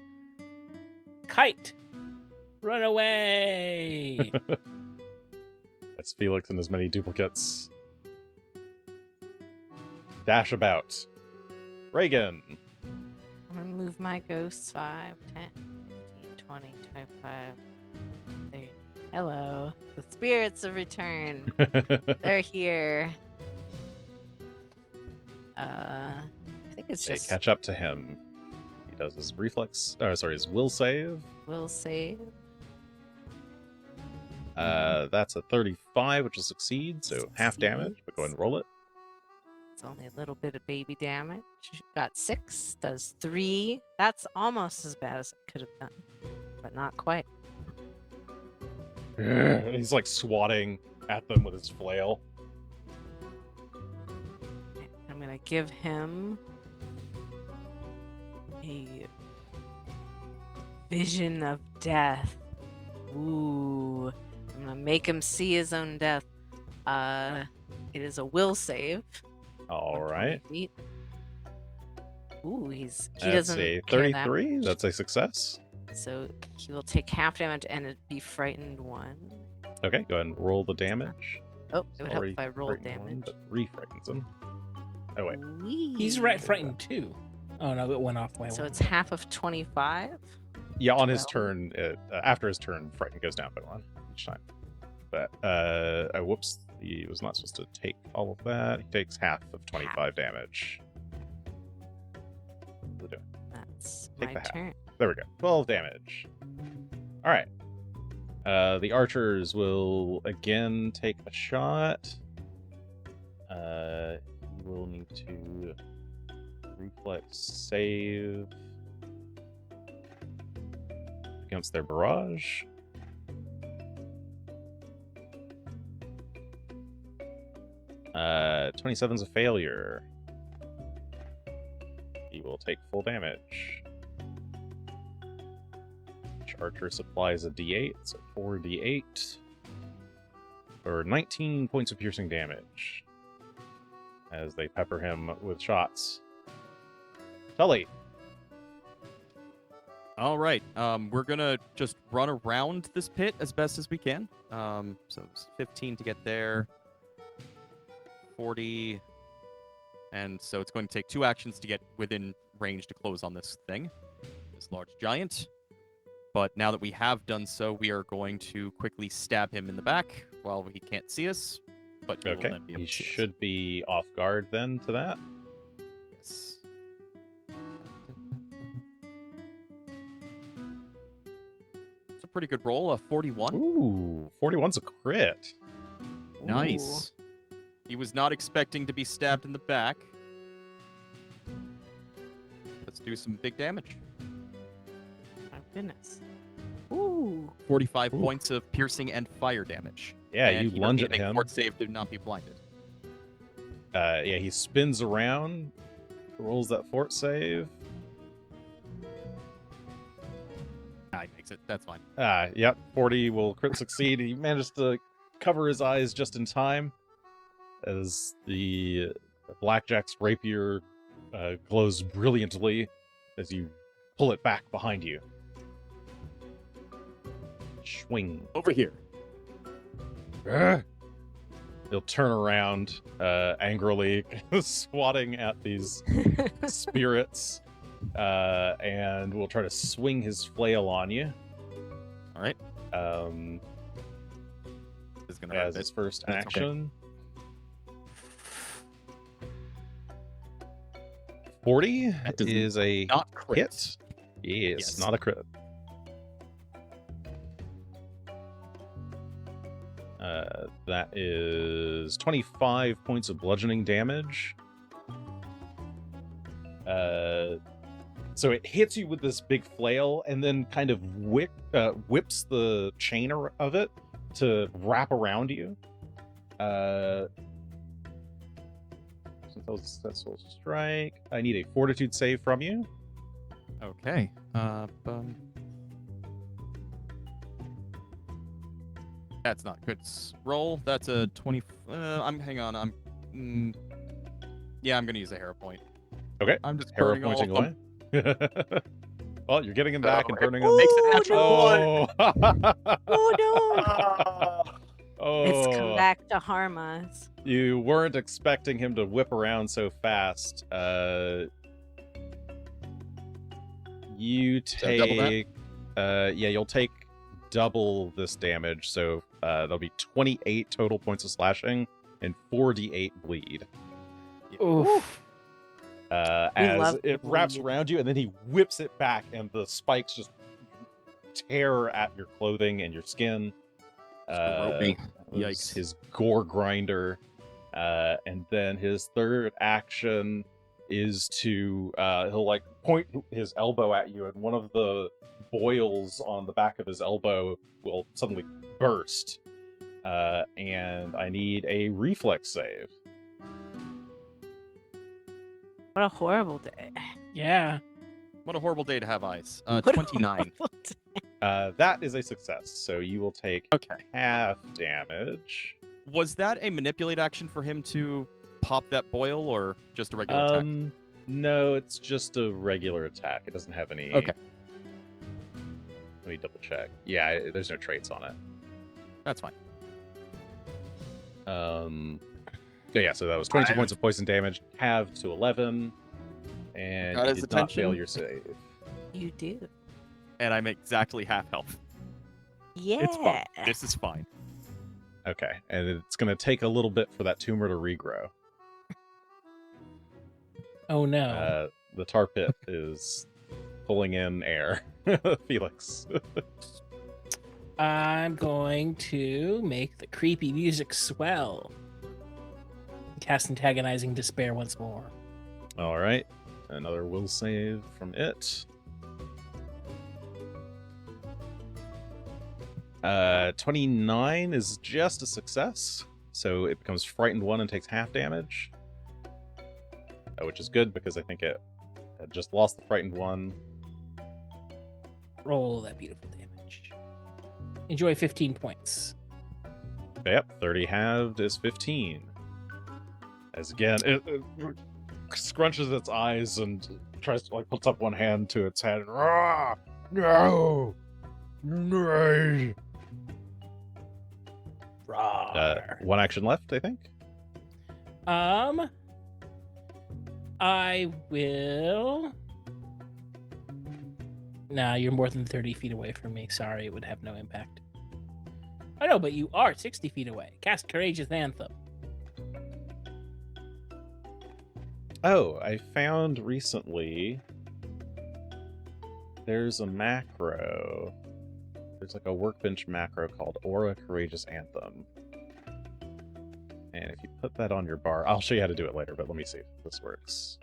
kite. Run away. That's Felix and as many duplicates. Dash about. Regan. I'm gonna move my ghosts 5, 10, 15, 20, 25, 30. Hello. The spirits have returned. They're here. I think it's Okay, just catch up to him. He does his reflex. Oh, sorry, his will save. will save. That's a 35, which will succeed, so half damage. But go ahead and roll it. It's only a little bit of baby damage. Got 6, does 3. That's almost as bad as I could have done, but not quite. He's like swatting at them with his flail. I'm gonna give him a vision of death. Ooh, I'm gonna make him see his own death. It is a will save. All right. Feet. Ooh, he That's doesn't a care that 33. much. That's a success. So he will take half damage and it'd be frightened 1. Okay, go ahead and roll the damage. Oh, it would help Already if I rolled frightened one, damage. but re-frightens him. Oh, wait. He's right frightened too. Oh no, it went off my So one. it's half of 25. Yeah, on his 12. turn, after his turn, frighten goes down by 1 each time. But, oh, whoops. He was not supposed to take all of that. He takes half of 25 damage. What are we doing? That's Take my the half. turn. There we go. 12 damage. All right. The archers will again take a shot. You will need to reflex save against their barrage. Uh, 27's a failure. He will take full damage. Each archer supplies a d8, so 4d8. For 19 points of piercing damage. As they pepper him with shots. Tully. All right. We're gonna just run around this pit as best as we can. So it's 15 to get there. 40. And so it's going to take 2 actions to get within range to close on this thing. This large giant. But now that we have done so, we are going to quickly stab him in the back while he can't see us. But he will Okay, then be able he to see us. should be off guard then to that. Yes. It's a pretty good roll, a 41. Ooh, 41's a crit. Nice. He was not expecting to be stabbed in the back. Let's do some big damage. My goodness. Ooh. 45 points of piercing and fire damage. Yeah, And you he lunge doesn't at make a him. fort save to not be blinded. Yeah, he spins around, rolls that fort save. He makes it. That's fine. Yep, 40 will crit succeed. He manages to cover his eyes just in time as the Blackjack's rapier glows brilliantly as you pull it back behind you. Swing. Over here. He'll turn around angrily, swatting at these spirits, and will try to swing his flail on you. All right. This is gonna hurt As a his bit. first That's okay. action. 40 That does is a Not crit. hit. Yes, Yes. not a crit. That is 25 points of bludgeoning damage. So it hits you with this big flail and then kind of whips the chain of it to wrap around you. Since that was a successful strike, I need a fortitude save from you. Okay. That's not a good roll. That's a 20. Hang on. Yeah, I'm gonna use a hero point. Okay. I'm just Arrow burning all pointing of them. away. Well, you're getting him back and burning him. Makes it natural one. Oh no. Oh, It's come back to harm us. you weren't expecting him to whip around so fast. You So double that? take, yeah, you'll take double this damage. So there'll be 28 total points of slashing and 4d8 bleed. Oof. As love it the wraps bleed. around you, and then he whips it back, and the spikes just tear at your clothing and your skin. Scrope. That was Yikes. his gore grinder. And then his third action is to he'll like point his elbow at you, and one of the boils on the back of his elbow will suddenly burst. And I need a reflex save. What a horrible day. Yeah. What a horrible day to have eyes. What a 29. horrible day. That is a success, so you will take Okay. half damage. Was that a manipulate action for him to pop that boil, or just a regular attack? No, it's just a regular attack. It doesn't have any. Okay. Let me double check. Yeah, there's no traits on it. That's fine. Yeah, so that was 22 points of poison damage, halved to 11, and Got you his did not attention. fail your save. You do. And I'm exactly half health. Yeah. It's fine. This is fine. Okay, and it's going to take a little bit for that tumor to regrow. Oh no. The tar pit is pulling in air. Felix. I'm going to make the creepy music swell. Cast Antagonizing Despair once more. All right. Another will save from it. 29 is just a success. So it becomes frightened 1 and takes half damage. Which is good because I think it just lost the frightened 1. Roll that beautiful damage. Enjoy 15 points. Yep, 30 halved is 15. As again, it scrunches its eyes and tries to puts up one hand to its head. Rah! No! No! One action left, I think. I will. Nah, you're more than 30 feet away from me. Sorry, it would have no impact. I know, but you are 60 feet away. Cast Courageous Anthem. Oh, I found recently there's a macro. There's a workbench macro called Aura Courageous Anthem. And if you put that on your bar, I'll show you how to do it later, but let me see if this works.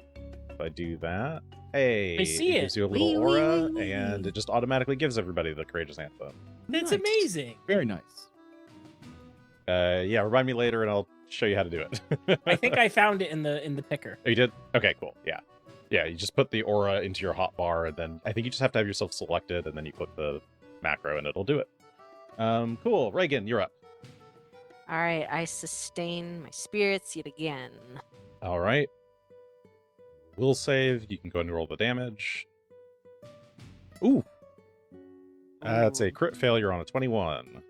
If I do that, hey, I see it. gives you a little aura, and it just automatically gives everybody the Courageous Anthem. That's Nice. amazing. Very nice. Yeah, remind me later, and I'll show you how to do it. I think I found it in the picker. Oh, you did? Okay, cool. Yeah. Yeah, you just put the aura into your hotbar, and then I think you just have to have yourself selected, and then you put the macro, and it'll do it. Cool. Regan, you're up. All right, I sustain my spirits yet again. All right. Will save. You can go and roll the damage. Ooh. That's a crit failure on a 21.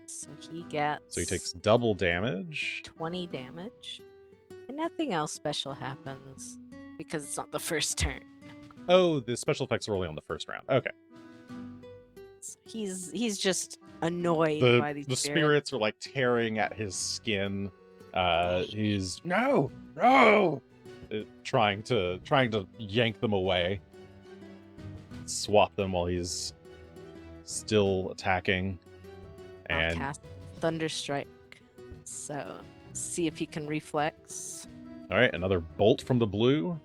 So he gets So he takes double damage. 20 damage. And nothing else special happens because it's not the first turn. Oh, the special effects are only on the first round. Okay. So he's just annoyed by these The spirits are tearing at his skin. He's no, trying to yank them away, swat them while he's still attacking. I'll And cast Thunderstrike. So see if he can reflex. all right, another bolt from the blue.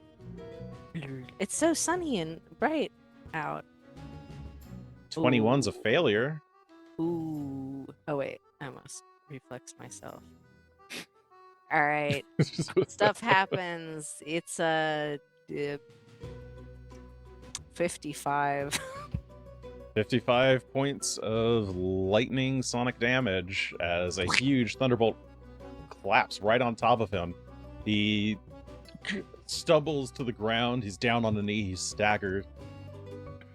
It's so sunny and bright out. 21's a failure. Ooh. Oh wait, I almost reflexed myself. All right. Stuff happens. It's a 55. 55 points of lightning sonic damage as a huge thunderbolt claps right on top of him. He stumbles to the ground. He's down on the knee. He's staggered.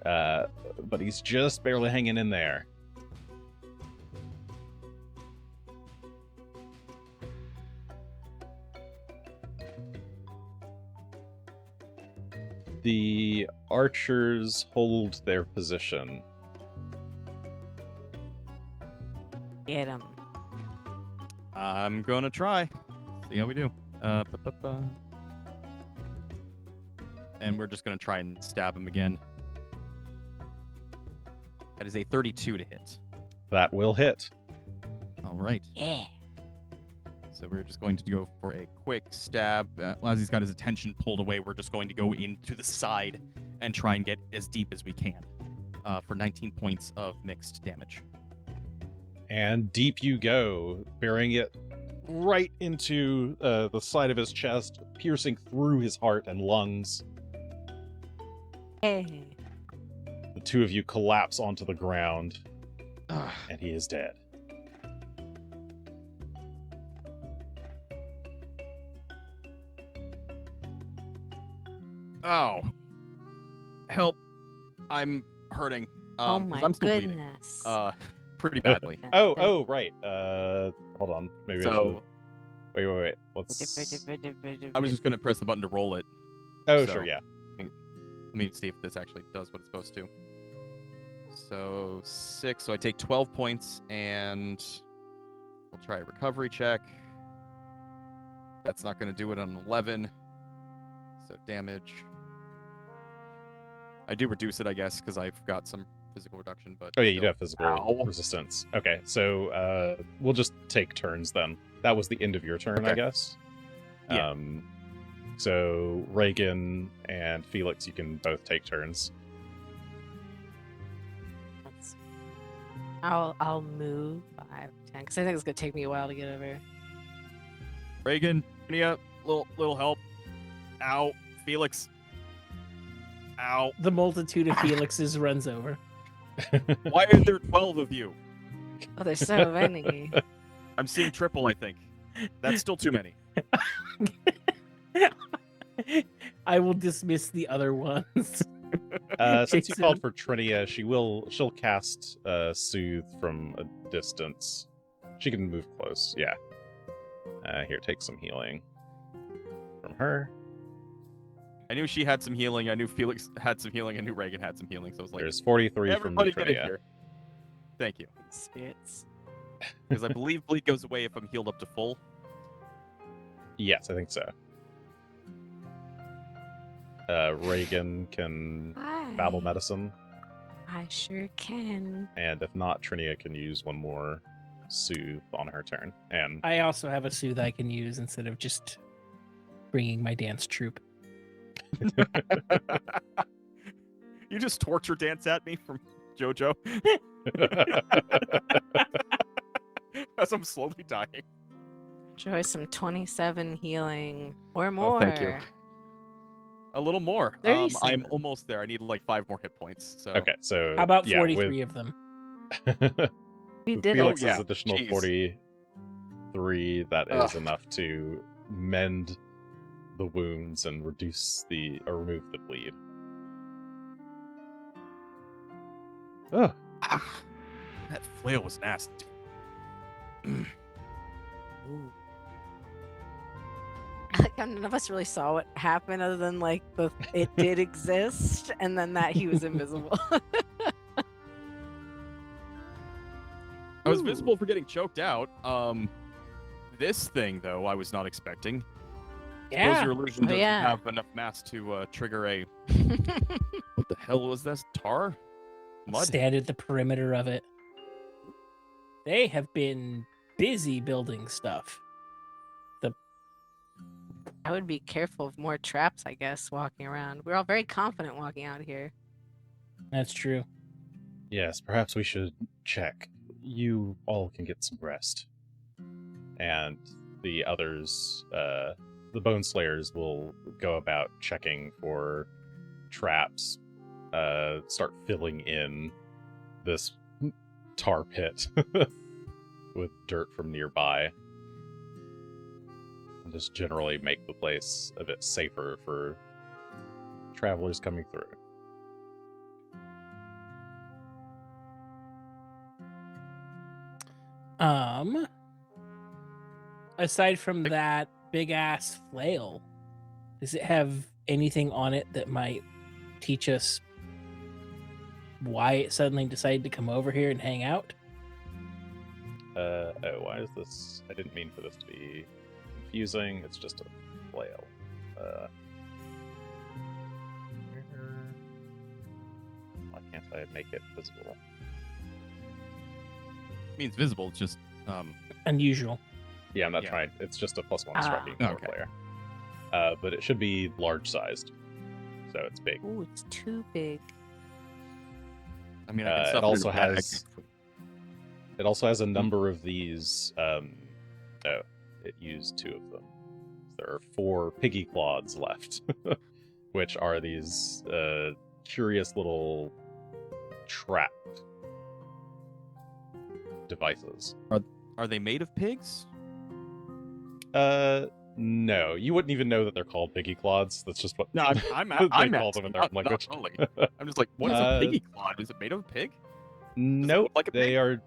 But he's just barely hanging in there. The archers hold their position. Get him. I'm gonna try. See how we do. And we're just gonna try and stab him again. That is a 32 to hit. That will hit. All right. Yeah. So we're just going to go for a quick stab. As he's got his attention pulled away, we're just going to go into the side and try and get as deep as we can for 19 points of mixed damage. And deep you go, burying it right into the side of his chest, piercing through his heart and lungs. Hey. The two of you collapse onto the ground, and he is dead. Oh. Help. I'm hurting. Oh 'cause my I'm still bleeding. goodness. Pretty badly. Oh, right. Hold on. Maybe I So should... Wait. Let's... I was just going to press the button to roll it. Oh, So- sure, yeah. Let me see if this actually does what it's supposed to. So 6. So I take 12 points, and we'll try a recovery check. That's not going to do it on 11. So damage. I do reduce it, I guess, because I've got some physical reduction, but Oh yeah, you do still. have physical Ow. resistance. Okay, so we'll just take turns then. That was the end of your turn, I Okay. guess. Yeah. So Regan and Felix, you can both take turns. I'll move 5, 10, because I think it's gonna take me a while to get over. Regan, Nia, little help. Ow, Felix. Ow. The multitude of Felixes runs over. Why are there 12 of you? Oh, there's so many. I'm seeing triple, I think. That's still too many. I will dismiss the other ones. Since you Jason. called for Trinia, she'll cast Soothe from a distance. She can move close, yeah. Here, take some healing from her. I knew she had some healing. I knew Felix had some healing. I knew Regan had some healing. So I was like, There's 43 from everybody get in Trinia. here. Thank you. Spirits. Because I believe bleed goes away if I'm healed up to full. Yes, I think so. Regan can Hi. battle medicine, I sure can. and if not, Trinia can use one more Soothe on her turn. And I also have a soothe I can use instead of just bringing my dance troupe. You just torture dance at me from JoJo as I'm slowly dying. Enjoy some 27 healing or Oh, more. thank you. A little more. 37. I'm almost there. I need like 5 more hit points. So okay, so How about yeah, 43 of them? We with did Felix's Oh, yeah. additional Jeez. 43, that is Ugh. enough to mend the wounds and remove the bleed. Oh, that flail was nasty. Ooh. Like none of us really saw what happened other than like it did exist and then that he was invisible. I was Ooh. visible for getting choked out. This thing though, I was not expecting. Suppose Yeah. your illusion Oh, doesn't yeah. have enough mass to trigger a. What the hell was this? Tar? Mud? Stand at the perimeter of it. They have been busy building stuff. I would be careful of more traps, I guess, walking around. We're all very confident walking out here. That's true. yes, perhaps we should check. You all can get some rest. And the others, the Bone Slayers, will go about checking for traps, start filling in this tar pit with dirt from nearby. And just generally make the place a bit safer for travelers coming through. Aside from that big ass flail, does it have anything on it that might teach us why it suddenly decided to come over here and hang out? Oh, why is this? I didn't mean for this to be confusing. It's just a flail. Why can't I make it visible? Means visible. It's just Unusual. Yeah, I'm not Yeah. trying. It's just a +1 Ah. striking for Okay. player. But it should be large sized, so it's big. Ooh, it's too big. I mean, I can It stuff also in a bag. has. It also has a number of these. It used 2 of them. There are 4 piggy clods left, which are these curious little trap devices. Are they made of pigs? No, you wouldn't even know that they're called piggy clods. That's just what. No, I'm They I'm call them in their not language. fully. I'm just like, what is a Uh, piggy clod? Is it made of a pig? Nope, look like a pig?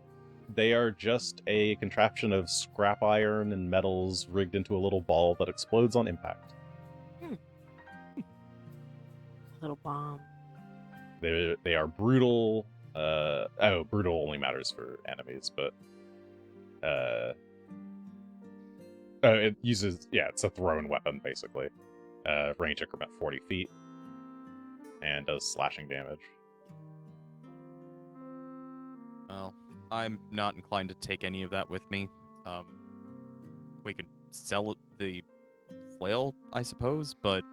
they are just a contraption of scrap iron and metals rigged into a little ball that explodes on impact. Little bomb. They are brutal. Brutal only matters for enemies, but it uses it's a thrown weapon basically. Range increment 40 feet and does slashing damage. I'm not inclined to take any of that with me. We could sell the flail, I suppose, but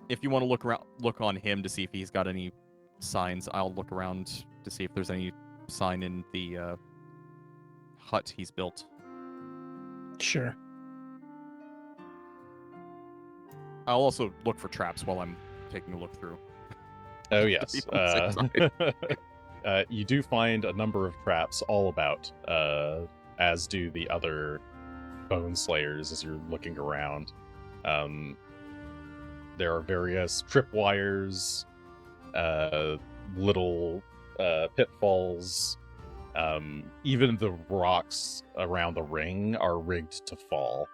if you want to look on him to see if he's got any signs, I'll look around to see if there's any sign in the hut he's built. Sure. I'll also look for traps while I'm taking a look through. Oh yes. Be on the safe You do find a number of traps all about, as do the other bone slayers as you're looking around. There are various tripwires, little pitfalls. Even the rocks around the ring are rigged to fall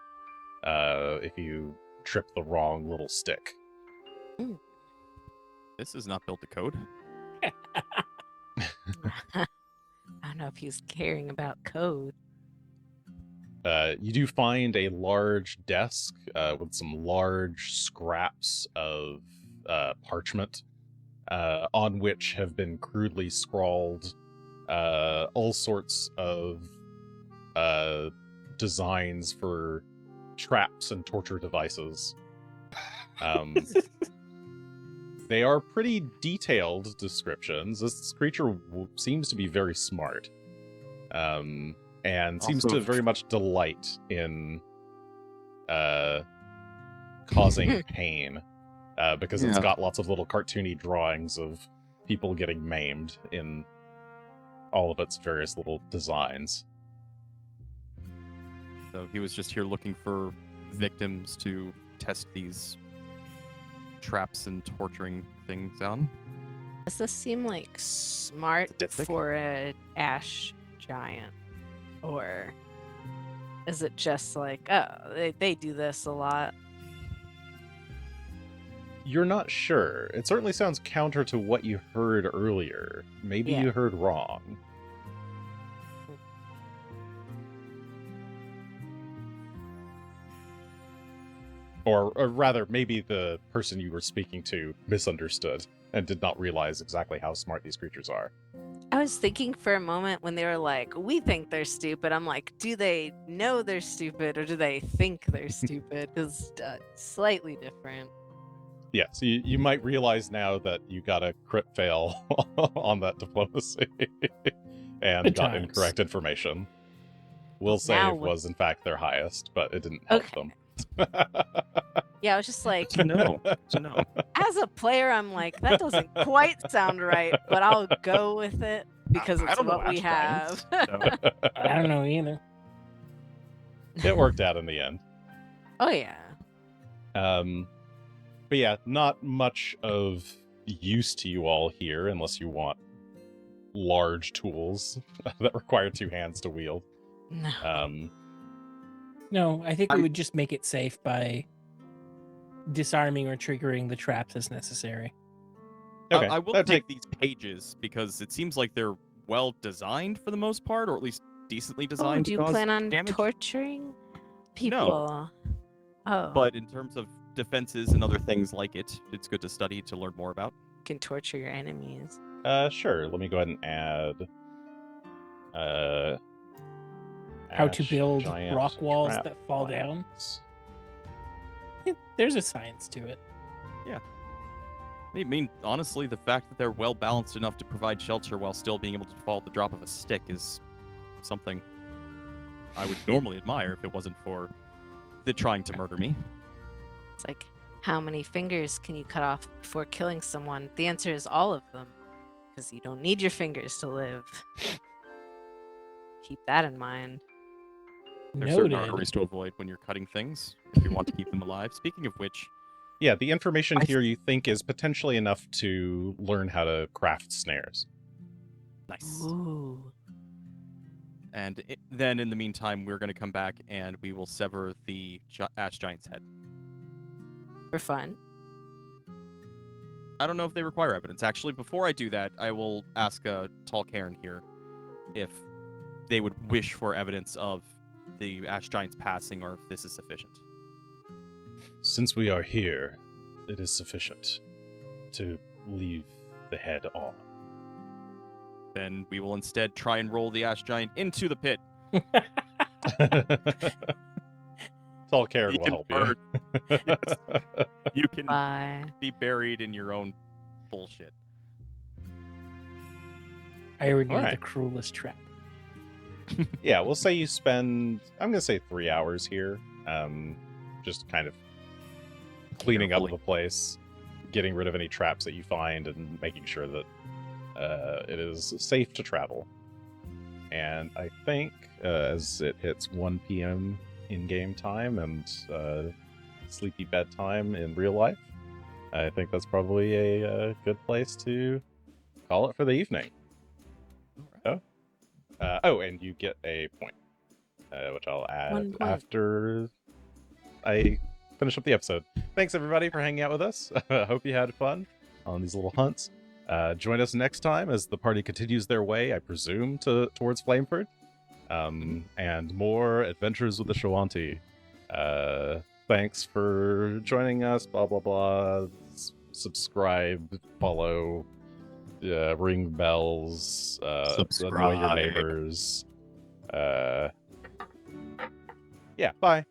if you trip the wrong little stick. This is not built to code. I don't know if he's caring about code. You do find a large desk with some large scraps of parchment on which have been crudely scrawled all sorts of designs for traps and torture devices. They are pretty detailed descriptions. This creature seems to be very smart. And seems to very much delight in causing pain, because it's got lots of little cartoony drawings of people getting maimed in all of its various little designs. So he was just here looking for victims to test these traps and torturing things on. Does this seem like smart Sadistic? for an ash giant? Or is it just like, oh, they do this a lot? You're not sure. It certainly sounds counter to what you heard earlier. Maybe Yeah. you heard wrong. Or rather, maybe the person you were speaking to misunderstood and did not realize exactly how smart these creatures are. I was thinking for a moment when they were like, we think they're stupid. I'm like, do they know they're stupid or do they think they're stupid? Because slightly different. Yes, you might realize now that you got a crit fail on that diplomacy and Good got times. incorrect information. Will save Now was in fact their highest, but it didn't help them. Yeah, I was just like, To know. as a player, I'm like, that doesn't quite sound right, but I'll go with it because I it's don't know what we ash have. giants, I don't know either. It worked out in the end. Oh, yeah. But yeah, not much of use to you all here unless you want large tools that require two hands to wield. No. No, I think we would just make it safe by disarming or triggering the traps as necessary. Okay, I will that'd take these pages because it seems like they're well designed for the most part, or at least decently Oh, designed. do to you cause plan on damage. torturing people? Oh, But in terms of defenses and other things like it, it's good to study to learn more about. you can torture your enemies. Sure. Let me go ahead and add. How to ash build giant rock walls trap that fall down. plants. There's a science to it. I mean, honestly, the fact that they're well balanced enough to provide shelter while still being able to fall at the drop of a stick is something I would normally admire if it wasn't for the trying to murder me. It's like, how many fingers can you cut off before killing someone? The answer is all of them, because you don't need your fingers to live. Keep that in mind. There's certain Noted. arteries to avoid when you're cutting things if you want to keep them alive. Speaking of which, Yeah, the information I here you think is potentially enough to learn how to craft snares. nice. Ooh. And then in the meantime, we're going to come back and we will sever the ash giant's head. For fun. I don't know if they require evidence. Actually, before I do that, I will ask Tall Cairn here if they would wish for evidence of the ash giant's passing or if this is sufficient. Since we are here, it is sufficient to leave the head on. then we will instead try and roll the ash giant into the pit. Tall Karen You will can help burn. you. Yes. You can Bye. be buried in your own bullshit. Irony, Alright. the cruelest trap. Yeah, we'll say you spend, I'm going to say 3 hours here. Just kind of cleaning up Carefully. the place, getting rid of any traps that you find, and making sure that it is safe to travel. And I think as it hits 1 p.m. in-game time and sleepy bedtime in real life, I think that's probably a good place to call it for the evening. And you get a point, which I'll 1 add point. after I finish up the episode. Thanks, everybody, for hanging out with us. I hope you had fun on these little hunts. Join us next time as the party continues their way, I presume, towards Flameford. And more adventures with the Shoanti. Thanks for joining us, blah, blah, blah. Subscribe, follow, ring bells, annoy your Subscribe. neighbors. Yeah, bye.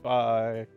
Bye.